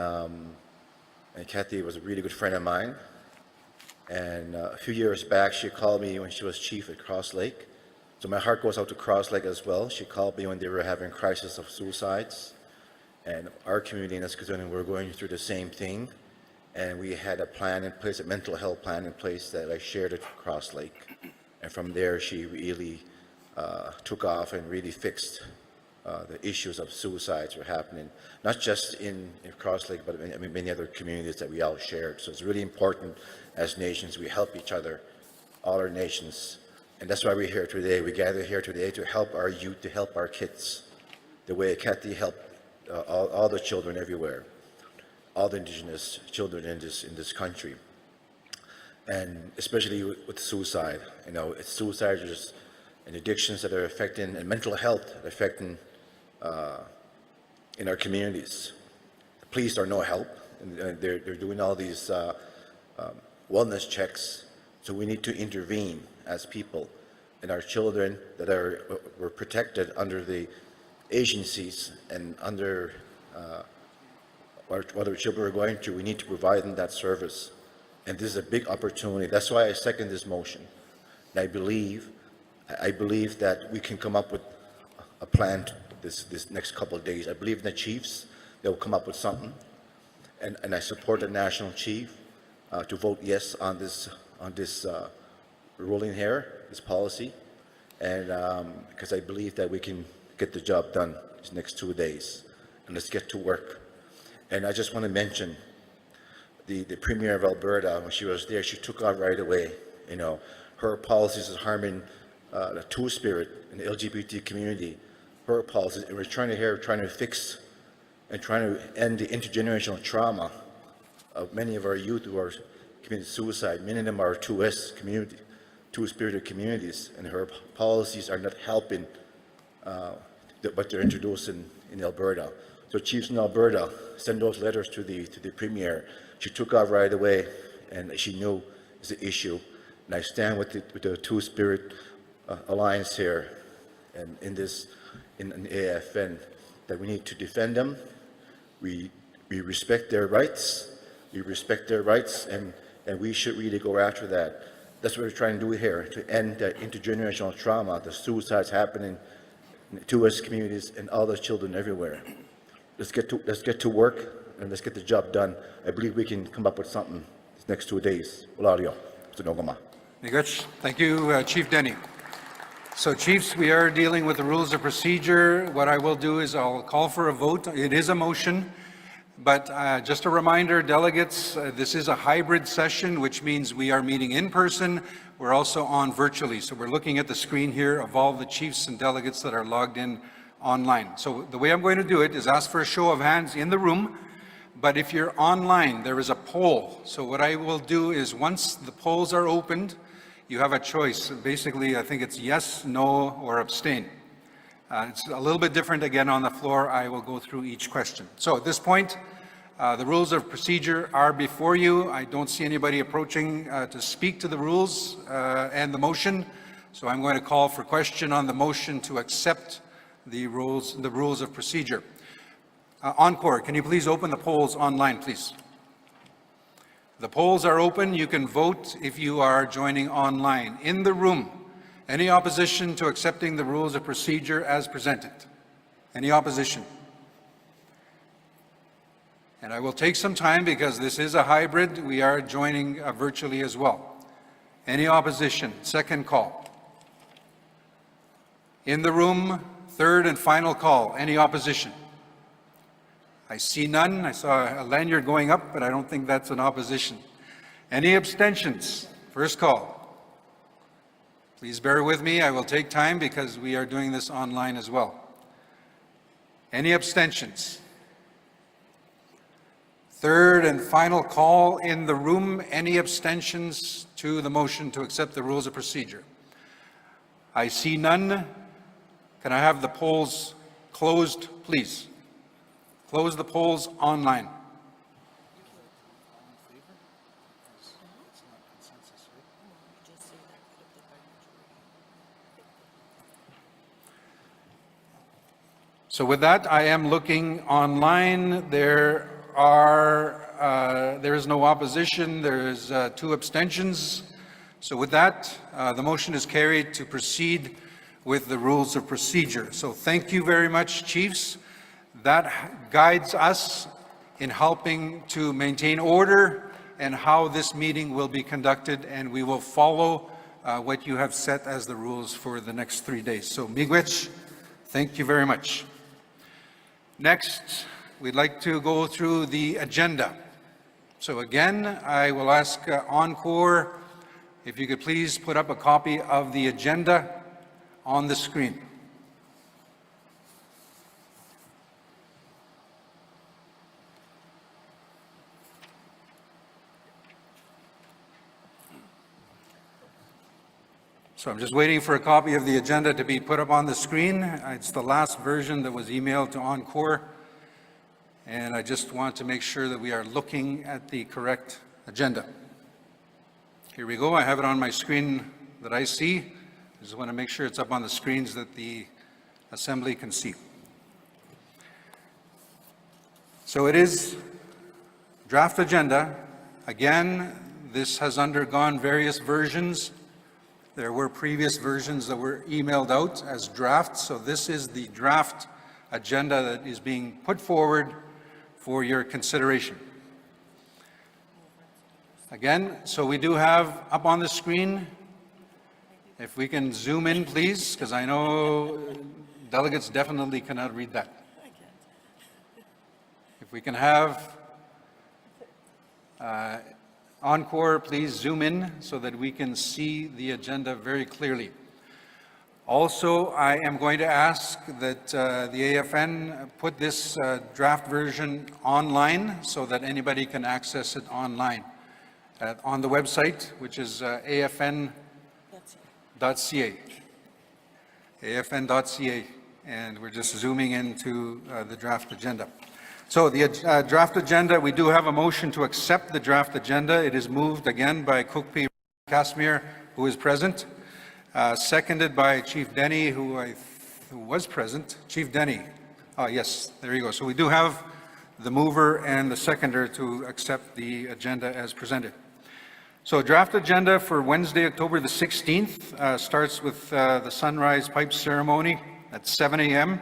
Kathy was a really good friend of mine. And a few years back, she called me when she was chief at Cross Lake. So my heart goes out to Cross Lake as well. She called me when they were having crisis of suicides. And our community in Eskatoon were going through the same thing. And we had a plan in place, a mental health plan in place that I shared at Cross Lake. And from there, she really took off and really fixed the issues of suicides were happening, not just in Cross Lake, but in many other communities that we all shared. So it's really important as nations, we help each other, all our nations. And that's why we're here today. We gather here today to help our youth, to help our kids, the way Kathy helped all the children everywhere, all the Indigenous children in this country. And especially with suicide, you know, it's suicide and addictions that are affecting, and mental health affecting in our communities. The police are no help, and they're doing all these wellness checks, so we need to intervene as people. And our children that were protected under the agencies and under what our children are going through, we need to provide them that service. And this is a big opportunity. That's why I second this motion. And I believe that we can come up with a plan this next couple of days. I believe in the chiefs, they'll come up with something. And I support the national chief to vote yes on this ruling here, this policy. And because I believe that we can get the job done these next 2 days. And let's get to work. And I just want to mention the Premier of Alberta, when she was there, she took off right away. You know, her policies is harming the Two-Spirit in the LGBT community. Her policies, and we're trying to fix and trying to end the intergenerational trauma of many of our youth who are committing suicide. Many of them are 2S community, Two-Spirited communities, and her policies are not helping what they're introducing in Alberta. So chiefs in Alberta send those letters to the Premier. She took off right away, and she knew it's an issue. And I stand with the Two-Spirit Alliance here, and in AFN, that we need to defend them. We respect their rights. We respect their rights, and we should really go after that. That's what we're trying to do here, to end that intergenerational trauma, the suicides happening in the 2S communities and all those children everywhere. Let's get to work, and let's get the job done. I believe we can come up with something these next 2 days. Olario, Sonogama. Thank you, Chief Denny. So Chiefs, we are dealing with the rules of procedure. What I will do is I'll call for a vote. It is a motion, but just a reminder, delegates, this is a hybrid session, which means we are meeting in person. We're also on virtually. So we're looking at the screen here of all the chiefs and delegates that are logged in online. So the way I'm going to do it is ask for a show of hands in the room. But if you're online, there is a poll. So what I will do is once the polls are opened, you have a choice. Basically, I think it's yes, no, or abstain. It's a little bit different again on the floor. I will go through each question. So at this point, the rules of procedure are before you. I don't see anybody approaching to speak to the rules and the motion. So I'm going to call for question on the motion to accept the rules of procedure. Encore, can you please open the polls online, please? The polls are open. You can vote if you are joining online. In the room, any opposition to accepting the rules of procedure as presented? Any opposition? And I will take some time because this is a hybrid. We are joining virtually as well. Any opposition? Second call. In the room, third and final call. Any opposition? I see none. I saw a lanyard going up, but I don't think that's an opposition. Any abstentions? First call. Please bear with me. I will take time because we are doing this online as well. Any abstentions? Third and final call in the room. Any abstentions to the motion to accept the rules of procedure? I see none. Can I have the polls closed, please? Close the polls online. So with that, I am looking online. There is no opposition. There is 2 abstentions. So with that, the motion is carried to proceed with the rules of procedure. So thank you very much, Chiefs. That guides us in helping to maintain order and how this meeting will be conducted, and we will follow what you have set as the rules for the next 3 days. So miigwech, thank you very much. Next, we'd like to go through the agenda. So again, I will ask Encore if you could please put up a copy of the agenda on the screen. So I'm just waiting for a copy of the agenda to be put up on the screen. It's the last version that was emailed to Encore. And I just want to make sure that we are looking at the correct agenda. Here we go. I have it on my screen that I see. I just want to make sure it's up on the screens that the Assembly can see. So it is draft agenda. Again, this has undergone various versions. There were previous versions that were emailed out as drafts, so this is the draft agenda that is being put forward for your consideration. Again, so we do have up on the screen, if we can zoom in, please, because I know delegates definitely cannot read that. If we can have Encore, please zoom in so that we can see the agenda very clearly. Also, I am going to ask that the AFN put this draft version online so that anybody can access it online on the website, which is afn.ca. afn.ca. and we're just zooming into the draft agenda. So the draft agenda, we do have a motion to accept the draft agenda. It is moved again by Cookpee Casimir, who is present, seconded by Chief Denny, who was present. Chief Denny. Oh, yes, there you go. So we do have the mover and the seconder to accept the agenda as presented. So draft agenda for Wednesday, October the 16th starts with the sunrise pipe ceremony at 7 a.m.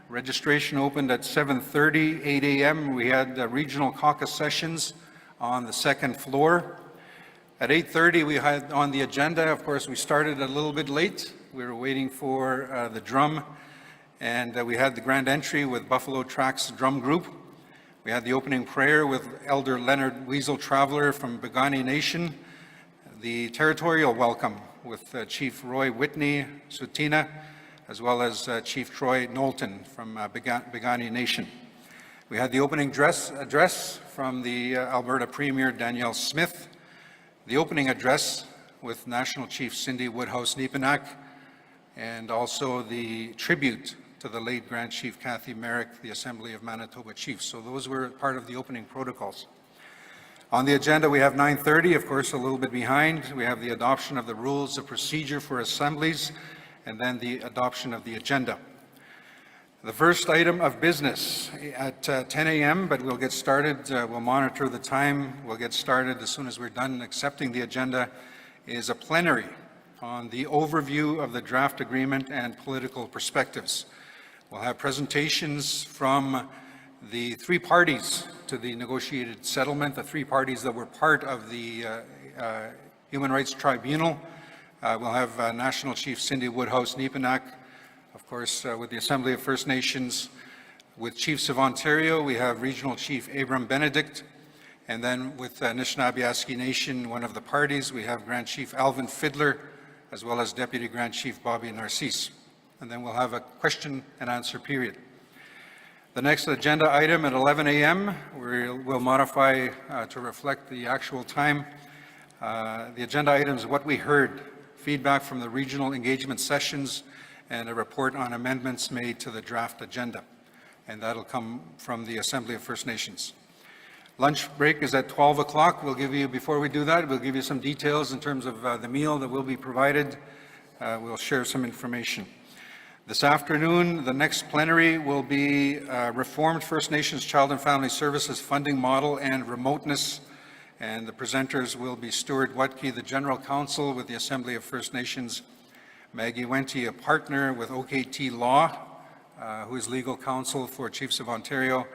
Registration opened at 7:30, 8 a.m. We had regional caucus sessions on the second floor. At 8:30, we had on the agenda, of course, we started a little bit late. We were waiting for the drum, and we had the grand entry with Buffalo Tracks Drum Group. We had the opening prayer with Elder Leonard Weasel Traveler from Piikani Nation, the Territorial welcome with Chief Roy Whitney Sutina, as well as Chief Troy Knowlton from Piikani Nation. We had the opening address from the Alberta Premier Danielle Smith, the opening address with National Chief Cindy Woodhouse Nepinak, and also the tribute to the late Grand Chief Cathy Merrick, the Assembly of Manitoba Chiefs. So those were part of the opening protocols. On the agenda, we have 9:30, of course, a little bit behind. We have the adoption of the rules of procedure for assemblies, and then the adoption of the agenda. The first item of business at 10 a.m., but we'll get started. We'll monitor the time. We'll get started as soon as we're done accepting the agenda, is a plenary on the overview of the draft agreement and political perspectives. We'll have presentations from the three parties to the negotiated settlement, the three parties that were part of the Human Rights Tribunal. We'll have National Chief Cindy Woodhouse Nepinak, of course, with the Assembly of First Nations. With Chiefs of Ontario, we have Regional Chief Abram Benedict. And then with Anishinaabe Nation, one of the parties, we have Grand Chief Alvin Fiddler, as well as Deputy Grand Chief Bobby Narcisse. And then we'll have a question and answer period. The next agenda item at 11 a.m., we'll modify to reflect the actual time. The agenda item is what we heard, feedback from the regional engagement sessions, and a report on amendments made to the draft agenda. And that'll come from the Assembly of First Nations. Lunch break is at 12 o'clock. We'll give you, before we do that, we'll give you some details in terms of the meal that will be provided. We'll share some information. This afternoon, the next plenary will be Reformed First Nations Child and Family Services Funding Model and Remoteness. And the presenters will be Stuart Watke, the General Counsel with the Assembly of First Nations, Maggie Wente, a partner with OKT Law, who is legal counsel for Chiefs of Ontario,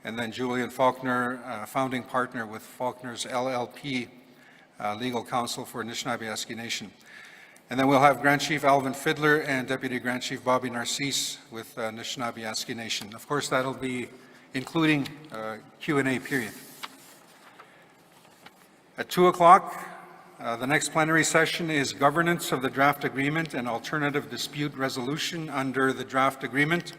and then Julian Faulkner, founding partner with Faulkner's LLP, legal counsel for Anishinaabe Nation. And then we'll have Grand Chief Alvin Fiddler and Deputy Grand Chief Bobby Narcisse with Anishinaabe Nation. Of course, that'll be including Q&A period. At 2 o'clock, the next plenary session is governance of the draft agreement and alternative dispute resolution under the draft agreement.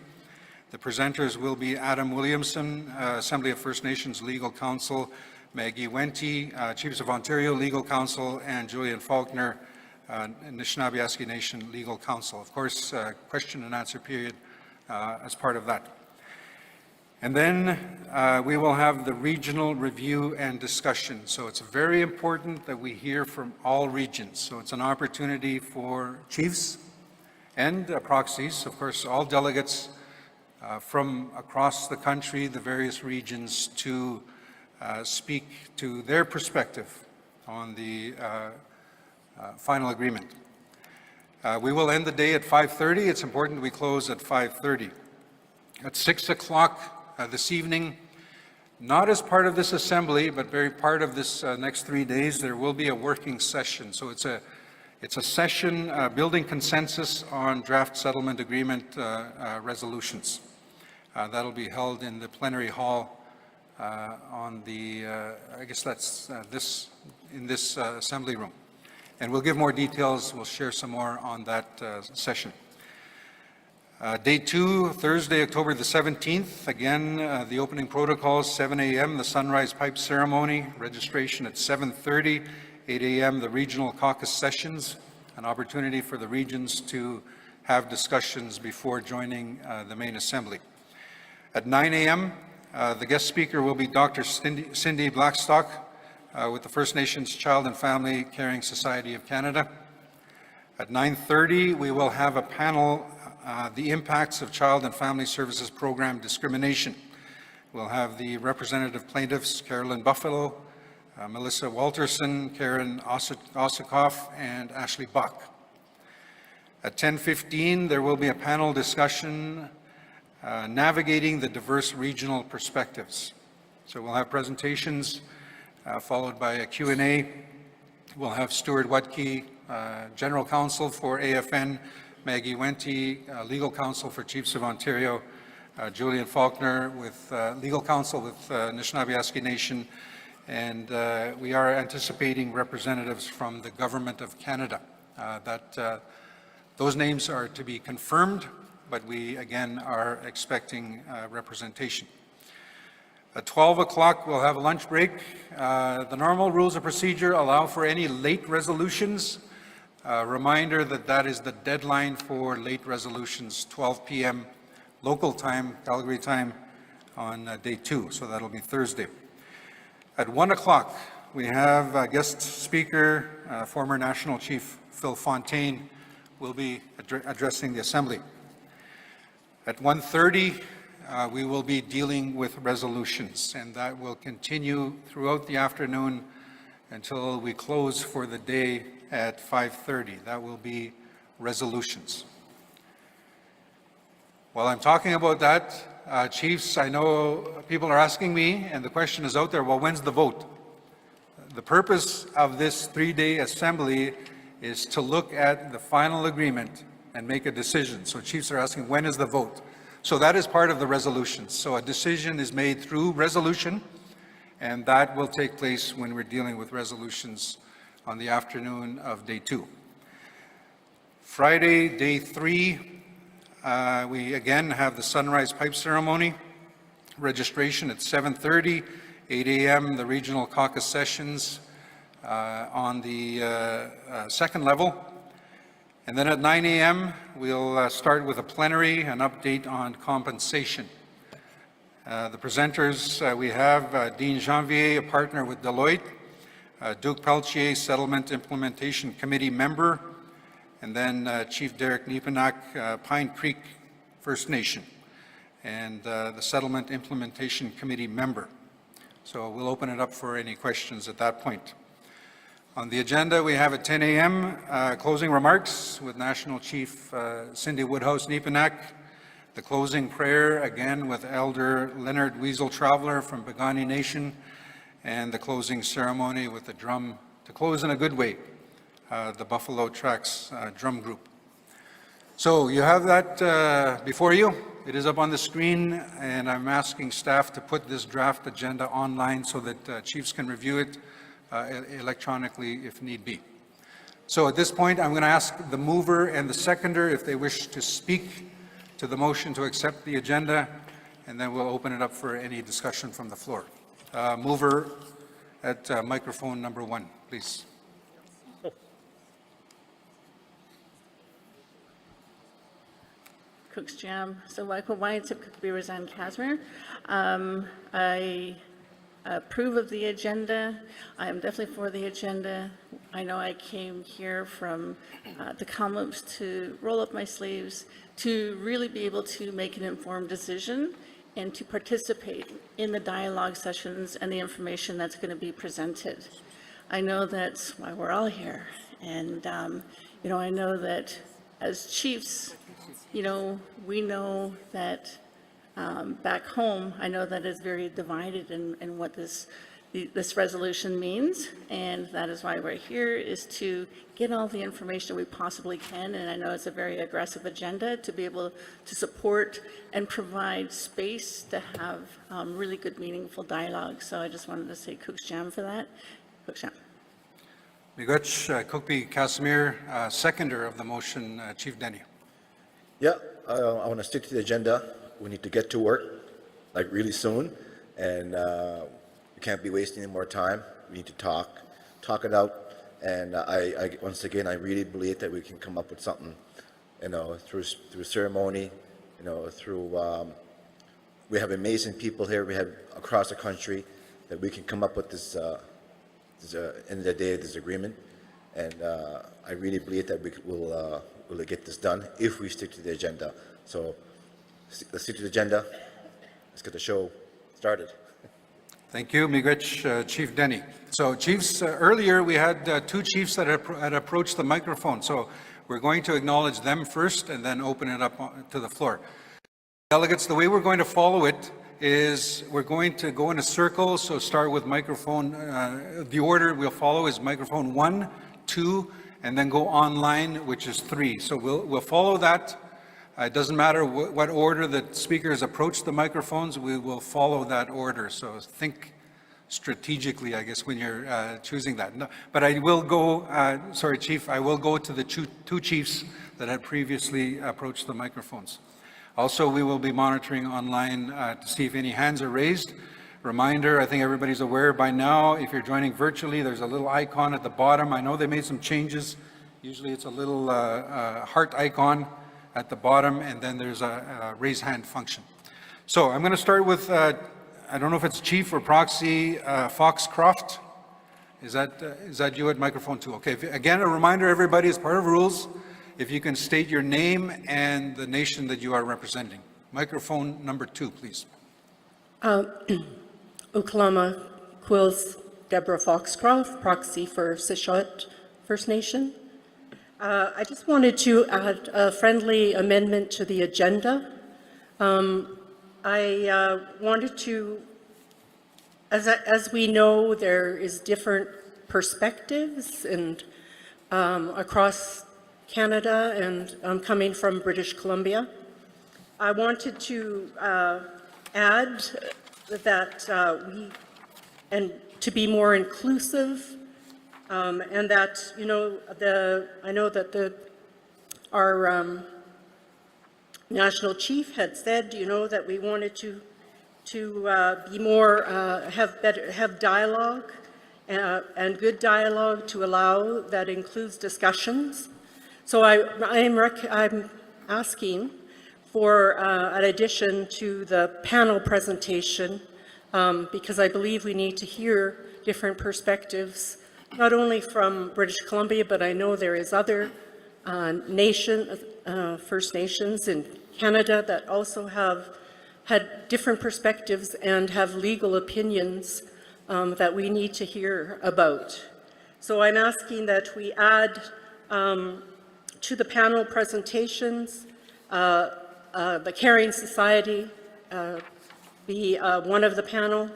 The presenters will be Adam Williamson, Assembly of First Nations Legal Counsel, Maggie Wente, Chiefs of Ontario Legal Counsel, and Julian Faulkner, Anishinaabe Nation Legal Counsel. Of course, question and answer period as part of that. And then we will have the regional review and discussion. So it's very important that we hear from all regions. So it's an opportunity for chiefs and proxies, of course, all delegates from across the country, the various regions, to speak to their perspective on the final agreement. We will end the day at 5:30. It's important that we close at 5:30. At 6 o'clock this evening, not as part of this assembly, but very part of this next 3 days, there will be a working session. So it's a session building consensus on draft settlement agreement resolutions. That'll be held in the plenary hall on the, I guess that's in this assembly room. And we'll give more details. We'll share some more on that session. Day 2, Thursday, October the 17th. Again, the opening protocols, 7 a.m., the sunrise pipe ceremony, registration at 7:30, 8 a.m., the regional caucus sessions, an opportunity for the regions to have discussions before joining the main assembly. At 9 a.m., the guest speaker will be Dr. Cindy Blackstock with the First Nations Child and Family Caring Society of Canada. At 9:30, we will have a panel, The Impacts of Child and Family Services Program Discrimination. We'll have the representative plaintiffs, Carolyn Buffalo, Melissa Walterson, Karen Osikoff, and Ashley Buck. At 10:15, there will be a panel discussion, Navigating the Diverse Regional Perspectives. So we'll have presentations followed by a Q&A. We'll have Stuart Wutke, General Counsel for AFN, Maggie Wente, Legal Counsel for Chiefs of Ontario, Julian Faulkner with Legal Counsel with Anishinaabe Nation, and we are anticipating representatives from the Government of Canada. Those names are to be confirmed, but we again are expecting representation. At 12 o'clock, we'll have a lunch break. The normal rules of procedure allow for any late resolutions. Reminder that that is the deadline for late resolutions, 12 p.m. local time, Calgary time, on day 2, so that'll be Thursday. At 1 o'clock, we have a guest speaker, former National Chief Phil Fontaine, will be addressing the Assembly. At 1:30, we will be dealing with resolutions, and that will continue throughout the afternoon until we close for the day at 5:30. That will be resolutions. While I'm talking about that, Chiefs, I know people are asking me, and the question is out there, well, when's the vote? The purpose of this 3-day assembly is to look at the final agreement and make a decision. So Chiefs are asking, when is the vote? So that is part of the resolution. So a decision is made through resolution, and that will take place when we're dealing with resolutions on the afternoon of day 2. Friday, day 3, we again have the sunrise pipe ceremony. Registration at 7:30, 8 a.m. the regional caucus sessions on the second level. And then at 9 a.m., we'll start with a plenary, an update on compensation. The presenters, we have Dean Janvier, a partner with Deloitte, Duke Peltier, Settlement Implementation Committee member, and then Chief Derek Nepinak, Pine Creek First Nation, and the Settlement Implementation Committee member. So we'll open it up for any questions at that point. On the agenda, we have at 10 a.m. Closing remarks with National Chief Cindy Woodhouse Nepinak, the closing prayer again with Elder Leonard Weasel Traveler from Piikani Nation, and the closing ceremony with the drum, to close in a good way, the Buffalo Tracks drum group. So you have that before you. It is up on the screen, and I'm asking staff to put this draft agenda online so that chiefs can review it electronically if need be. So at this point, I'm going to ask the mover and the seconder if they wish to speak to the motion to accept the agenda, and then we'll open it up for any discussion from the floor. Mover at microphone number 1, please. Cook's Jam. So Waikowai-Tip Cookabee Razan Casimir. I approve of the agenda. I am definitely for the agenda. I know I came here from the Kamloops to roll up my sleeves, to really be able to make an informed decision and to participate in the dialogue sessions and the information that's going to be presented. I know that's why we're all here. And, I know that as chiefs, we know that back home, I know that it's very divided in what this resolution means, and that is why we're here, is to get all the information we possibly can, and I know it's a very aggressive agenda to be able to support and provide space to have really good, meaningful dialogue. So I just wanted to say Cook's Jam for that. Cook's Jam. Miigwech, Cookbee Casimir, seconder of the motion, Chief Denny. Yeah, I want to stick to the agenda. We need to get to work, like really soon, and we can't be wasting any more time. We need to talk it out, and I once again, I really believe that we can come up with something through ceremony, we have amazing people here. We have across the country that we can come up with this, end of the day, this agreement. And I really believe that we'll get this done if we stick to the agenda. So let's stick to the agenda. Let's get the show started. Thank you, Miigwech, Chief Denny. So chiefs, earlier we had two chiefs that had approached the microphone. So we're going to acknowledge them first and then open it up to the floor. Delegates, the way we're going to follow it is we're going to go in a circle. So start with microphone, the order we'll follow is microphone 1, 2, and then go online, which is 3. So we'll follow that. It doesn't matter what order the speakers approach the microphones, we will follow that order. So think strategically, I guess, when you're choosing that. No, but I will go, sorry, Chief, I will go to the two chiefs that had previously approached the microphones. Also, we will be monitoring online to see if any hands are raised. Reminder, I think everybody's aware by now, if you're joining virtually, there's a little icon at the bottom. I know they made some changes. Usually it's a little heart icon at the bottom, and then there's a raise hand function. So I'm going to start with, I don't know if it's Chief or Proxy Foxcroft. Is that you at microphone 2? Okay, again, a reminder, everybody, as part of rules, if you can state your name and the nation that you are representing. Microphone number 2, please. Uklama Quills, Deborah Foxcroft, proxy for Sishot First Nation. I just wanted to add a friendly amendment to the agenda. I wanted to, as we know, there is different perspectives and across Canada, and I'm coming from British Columbia. I wanted to add that and to be more inclusive, and that, I know that our national chief had said, that we wanted to be more, have dialogue and good dialogue to allow that includes discussions. So I'm asking for an addition to the panel presentation, because I believe we need to hear different perspectives, not only from British Columbia, but I know there is other First Nations in Canada that also have had different perspectives and have legal opinions that we need to hear about. So I'm asking that we add to the panel presentations, the Caring Society be one of the panel,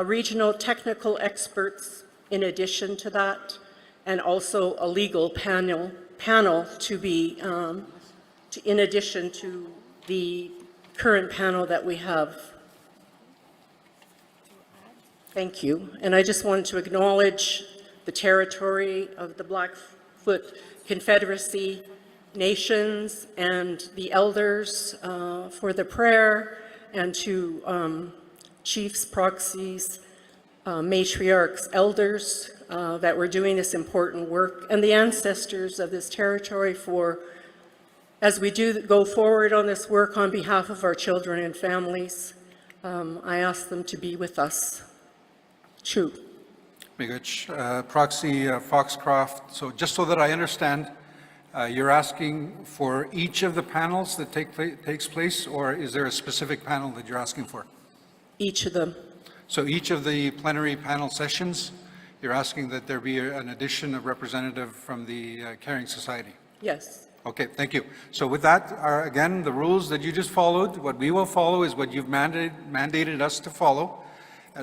regional technical experts in addition to that, and also a legal panel to be in addition to the current panel that we have. Thank you. And I just wanted to acknowledge the territory of the Blackfoot Confederacy nations and the elders for the prayer, and to chiefs, proxies, matriarchs, elders that were doing this important work, and the ancestors of this territory for, as we do go forward on this work on behalf of our children and families, I ask them to be with us. True. Proxy Foxcroft, so just so that I understand, you're asking for each of the panels that takes place, or is there a specific panel that you're asking for? Each of them. So each of the plenary panel sessions, you're asking that there be an addition of representative from the Caring Society? Yes. Okay, thank you. So with that, again, the rules that you just followed, what we will follow is what you've mandated us to follow.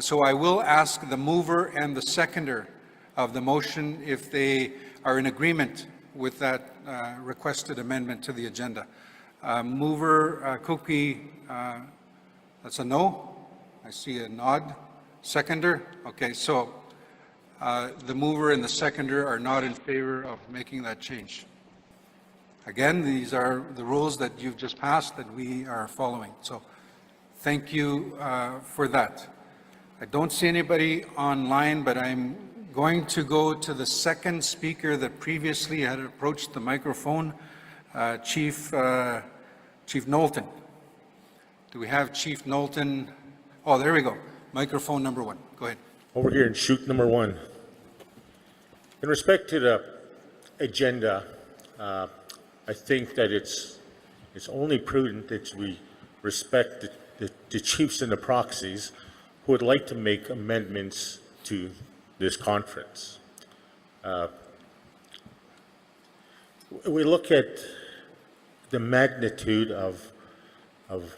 So I will ask the mover and the seconder of the motion if they are in agreement with that requested amendment to the agenda. Mover Kuki, that's a no. I see a nod. Seconder? Okay, so the mover and the seconder are not in favor of making that change. Again, these are the rules that you've just passed that we are following. So thank you for that. I don't see anybody online, but I'm going to go to the second speaker that previously had approached the microphone, Chief Knowlton. Do we have Chief Knowlton? Oh, there we go. Microphone number 1. Go ahead. Over here in chute number 1. In respect to the agenda, I think that it's only prudent that we respect the chiefs and the proxies who would like to make amendments to this conference. We look at the magnitude of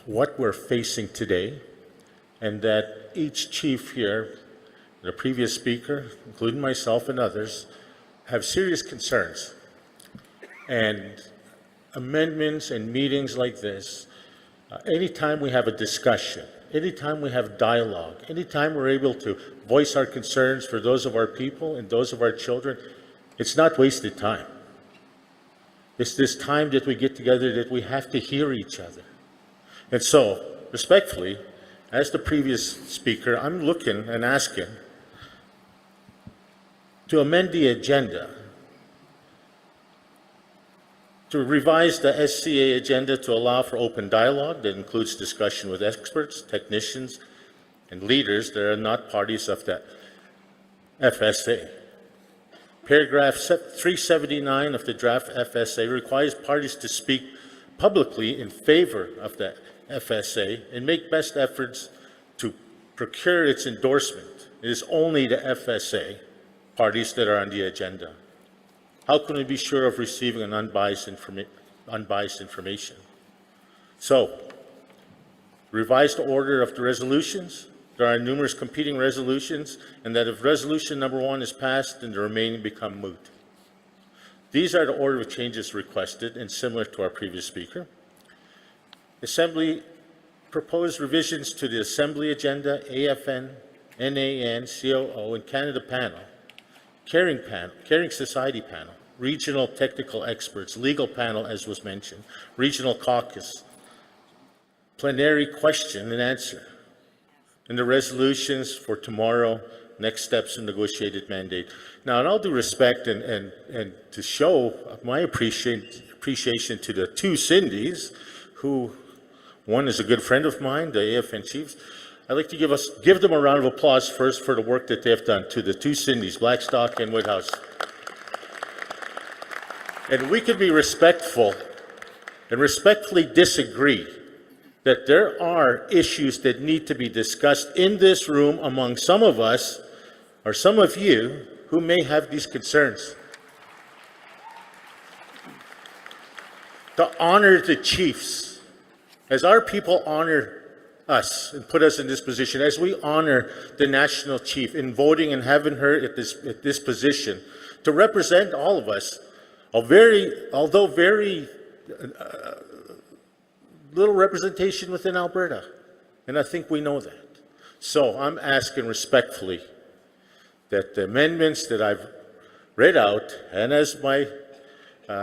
what we're facing today, and that each chief here, the previous speaker, including myself and others, have serious concerns. And amendments and meetings like this, anytime we have a discussion, anytime we have dialogue, anytime we're able to voice our concerns for those of our people and those of our children, it's not wasted time. It's this time that we get together that we have to hear each other. And so, respectfully, as the previous speaker, I'm looking and asking to amend the agenda, to revise the SCA agenda to allow for open dialogue that includes discussion with experts, technicians, and leaders that are not parties of the FSA. Paragraph 379 of the draft FSA requires parties to speak publicly in favor of the FSA and make best efforts to procure its endorsement. It is only the FSA parties that are on the agenda. How can we be sure of receiving an unbiased information? So, revised order of the resolutions. There are numerous competing resolutions, and that if resolution number 1 is passed, then the remaining become moot. These are the order of changes requested, and similar to our previous speaker. Assembly proposed revisions to the Assembly agenda, AFN, NAN, COO, and Canada panel, Caring Society panel, regional technical experts, legal panel, as was mentioned, regional caucus, plenary question and answer, and the resolutions for tomorrow, next steps in negotiated mandate. Now, in all due respect and to show my appreciation to the 2 Cindy's, who one is a good friend of mine, the AFN chiefs, I'd like to give them a round of applause first for the work that they have done, to the 2 Cindy's, Blackstock and Woodhouse. And we could be respectful and respectfully disagree that there are issues that need to be discussed in this room among some of us or some of you who may have these concerns. To honor the chiefs, as our people honor us and put us in this position, as we honor the national chief in voting and having her at this position, to represent all of us, although very little representation within Alberta, and I think we know that. So I'm asking respectfully that the amendments that I've read out, and as my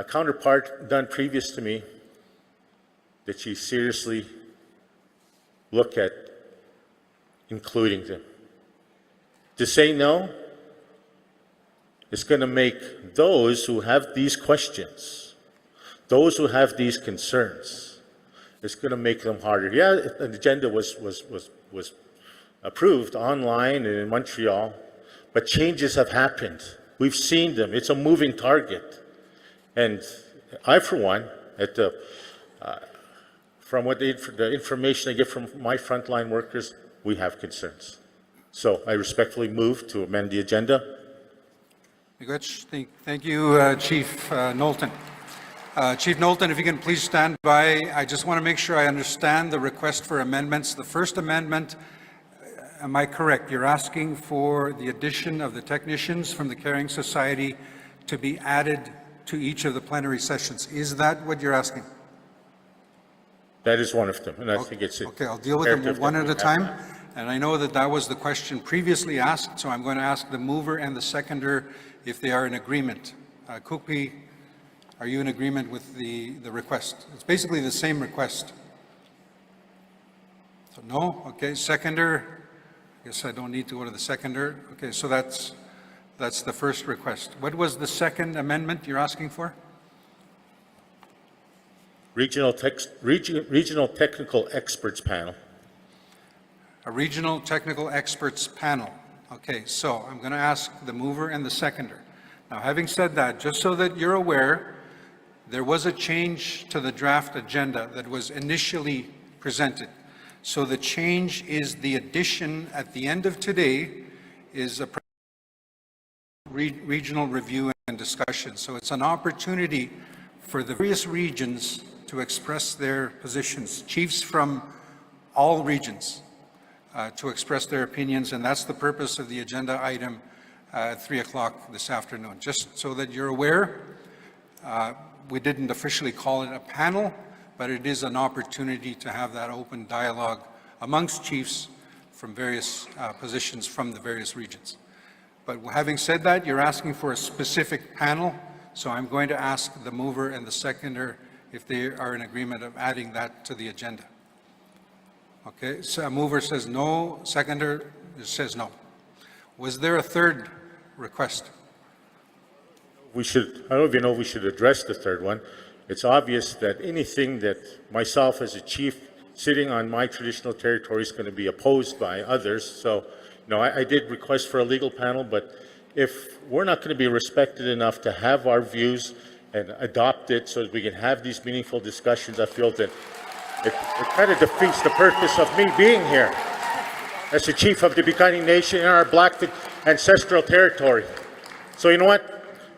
counterpart done previous to me, that you seriously look at including them. To say no is going to make those who have these questions, those who have these concerns, it's going to make them harder. Yeah, an agenda was approved online and in Montreal, but changes have happened. We've seen them. It's a moving target. And I, for one, from the information I get from my frontline workers, we have concerns. So I respectfully move to amend the agenda. Thank you, Chief Knowlton. Chief Knowlton, if you can please stand by. I just want to make sure I understand the request for amendments. The first amendment, am I correct? You're asking for the addition of the technicians from the Caring Society to be added to each of the plenary sessions. Is that what you're asking? That is one of them, and I think it's okay. I'll deal with them one at a time. And I know that that was the question previously asked, so I'm going to ask the mover and the seconder if they are in agreement. Kukpi, are you in agreement with the request? It's basically the same request. So no? Okay. Seconder? I guess I don't need to go to the seconder. Okay, so that's the first request. What was the second amendment you're asking for? regional technical experts panel. A regional technical experts panel. Okay, so I'm going to ask the mover and the seconder. Now, having said that, just so that you're aware, there was a change to the draft agenda that was initially presented. So the change is the addition at the end of today is a regional review and discussion. So it's an opportunity for the various regions to express their positions, chiefs from all regions to express their opinions, and that's the purpose of the agenda item at 3 o'clock this afternoon. Just so that you're aware, we didn't officially call it a panel, but it is an opportunity to have that open dialogue amongst chiefs from various positions from the various regions. But having said that, you're asking for a specific panel, so I'm going to ask the mover and the seconder if they are in agreement of adding that to the agenda. Okay, so a mover says no, seconder says no. Was there a third request? I don't even know if we should address the third one. It's obvious that anything that myself as a chief sitting on my traditional territory is going to be opposed by others. So, I did request for a legal panel, but if we're not going to be respected enough to have our views and adopt it so that we can have these meaningful discussions, I feel that it kind of defeats the purpose of me being here as the chief of the Piikani Nation in our Black ancestral territory. So you know what?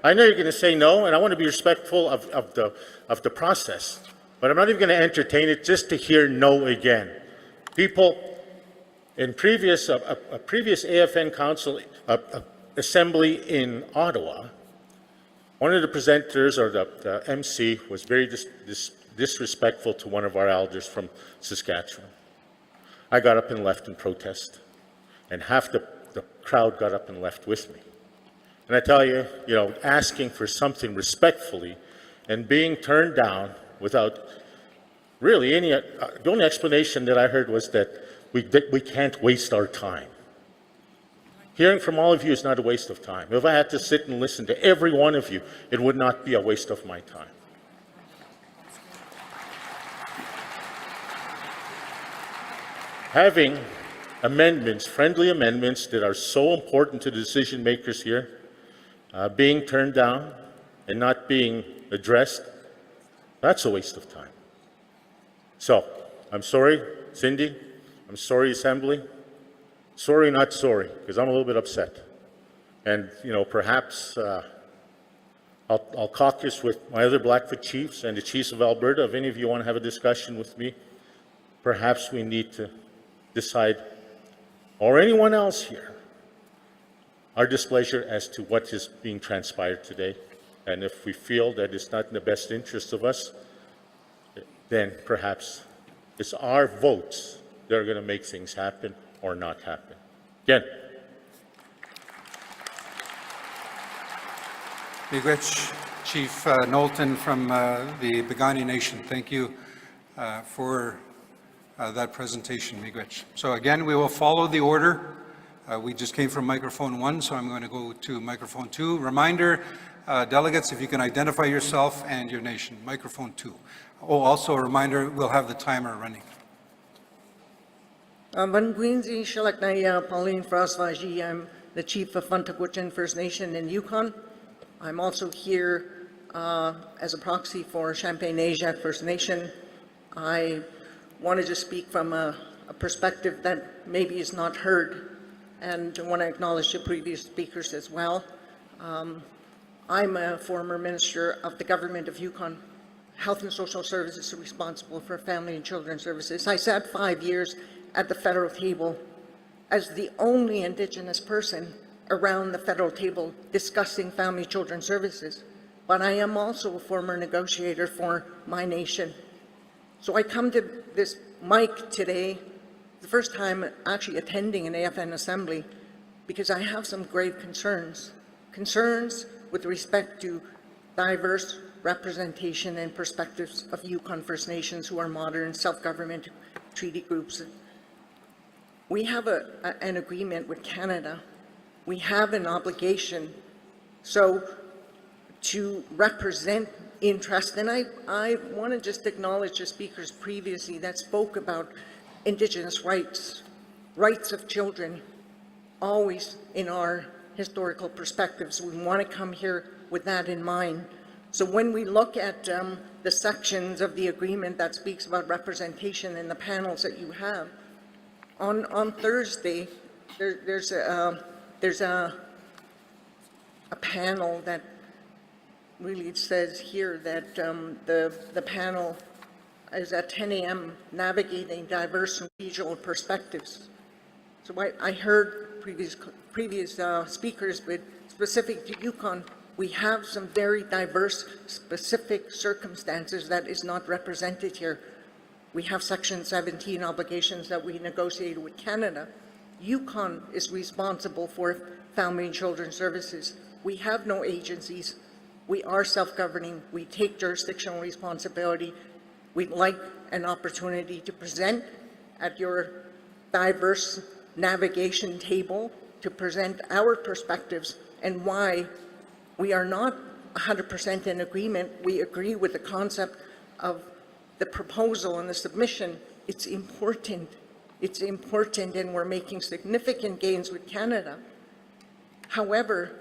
I know you're going to say no, and I want to be respectful of the process, but I'm not even going to entertain it just to hear no again. People in a previous AFN council assembly in Ottawa, one of the presenters or the MC was very disrespectful to one of our elders from Saskatchewan. I got up and left in protest, and half the crowd got up and left with me. And I tell you, asking for something respectfully and being turned down without really any, the only explanation that I heard was that we can't waste our time. Hearing from all of you is not a waste of time. If I had to sit and listen to every one of you, it would not be a waste of my time. Having amendments, friendly amendments that are so important to the decision makers here, being turned down and not being addressed, that's a waste of time. So, I'm sorry, Cindy. I'm sorry, Assembly. Sorry, not sorry, because I'm a little bit upset. And, perhaps I'll caucus with my other Blackfoot chiefs and the chiefs of Alberta. If any of you want to have a discussion with me, perhaps we need to decide, or anyone else here, our displeasure as to what is being transpired today. And if we feel that it's not in the best interest of us, then perhaps it's our votes that are going to make things happen or not happen. Again. Miigwech, Chief Knowlton from the Piikani Nation. Thank you for that presentation, Miigwech. So again, we will follow the order. We just came from microphone 1, so I'm going to go to microphone 2. Reminder, delegates, if you can identify yourself and your nation. Microphone 2. Oh, also a reminder, we'll have the timer running. Pauline Frasvaji, I'm the chief of Funtakwichan First Nation in Yukon. I'm also here as a proxy for Champagne-Asia First Nation. I wanted to speak from a perspective that maybe is not heard, and I want to acknowledge the previous speakers as well. I'm a former minister of the government of Yukon. Health and Social Services are responsible for Family and Children Services. I sat 5 years at the federal table as the only Indigenous person around the federal table discussing Family and Children Services. But I am also a former negotiator for my nation. So I come to this mic today, the first time actually attending an AFN assembly, because I have some grave concerns. Concerns with respect to diverse representation and perspectives of Yukon First Nations who are modern self-government treaty groups. We have an agreement with Canada. We have an obligation. So to represent interest, and I want to just acknowledge the speakers previously that spoke about Indigenous rights, rights of children, always in our historical perspectives. We want to come here with that in mind. So when we look at the sections of the agreement that speaks about representation in the panels that you have, on Thursday, there's a panel that really says here that the panel is at 10 a.m. navigating diverse regional perspectives. So I heard previous speakers, but specific to Yukon, we have some very diverse, specific circumstances that is not represented here. We have Section 17 obligations that we negotiated with Canada. Yukon is responsible for family and children's services. We have no agencies. We are self-governing. We take jurisdictional responsibility. We'd like an opportunity to present at your diverse navigation table to present our perspectives and why we are not 100% in agreement. We agree with the concept of the proposal and the submission. It's important, and we're making significant gains with Canada. However,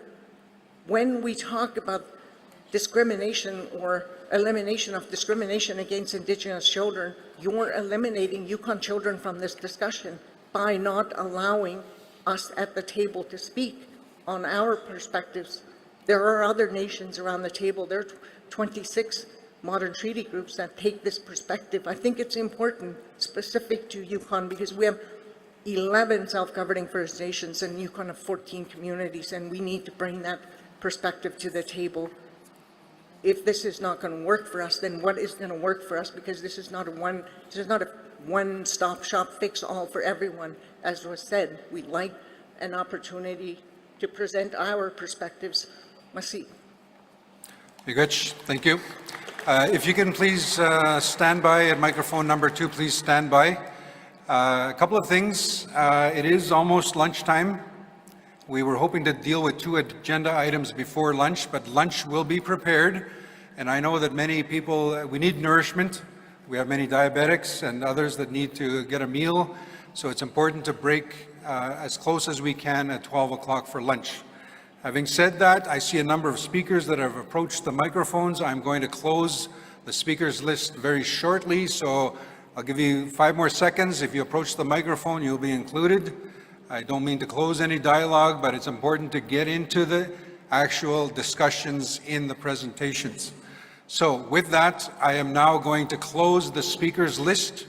when we talk about discrimination or elimination of discrimination against Indigenous children, you're eliminating Yukon children from this discussion by not allowing us at the table to speak on our perspectives. There are other nations around the table. There are 26 modern treaty groups that take this perspective. I think it's important, specific to Yukon, because we have 11 self-governing First Nations and Yukon of 14 communities, and we need to bring that perspective to the table. If this is not going to work for us, then what is going to work for us? Because this is not a one-stop shop fix all for everyone. As was said, we'd like an opportunity to present our perspectives. Merci. Miguch, thank you. If you can please stand by at microphone number 2, please stand by. A couple of things. It is almost lunchtime. We were hoping to deal with 2 agenda items before lunch, but lunch will be prepared. And I know that many people, we need nourishment. We have many diabetics and others that need to get a meal. So it's important to break as close as we can at 12 o'clock for lunch. Having said that, I see a number of speakers that have approached the microphones. I'm going to close the speakers list very shortly, so I'll give you 5 more seconds. If you approach the microphone, you'll be included. I don't mean to close any dialogue, but it's important to get into the actual discussions in the presentations. So with that, I am now going to close the speakers list.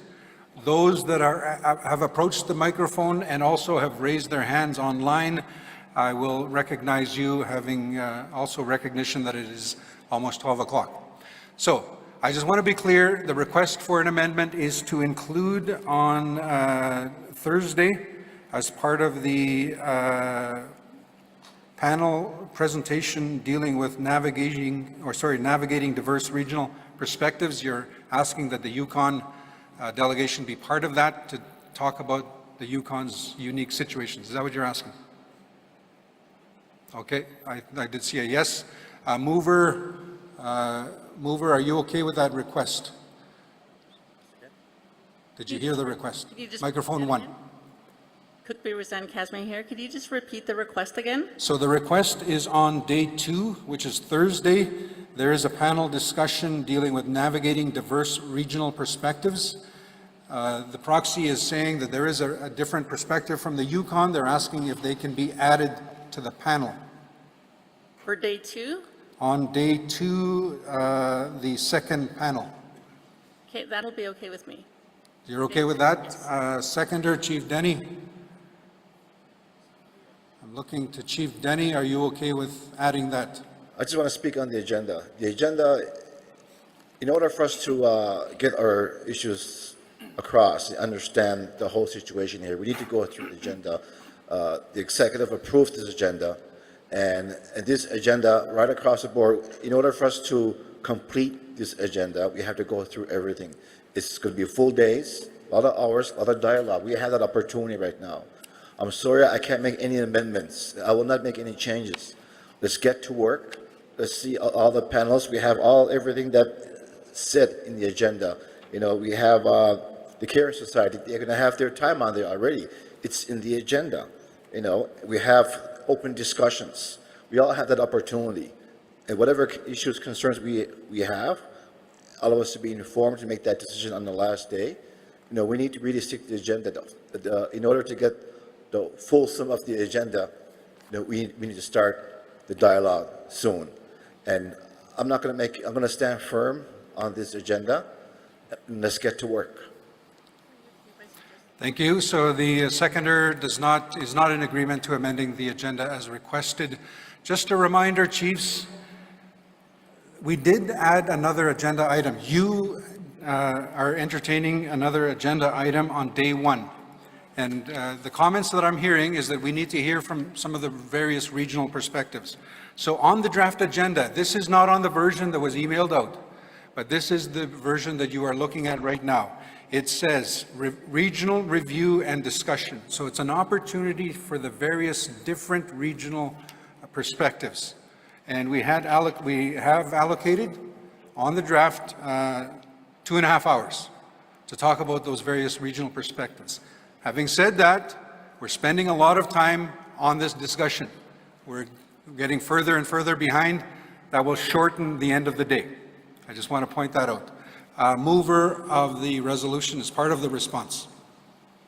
Those that have approached the microphone and also have raised their hands online, I will recognize you, having also recognition that it is almost 12 o'clock. So I just want to be clear, the request for an amendment is to include on Thursday as part of the panel presentation dealing with navigating diverse regional perspectives. You're asking that the Yukon delegation be part of that to talk about the Yukon's unique situations. Is that what you're asking? Okay, I did see a yes. Mover, are you okay with that request? Did you hear the request? Microphone 1. Cookby Roseanne Casme here. Could you just repeat the request again? So the request is on day 2, which is Thursday. There is a panel discussion dealing with navigating diverse regional perspectives. The proxy is saying that there is a different perspective from the Yukon. They're asking if they can be added to the panel. For day 2? On day 2, the second panel. Okay, that'll be okay with me. You're okay with that? Seconder, Chief Denny. I'm looking to Chief Denny. Are you okay with adding that? I just want to speak on the agenda. The agenda, in order for us to get our issues across, understand the whole situation here, we need to go through the agenda. The executive approved this agenda, and this agenda right across the board, in order for us to complete this agenda, we have to go through everything. It's going to be full days, a lot of hours, a lot of dialogue. We have that opportunity right now. I'm sorry I can't make any amendments. I will not make any changes. Let's get to work. let's see all the panels. We have everything that said in the agenda. You know, we have the Care Society. They're going to have their time on there already. It's in the agenda. You know, we have open discussions. We all have that opportunity. And whatever issues, concerns we have, all of us to be informed to make that decision on the last day. You know, we need to really stick to the agenda. In order to get the full sum of the agenda, you know, we need to start the dialogue soon. And I'm going to stand firm on this agenda. Let's get to work. Thank you. So the seconder is not in agreement to amending the agenda as requested. Just a reminder, chiefs, we did add another agenda item. You are entertaining another agenda item on day one. And the comments that I'm hearing is that we need to hear from some of the various regional perspectives. So on the draft agenda, this is not on the version that was emailed out, but this is the version that you are looking at right now. It says regional review and discussion. So it's an opportunity for the various different regional perspectives. And we have allocated on the draft 2.5 hours to talk about those various regional perspectives. Having said that, we're spending a lot of time on this discussion. We're getting further and further behind. That will shorten the end of the day. I just want to point that out. Mover of the resolution is part of the response.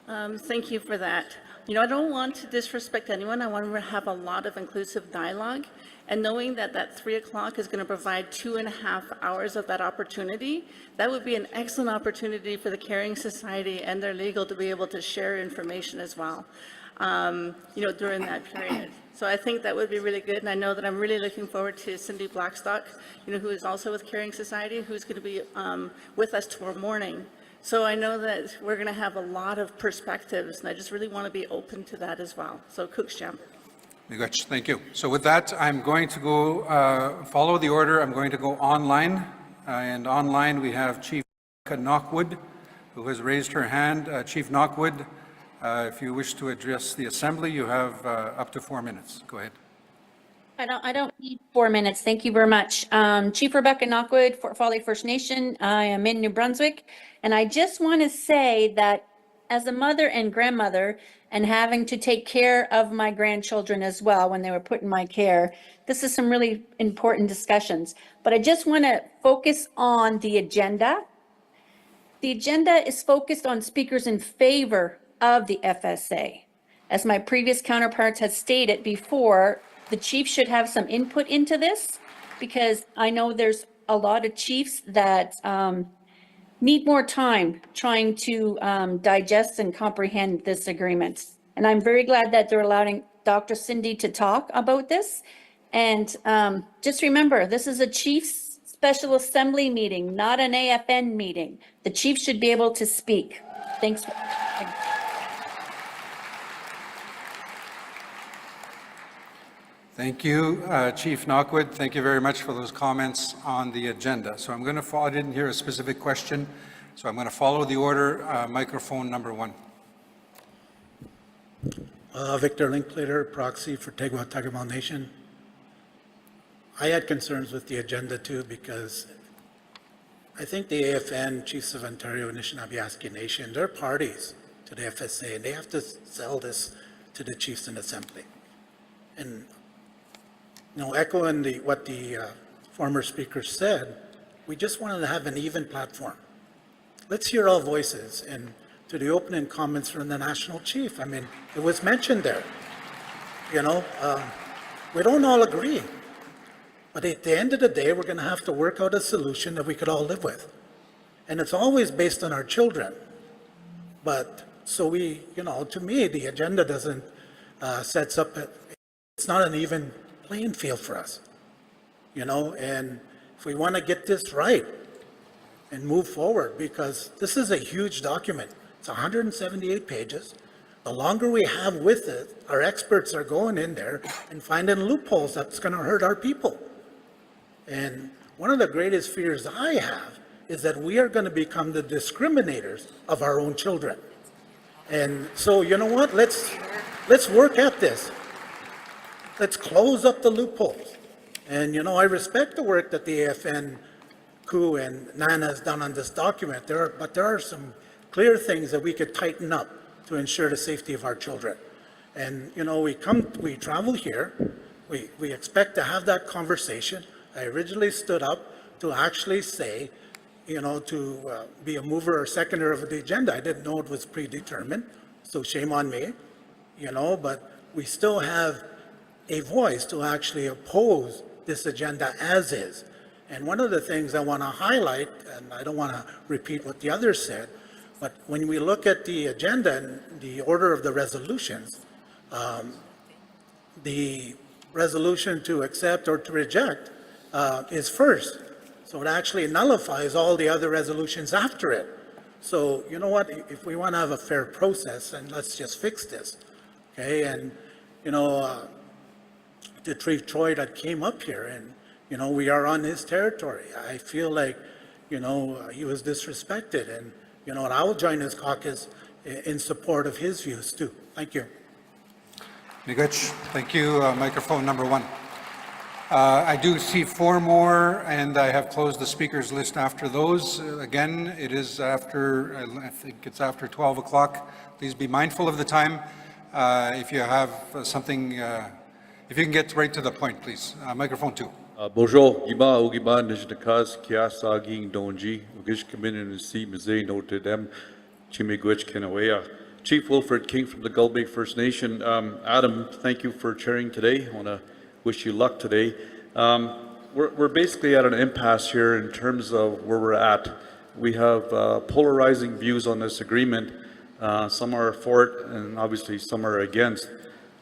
Thank you for that. You know, I don't want to disrespect anyone. I want to have a lot of inclusive dialogue. And knowing that 3 o'clock is going to provide 2.5 hours of that opportunity, that would be an excellent opportunity for the Caring Society and their legal to be able to share information as well, you know, during that period. So I think that would be really good. And I know that I'm really looking forward to Cindy Blackstock, you know, who is also with Caring Society, who's going to be with us tomorrow morning. So I know that we're going to have a lot of perspectives, and I just really want to be open to that as well. So Cooksjam. Thank you. So with that, I'm going to go follow the order. I'm going to go online. And online we have Chief Knockwood, who has raised her hand. Chief Knockwood, if you wish to address the Assembly, you have up to 4 minutes. Go ahead. I don't need 4 minutes. Thank you very much. Chief Rebecca Knockwood, Fort Folly First Nation. I am in New Brunswick. And I just want to say that as a mother and grandmother and having to take care of my grandchildren as well when they were put in my care, this is some really important discussions. But I just want to focus on the agenda. The agenda is focused on speakers in favor of the FSA. As my previous counterparts had stated before, the chief should have some input into this because I know there's a lot of chiefs that need more time trying to digest and comprehend this agreement. And I'm very glad that they're allowing Dr. Cindy to talk about this. And just remember, this is a Chiefs Special Assembly meeting, not an AFN meeting. The chief should be able to speak. Thanks. Thank you, Chief Knockwood. Thank you very much for those comments on the agenda. So I'm going to follow, I didn't hear a specific question, so I'm going to follow the order. Microphone number 1. Victor Linklater, proxy for Tegwa Nation. I had concerns with the agenda too because I think the AFN, Chiefs of Ontario, Anishinaabe Nation, they're parties to the FSA and they have to sell this to the chiefs in assembly. And you know, echoing what the former speaker said, we just wanted to have an even platform. Let's hear all voices. And to the opening comments from the national chief, I mean, it was mentioned there. You know, we don't all agree. But at the end of the day, we're going to have to work out a solution that we could all live with. And it's always based on our children. But so we, you know, to me, the agenda doesn't sets up, it's not an even playing field for us, you know, and if we want to get this right and move forward, because this is a huge document. It's 178 pages. The longer we have with it, our experts are going in there and finding loopholes that's going to hurt our people. And one of the greatest fears I have is that we are going to become the discriminators of our own children. And so, you know what, let's work at this. Let's close up the loopholes And, you know, I respect the work that the AFN crew and Nana has done on this document. But there are some clear things that we could tighten up to ensure the safety of our children. And, you know, we travel here, we expect to have that conversation. I originally stood up to actually say, you know, to be a mover or seconder of the agenda. I didn't know it was predetermined, so shame on me, you know, but we still have a voice to actually oppose this agenda as is. And one of the things I want to highlight, and I don't want to repeat what the others said, but when we look at the agenda and the order of the resolutions, the resolution to accept or to reject is first. So it actually nullifies all the other resolutions after it. So you know what, if we want to have a fair process, then let's just fix this, okay? And, you know, the Chief Troy that came up here, and, you know, we are on his territory. I feel like, you know, he was disrespected, and, you know, and I will join his caucus in support of his views too. Thank you. Migutch, thank you. Microphone number 1. I do see 4 more, and I have closed the speakers list after those. Again, it is after, I think it's after 12 o'clock. Please be mindful of the time. If you have something, if you can get right to the point, please. Microphone 2. Bonjour, Giba Ogiba Nijnakas, Kiasa Ging Donji, Ugish Community Si Mize Notre Dame, Chimigwich Kenawea. Chief Wilfred King from the Gull Bay First Nation. Adam, thank you for chairing today. I want to wish you luck today. We're basically at an impasse here in terms of where we're at. We have polarizing views on this agreement. Some are for it and obviously some are against.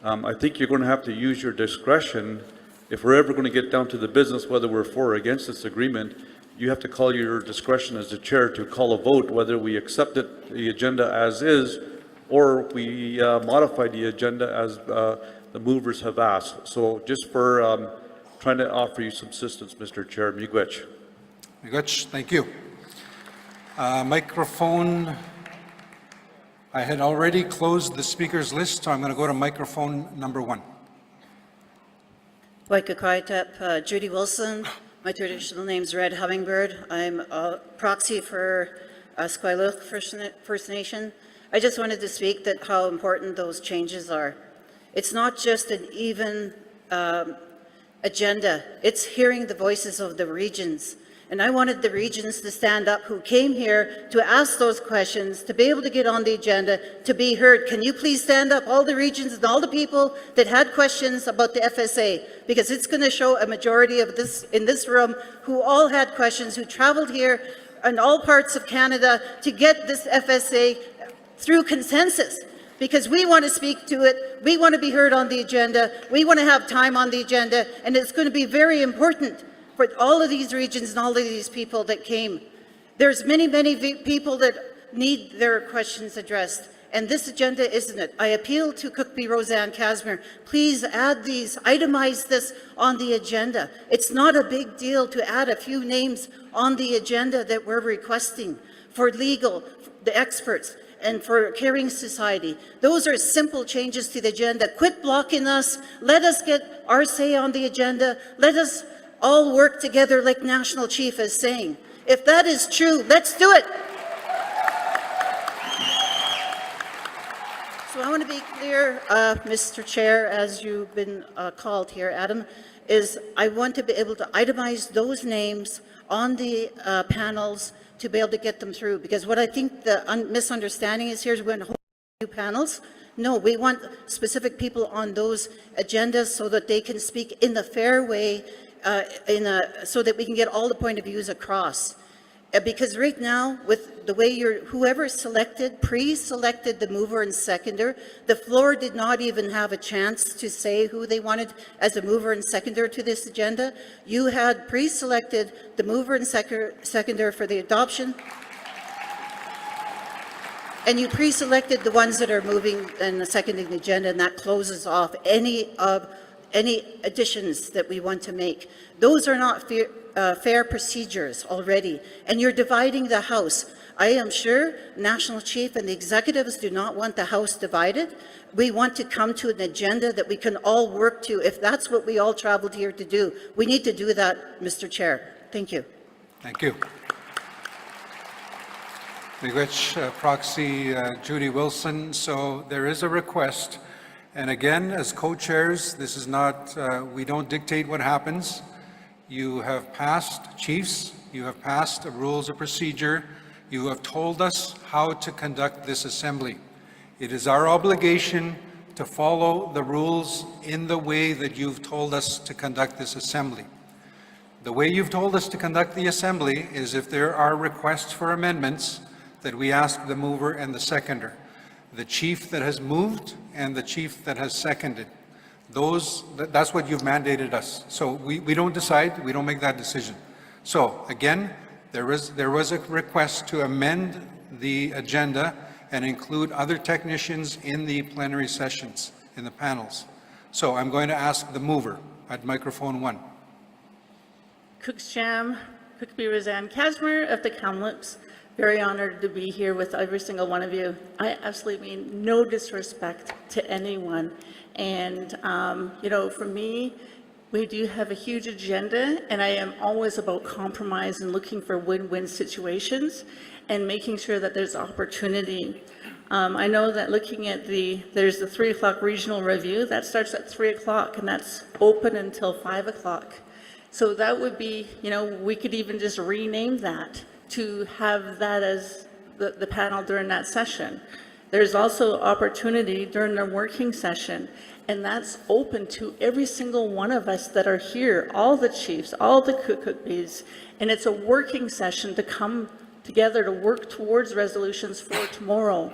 I think you're going to have to use your discretion if we're ever going to get down to the business, whether we're for or against this agreement. You have to call your discretion as the chair to call a vote whether we accept it, the agenda as is, or we modify the agenda as the movers have asked. So just for trying to offer you some assistance, Mr. Chair. Miigwech. Miigwech, thank you. Microphone, I had already closed the speakers list, so I'm going to go to microphone number 1. Waikakaitep, Judy Wilson. My traditional name is Red Hummingbird. I'm a proxy for Squamish First Nation. I just wanted to speak that how important those changes are. It's not just an even agenda, it's hearing the voices of the regions. And I wanted the regions to stand up who came here to ask those questions, to be able to get on the agenda, to be heard. Can you please stand up, all the regions and all the people that had questions about the FSA? Because it's going to show a majority of this in this room who all had questions, who traveled here in all parts of Canada to get this FSA through consensus. Because we want to speak to it, we want to be heard on the agenda, we want to have time on the agenda, and it's going to be very important for all of these regions and all of these people that came. There's many, many people that need their questions addressed, and this agenda isn't it. I appeal to Cookby Roseanne Casimir, please add these, itemize this on the agenda. It's not a big deal to add a few names on the agenda that we're requesting for legal, the experts, and for Caring Society. Those are simple changes to the agenda. Quit blocking us. Let us get our say on the agenda. Let us all work together like National Chief is saying. If that is true, let's do it. So I want to be clear, Mr. Chair, as you've been called here, Adam, is I want to be able to itemize those names on the panels to be able to get them through. Because what I think the misunderstanding is here is we're going to hold new panels. No, we want specific people on those agendas so that they can speak in the fair way, so that we can get all the point of views across. Because right now, with the way whoever selected, pre-selected the mover and seconder, the floor did not even have a chance to say who they wanted as a mover and seconder to this agenda. You had pre-selected the mover and seconder for the adoption, and you pre-selected the ones that are moving and seconding the agenda, and that closes off any additions that we want to make. Those are not fair procedures already, and you're dividing the House. I am sure National Chief and the executives do not want the House divided. We want to come to an agenda that we can all work to. If that's what we all traveled here to do, we need to do that, Mr. Chair. Thank you. Thank you. Miigwech, Proxy Judy Wilson. So there is a request. And again, as co-chairs, this is not, we don't dictate what happens. You have passed, chiefs, you have passed the rules of procedure. You have told us how to conduct this assembly. It is our obligation to follow the rules in the way that you've told us to conduct this assembly. The way you've told us to conduct the assembly is if there are requests for amendments, that we ask the mover and the seconder. The chief that has moved and the chief that has seconded. That's what you've mandated us. So we don't decide, we don't make that decision. So again, there was a request to amend the agenda and include other technicians in the plenary sessions, in the panels. So I'm going to ask the mover at microphone 1. Cooksham, Cookby Roseanne Casimir of the Kamloops. Very honored to be here with every single one of you. I absolutely mean no disrespect to anyone. And, you know, for me, we do have a huge agenda, and I am always about compromise and looking for win-win situations and making sure that there's opportunity. I know that looking at there's the 3 o'clock regional review, that starts at 3 o'clock, and that's open until 5 o'clock. So that would be, you know, we could even just rename that to have that as the panel during that session. There's also opportunity during the working session, and that's open to every single one of us that are here, all the chiefs, all the cookbies, and it's a working session to come together to work towards resolutions for tomorrow.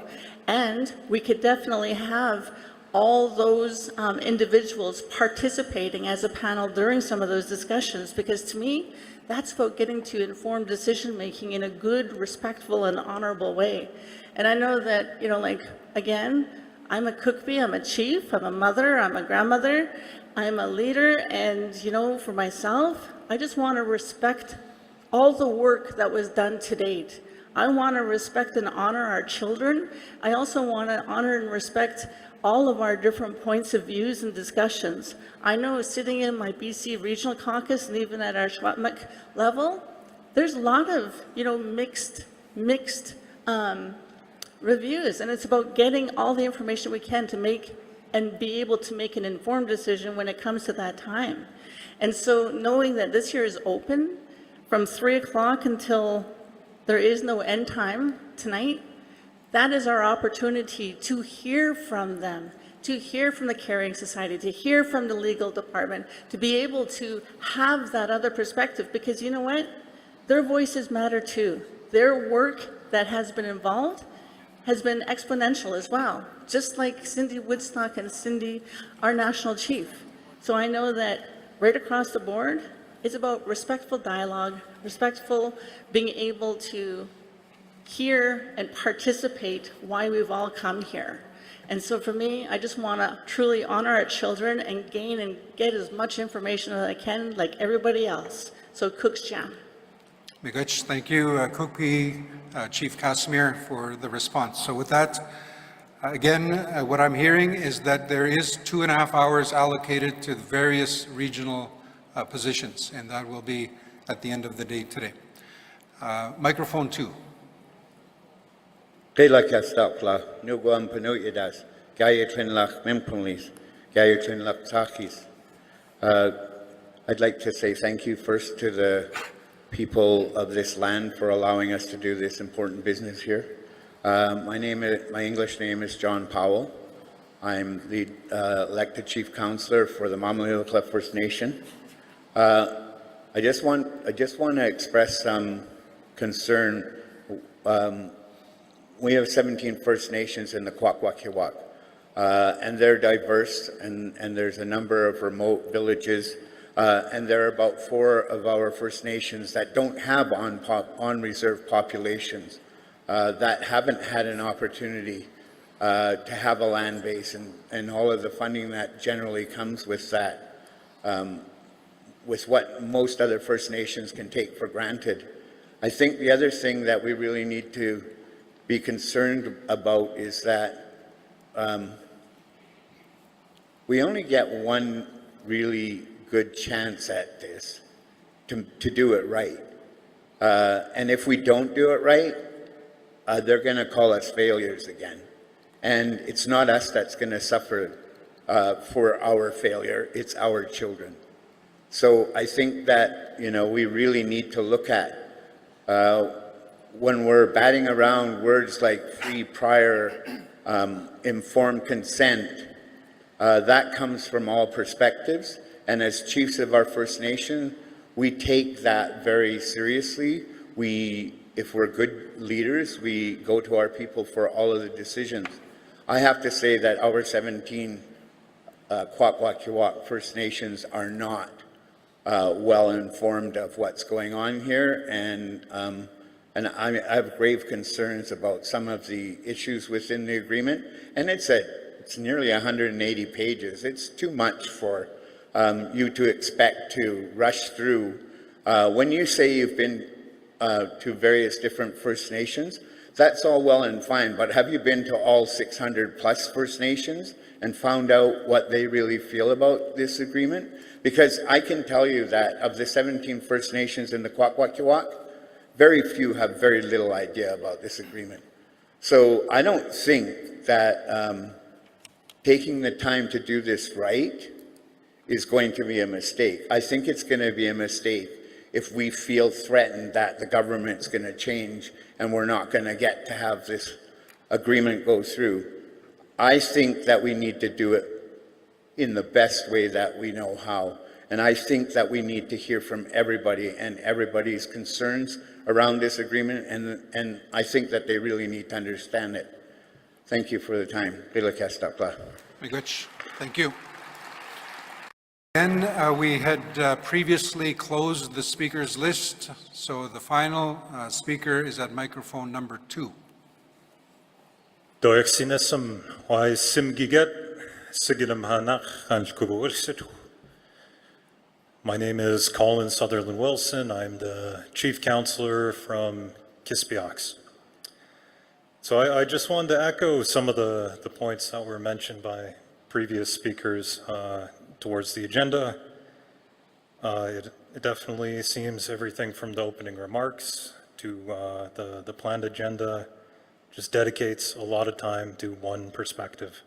And we could definitely have all those individuals participating as a panel during some of those discussions, because to me, that's about getting to informed decision-making in a good, respectful, and honorable way. And I know that, you know, like, again, I'm a cookbee, I'm a chief, I'm a mother, I'm a grandmother, I'm a leader, and, you know, for myself, I just want to respect all the work that was done to date. I want to respect and honor our children. I also want to honor and respect all of our different points of views and discussions. I know sitting in my BC Regional Caucus and even at our Schwatmik level, there's a lot of, you know, mixed reviews, and it's about getting all the information we can to make and be able to make an informed decision when it comes to that time. And so knowing that this year is open from 3 o'clock until there is no end time tonight, that is our opportunity to hear from them, to hear from the Carrying Society, to hear from the legal department, to be able to have that other perspective, because you know what? Their voices matter too. Their work that has been involved has been exponential as well, just like Cindy Woodstock and Cindy, our national chief. So I know that right across the board, it's about respectful dialogue, respectful being able to hear and participate why we've all come here. And so for me, I just want to truly honor our children and gain and get as much information as I can, like everybody else. So Cook's Jam. Miigwech, thank you, Cookbee Chief Casimir, for the response. So with that, again, what I'm hearing is that there is 2.5 hours allocated to the various regional positions, and that will be at the end of the day today. Microphone 2. I'd like to say thank you first to the people of this land for allowing us to do this important business here. My English name is John Powell. I'm the elected Chief Councillor for the Littlechild First Nation. I just want to express some concern. We have 17 First Nations in the Kwakwaka'wakw, and they're diverse, and there's a number of remote villages, and there are about 4 of our First Nations that don't have on-reserve populations, that haven't had an opportunity to have a land base and all of the funding that generally comes with that. with what most other First Nations can take for granted. I think the other thing that we really need to be concerned about is that we only get one really good chance at this to do it right. And if we don't do it right, they're going to call us failures again. And it's not us that's going to suffer for our failure, it's our children. So I think that, you know, we really need to look at when we're batting around words like free, prior, informed consent, that comes from all perspectives. And as chiefs of our First Nation, we take that very seriously. If we're good leaders, we go to our people for all of the decisions. I have to say that our 17 Kwakwaka'wakw First Nations are not well informed of what's going on here, and I have grave concerns about some of the issues within the agreement. And it's nearly 180 pages. It's too much for you to expect to rush through. When you say you've been to various different First Nations, that's all well and fine, but have you been to all 600 plus First Nations and found out what they really feel about this agreement? Because I can tell you that of the 17 First Nations in the Kwakwaka'wakw, very few have very little idea about this agreement. So I don't think that taking the time to do this right is going to be a mistake. I think it's going to be a mistake if we feel threatened that the government's going to change and we're not going to get to have this agreement go through. I think that we need to do it in the best way that we know how. And I think that we need to hear from everybody and everybody's concerns around this agreement, and I think that they really need to understand it. Thank you for the time. Thank you. And we had previously closed the speakers list, so the final speaker is at microphone number 2. My name is Colin Sutherland Wilson. I'm the Chief Counselor from Kispiox. So I just wanted to echo some of the points that were mentioned by previous speakers towards the agenda. It definitely seems everything from the opening remarks to the planned agenda just dedicates a lot of time to one perspective.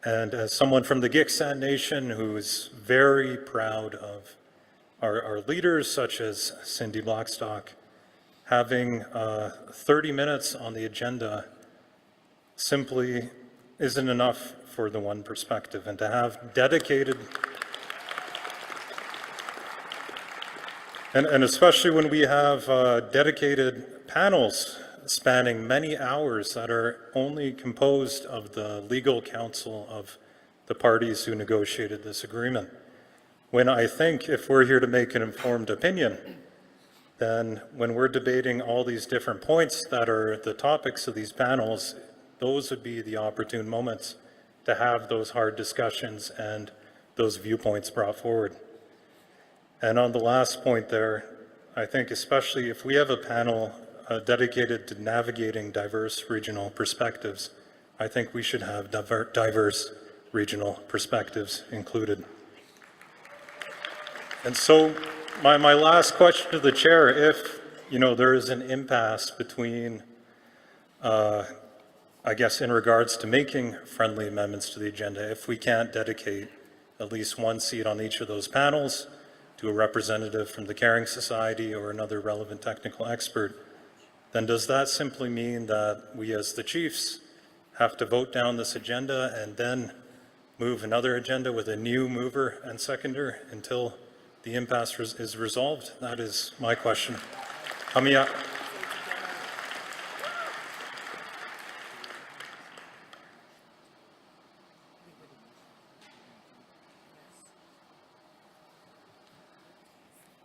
And as someone from the Giksan Nation who is very proud of our leaders such as Cindy Blackstock, having 30 minutes on the agenda simply isn't enough for the one perspective. And to have dedicated, and especially when we have dedicated panels spanning many hours that are only composed of the legal counsel of the parties who negotiated this agreement. When I think if we're here to make an informed opinion, then when we're debating all these different points that are the topics of these panels, those would be the opportune moments to have those hard discussions and those viewpoints brought forward. And on the last point there, I think especially if we have a panel dedicated to navigating diverse regional perspectives, I think we should have diverse regional perspectives included. And so my last question to the chair, if there is an impasse between, I guess in regards to making friendly amendments to the agenda, if we can't dedicate at least one seat on each of those panels to a representative from the Caring Society or another relevant technical expert, then does that simply mean that we as the chiefs have to vote down this agenda and then move another agenda with a new mover and seconder until the impasse is resolved? That is my question. Hamia.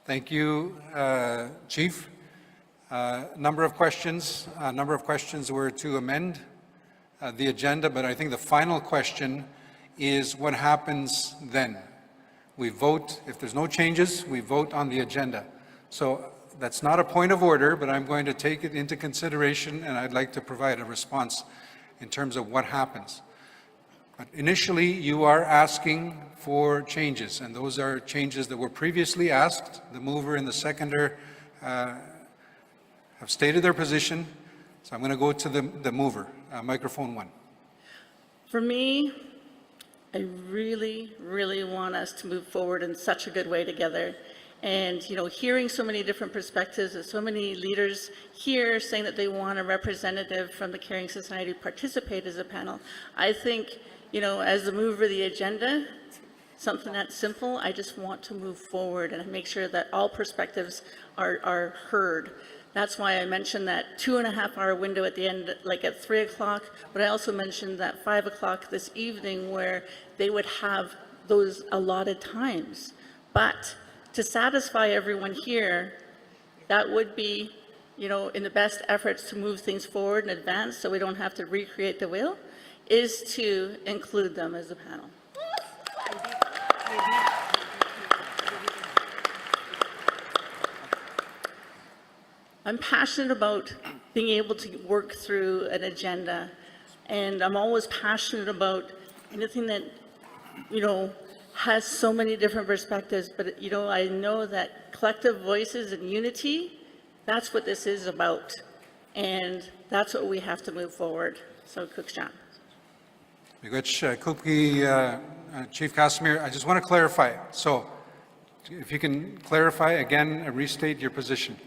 Thank you, Chief. Number of questions were to amend the agenda, but I think the final question is what happens then? we vote. If there's no changes, we vote on the agenda. So that's not a point of order, but I'm going to take it into consideration, and I'd like to provide a response in terms of what happens. But initially, you are asking for changes, and those are changes that were previously asked. The mover and the seconder have stated their position, so I'm going to go to the mover. Microphone 1. For me, I really, really want us to move forward in such a good way together. And, you know, hearing so many different perspectives and so many leaders here saying that they want a representative from the Caring Society to participate as a panel, I think, you know, as the mover of the agenda, something that simple, I just want to move forward and make sure that all perspectives are heard. That's why I mentioned that 2.5-hour window at the end, like at 3 o'clock, but I also mentioned that 5 o'clock this evening where they would have those allotted times. But to satisfy everyone here, that would be, you know, in the best efforts to move things forward in advance so we don't have to recreate the wheel, is to include them as a panel. I'm passionate about being able to work through an agenda, and I'm always passionate about anything that, you know, has so many different perspectives, but, you know, I know that collective voices and unity, that's what this is about, and that's what we have to move forward. So, Cookstown. Chief Casimir, I just want to clarify. So, if you can clarify again, restate your position.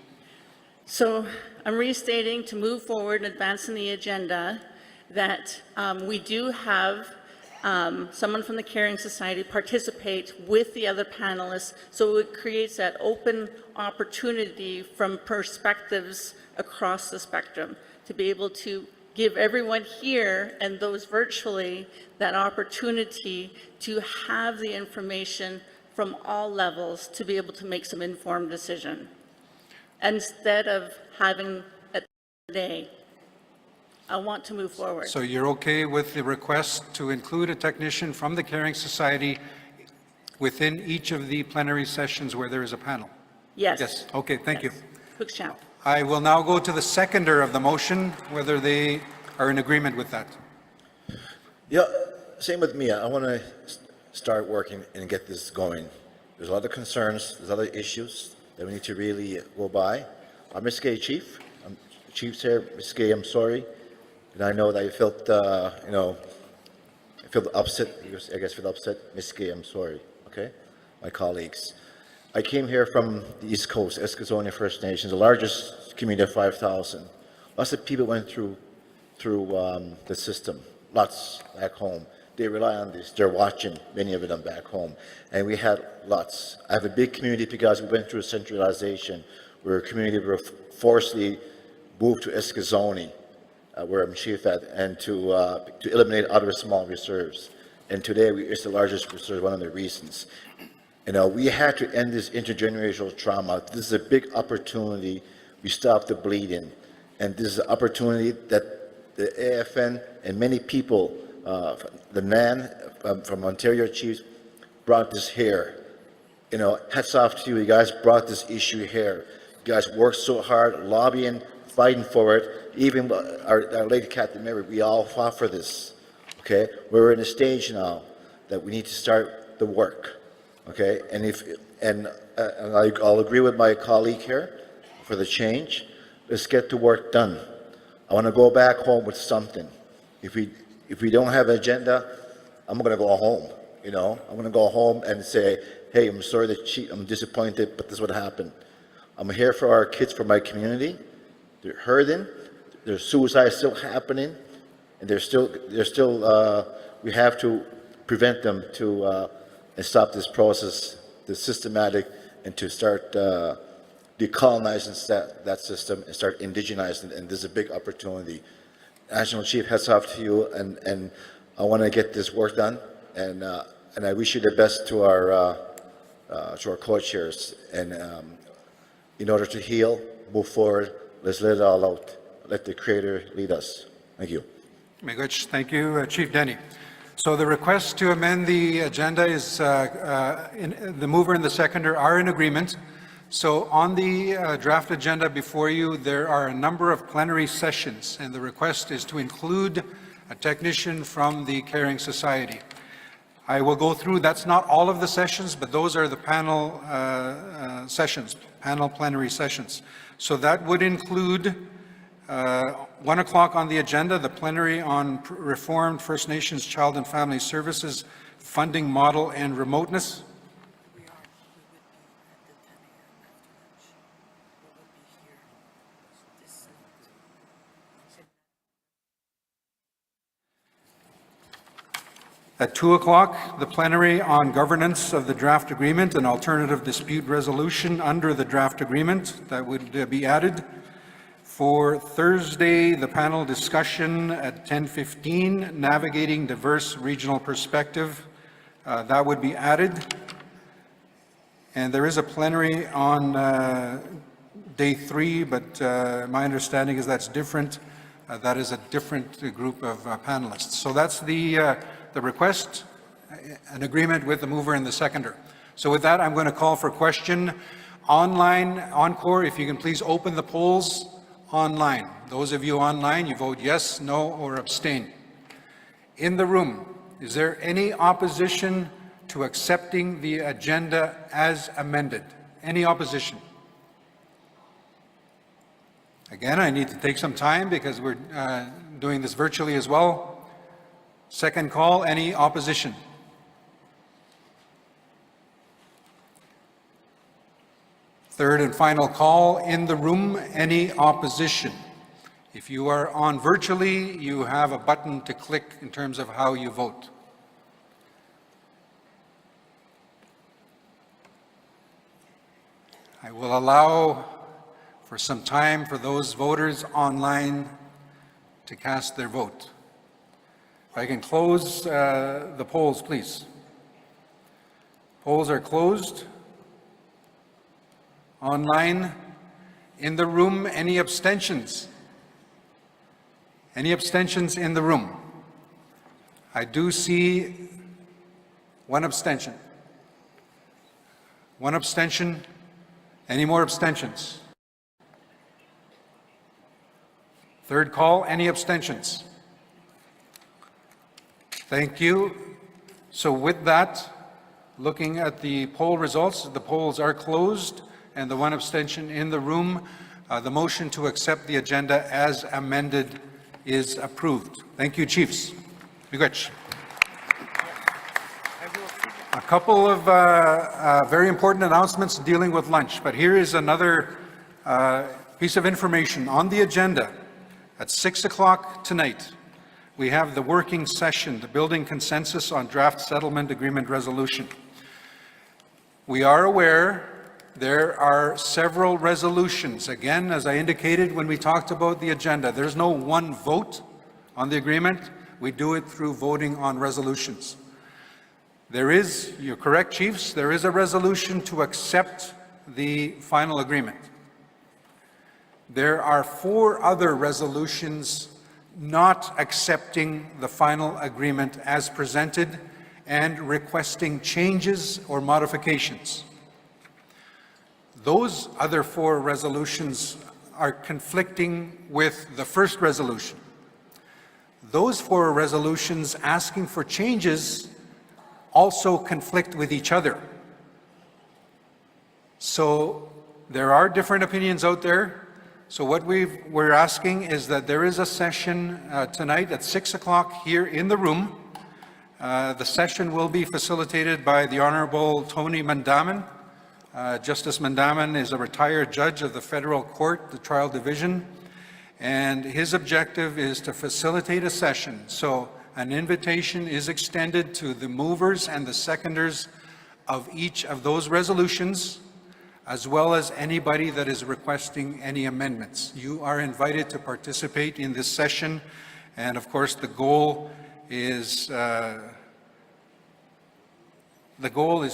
So I'm restating to move forward and advancing the agenda that we do have someone from the Caring Society participate with the other panelists, so it creates that open opportunity from perspectives across the spectrum to be able to give everyone here and those virtually that opportunity to have the information from all levels to be able to make some informed decision. Instead of having a day, I want to move forward. So you're okay with the request to include a technician from the Caring Society within each of the plenary sessions where there is a panel? Yes. Yes, okay, thank you. Cookstown. I will now go to the seconder of the motion, whether they are in agreement with that. Yeah, same with me. I want to start working and get this going. There's a lot of concerns, there's other issues that we need to really go by. Ms. Gay, Chief. Chief's here. Ms. Gay, I'm sorry. And I know that you felt, you know, I feel upset. I guess feel upset. Ms. Gay, I'm sorry. Okay? My colleagues. I came here from the East Coast, Eskasoni First Nations, the largest community of 5,000. Lots of people went through the system. Lots back home. They rely on this. They're watching, many of them back home. And we had lots. I have a big community because we went through centralization. We're a community were forcibly moved to Eskasoni, where I'm chief at, and to eliminate other small reserves. And today, it's the largest reserve, one of the reasons. You know, we had to end this intergenerational trauma. This is a big opportunity. We stopped the bleeding. And this is an opportunity that the AFN and many people, the NAN from Ontario Chiefs, brought this here. You know, hats off to you. You guys brought this issue here. You guys worked so hard, lobbying, fighting for it. Even our lady Captain Merrick, we all fought for this. Okay, we're in a stage now that we need to start the work. Okay, and I'll agree with my colleague here for the change. Let's get the work done. I want to go back home with something. If we don't have an agenda, I'm going to go home. You know, I'm going to go home and say, hey, I'm sorry that I'm disappointed, but this is what happened. I'm here for our kids, for my community. They're hurting. There's suicide still happening, and we have to prevent them and stop this process, the systematic, and to start decolonizing that system and start indigenizing it. And there's a big opportunity. National Chief, hats off to you, and I want to get this work done, and I wish you the best to our co-chairs, and in order to heal, move forward, let's let it all out. Let the Creator lead us. Thank you. Thank you, Chief Denny. So the request to amend the agenda is, the mover and the seconder are in agreement. So on the draft agenda before you, there are a number of plenary sessions, and the request is to include a technician from the Caring Society. I will go through, that's not all of the sessions, but those are the panel sessions, panel plenary sessions. So that would include 1 o'clock on the agenda, the plenary on Reformed First Nations Child and Family Services funding model and remoteness. At 2 o'clock, the plenary on governance of the draft agreement and alternative dispute resolution under the draft agreement, that would be added. For Thursday, the panel discussion at 10:15, navigating diverse regional perspective, that would be added. And there is a plenary on day 3, but my understanding is that's different. That is a different group of panelists. So that's the request, an agreement with the mover and the seconder. So with that, I'm going to call for question. Online, Encore, if you can please open the polls online. Those of you online, you vote yes, no, or abstain. In the room, is there any opposition to accepting the agenda as amended? Any opposition? Again, I need to take some time because we're doing this virtually as well. Second call, any opposition? Third and final call, in the room, any opposition? If you are on virtually, you have a button to click in terms of how you vote. I will allow for some time for those voters online to cast their vote. If I can close the polls, please. Polls are closed. Online. In the room, any abstentions? Any abstentions in the room? I do see one abstention. One abstention. Any more abstentions? Third call, any abstentions? Thank you. So with that, looking at the poll results, the polls are closed and the one abstention in the room. The motion to accept the agenda as amended is approved. Thank you, Chiefs. Miigwech. A couple of very important announcements dealing with lunch, but here is another piece of information. On the agenda at 6 o'clock tonight, we have the working session, the Building Consensus on Draft Settlement Agreement Resolution. We are aware there are several resolutions. Again, as I indicated when we talked about the agenda, there's no one vote on the agreement. We do it through voting on resolutions. There is, you're correct, Chiefs, there is a resolution to accept the final agreement. There are 4 other resolutions not accepting the final agreement as presented and requesting changes or modifications. Those other 4 resolutions are conflicting with the first resolution. Those 4 resolutions asking for changes also conflict with each other. So there are different opinions out there. So what we're asking is that there is a session tonight at 6 o'clock here in the room. The session will be facilitated by the Honorable Tony Mandaman. Justice Mandaman is a retired judge of the Federal Court, the Trial Division, and his objective is to facilitate a session. So an invitation is extended to the movers and the seconders of each of those resolutions, as well as anybody that is requesting any amendments. You are invited to participate in this session, and of course the goal is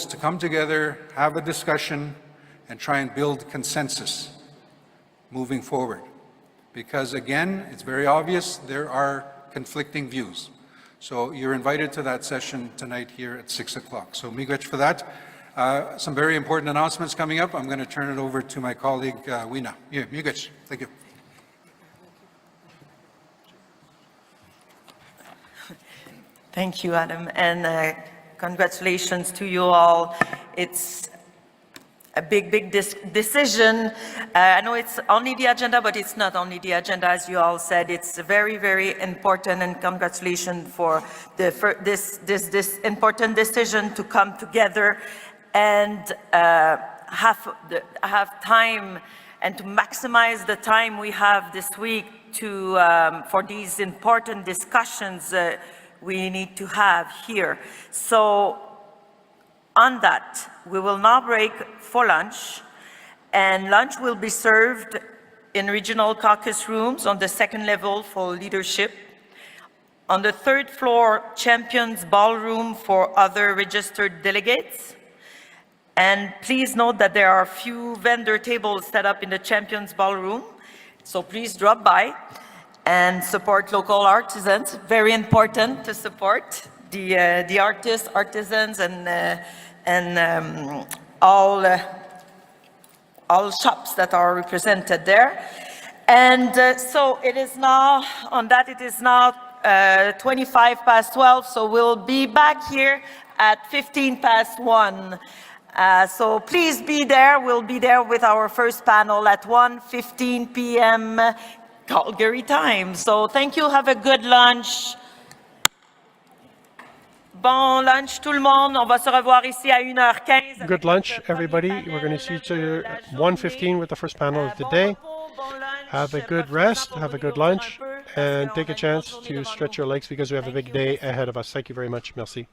to come together, have a discussion, and try and build consensus moving forward. Because again, it's very obvious there are conflicting views. So you're invited to that session tonight here at 6 o'clock. So miigwech for that. Some very important announcements coming up. I'm going to turn it over to my colleague, Weena. Yeah, miigwech. Thank you. Thank you, Adam, and congratulations to you all. It's a big decision. I know it's only the agenda, but it's not only the agenda, as you all said. It's very important, and congratulations for this important decision to come together and have time and to maximize the time we have this week to for these important discussions we need to have here. So on that, we will now break for lunch, and lunch will be served in regional caucus rooms on the second level for leadership. On the third floor, Champions Ballroom for other registered delegates. And please note that there are a few vendor tables set up in the Champions Ballroom, so please drop by and support local artisans. Very important to support the artists, artisans, and all shops that are represented there. And so it is now, on that it is now 12:25, so we'll be back here at 1:15. So please be there. We'll be there with our first panel at 1:15 p.m. Calgary time. So thank you. Have a good lunch. Bon lunch tout le monde. On va se revoir ici à 1h15. Good lunch, everybody. We're going to see each other at 1:15 with the first panel of the day. Have a good rest, have a good lunch, and take a chance to stretch your legs because we have a big day ahead of us. Thank you very much. Merci.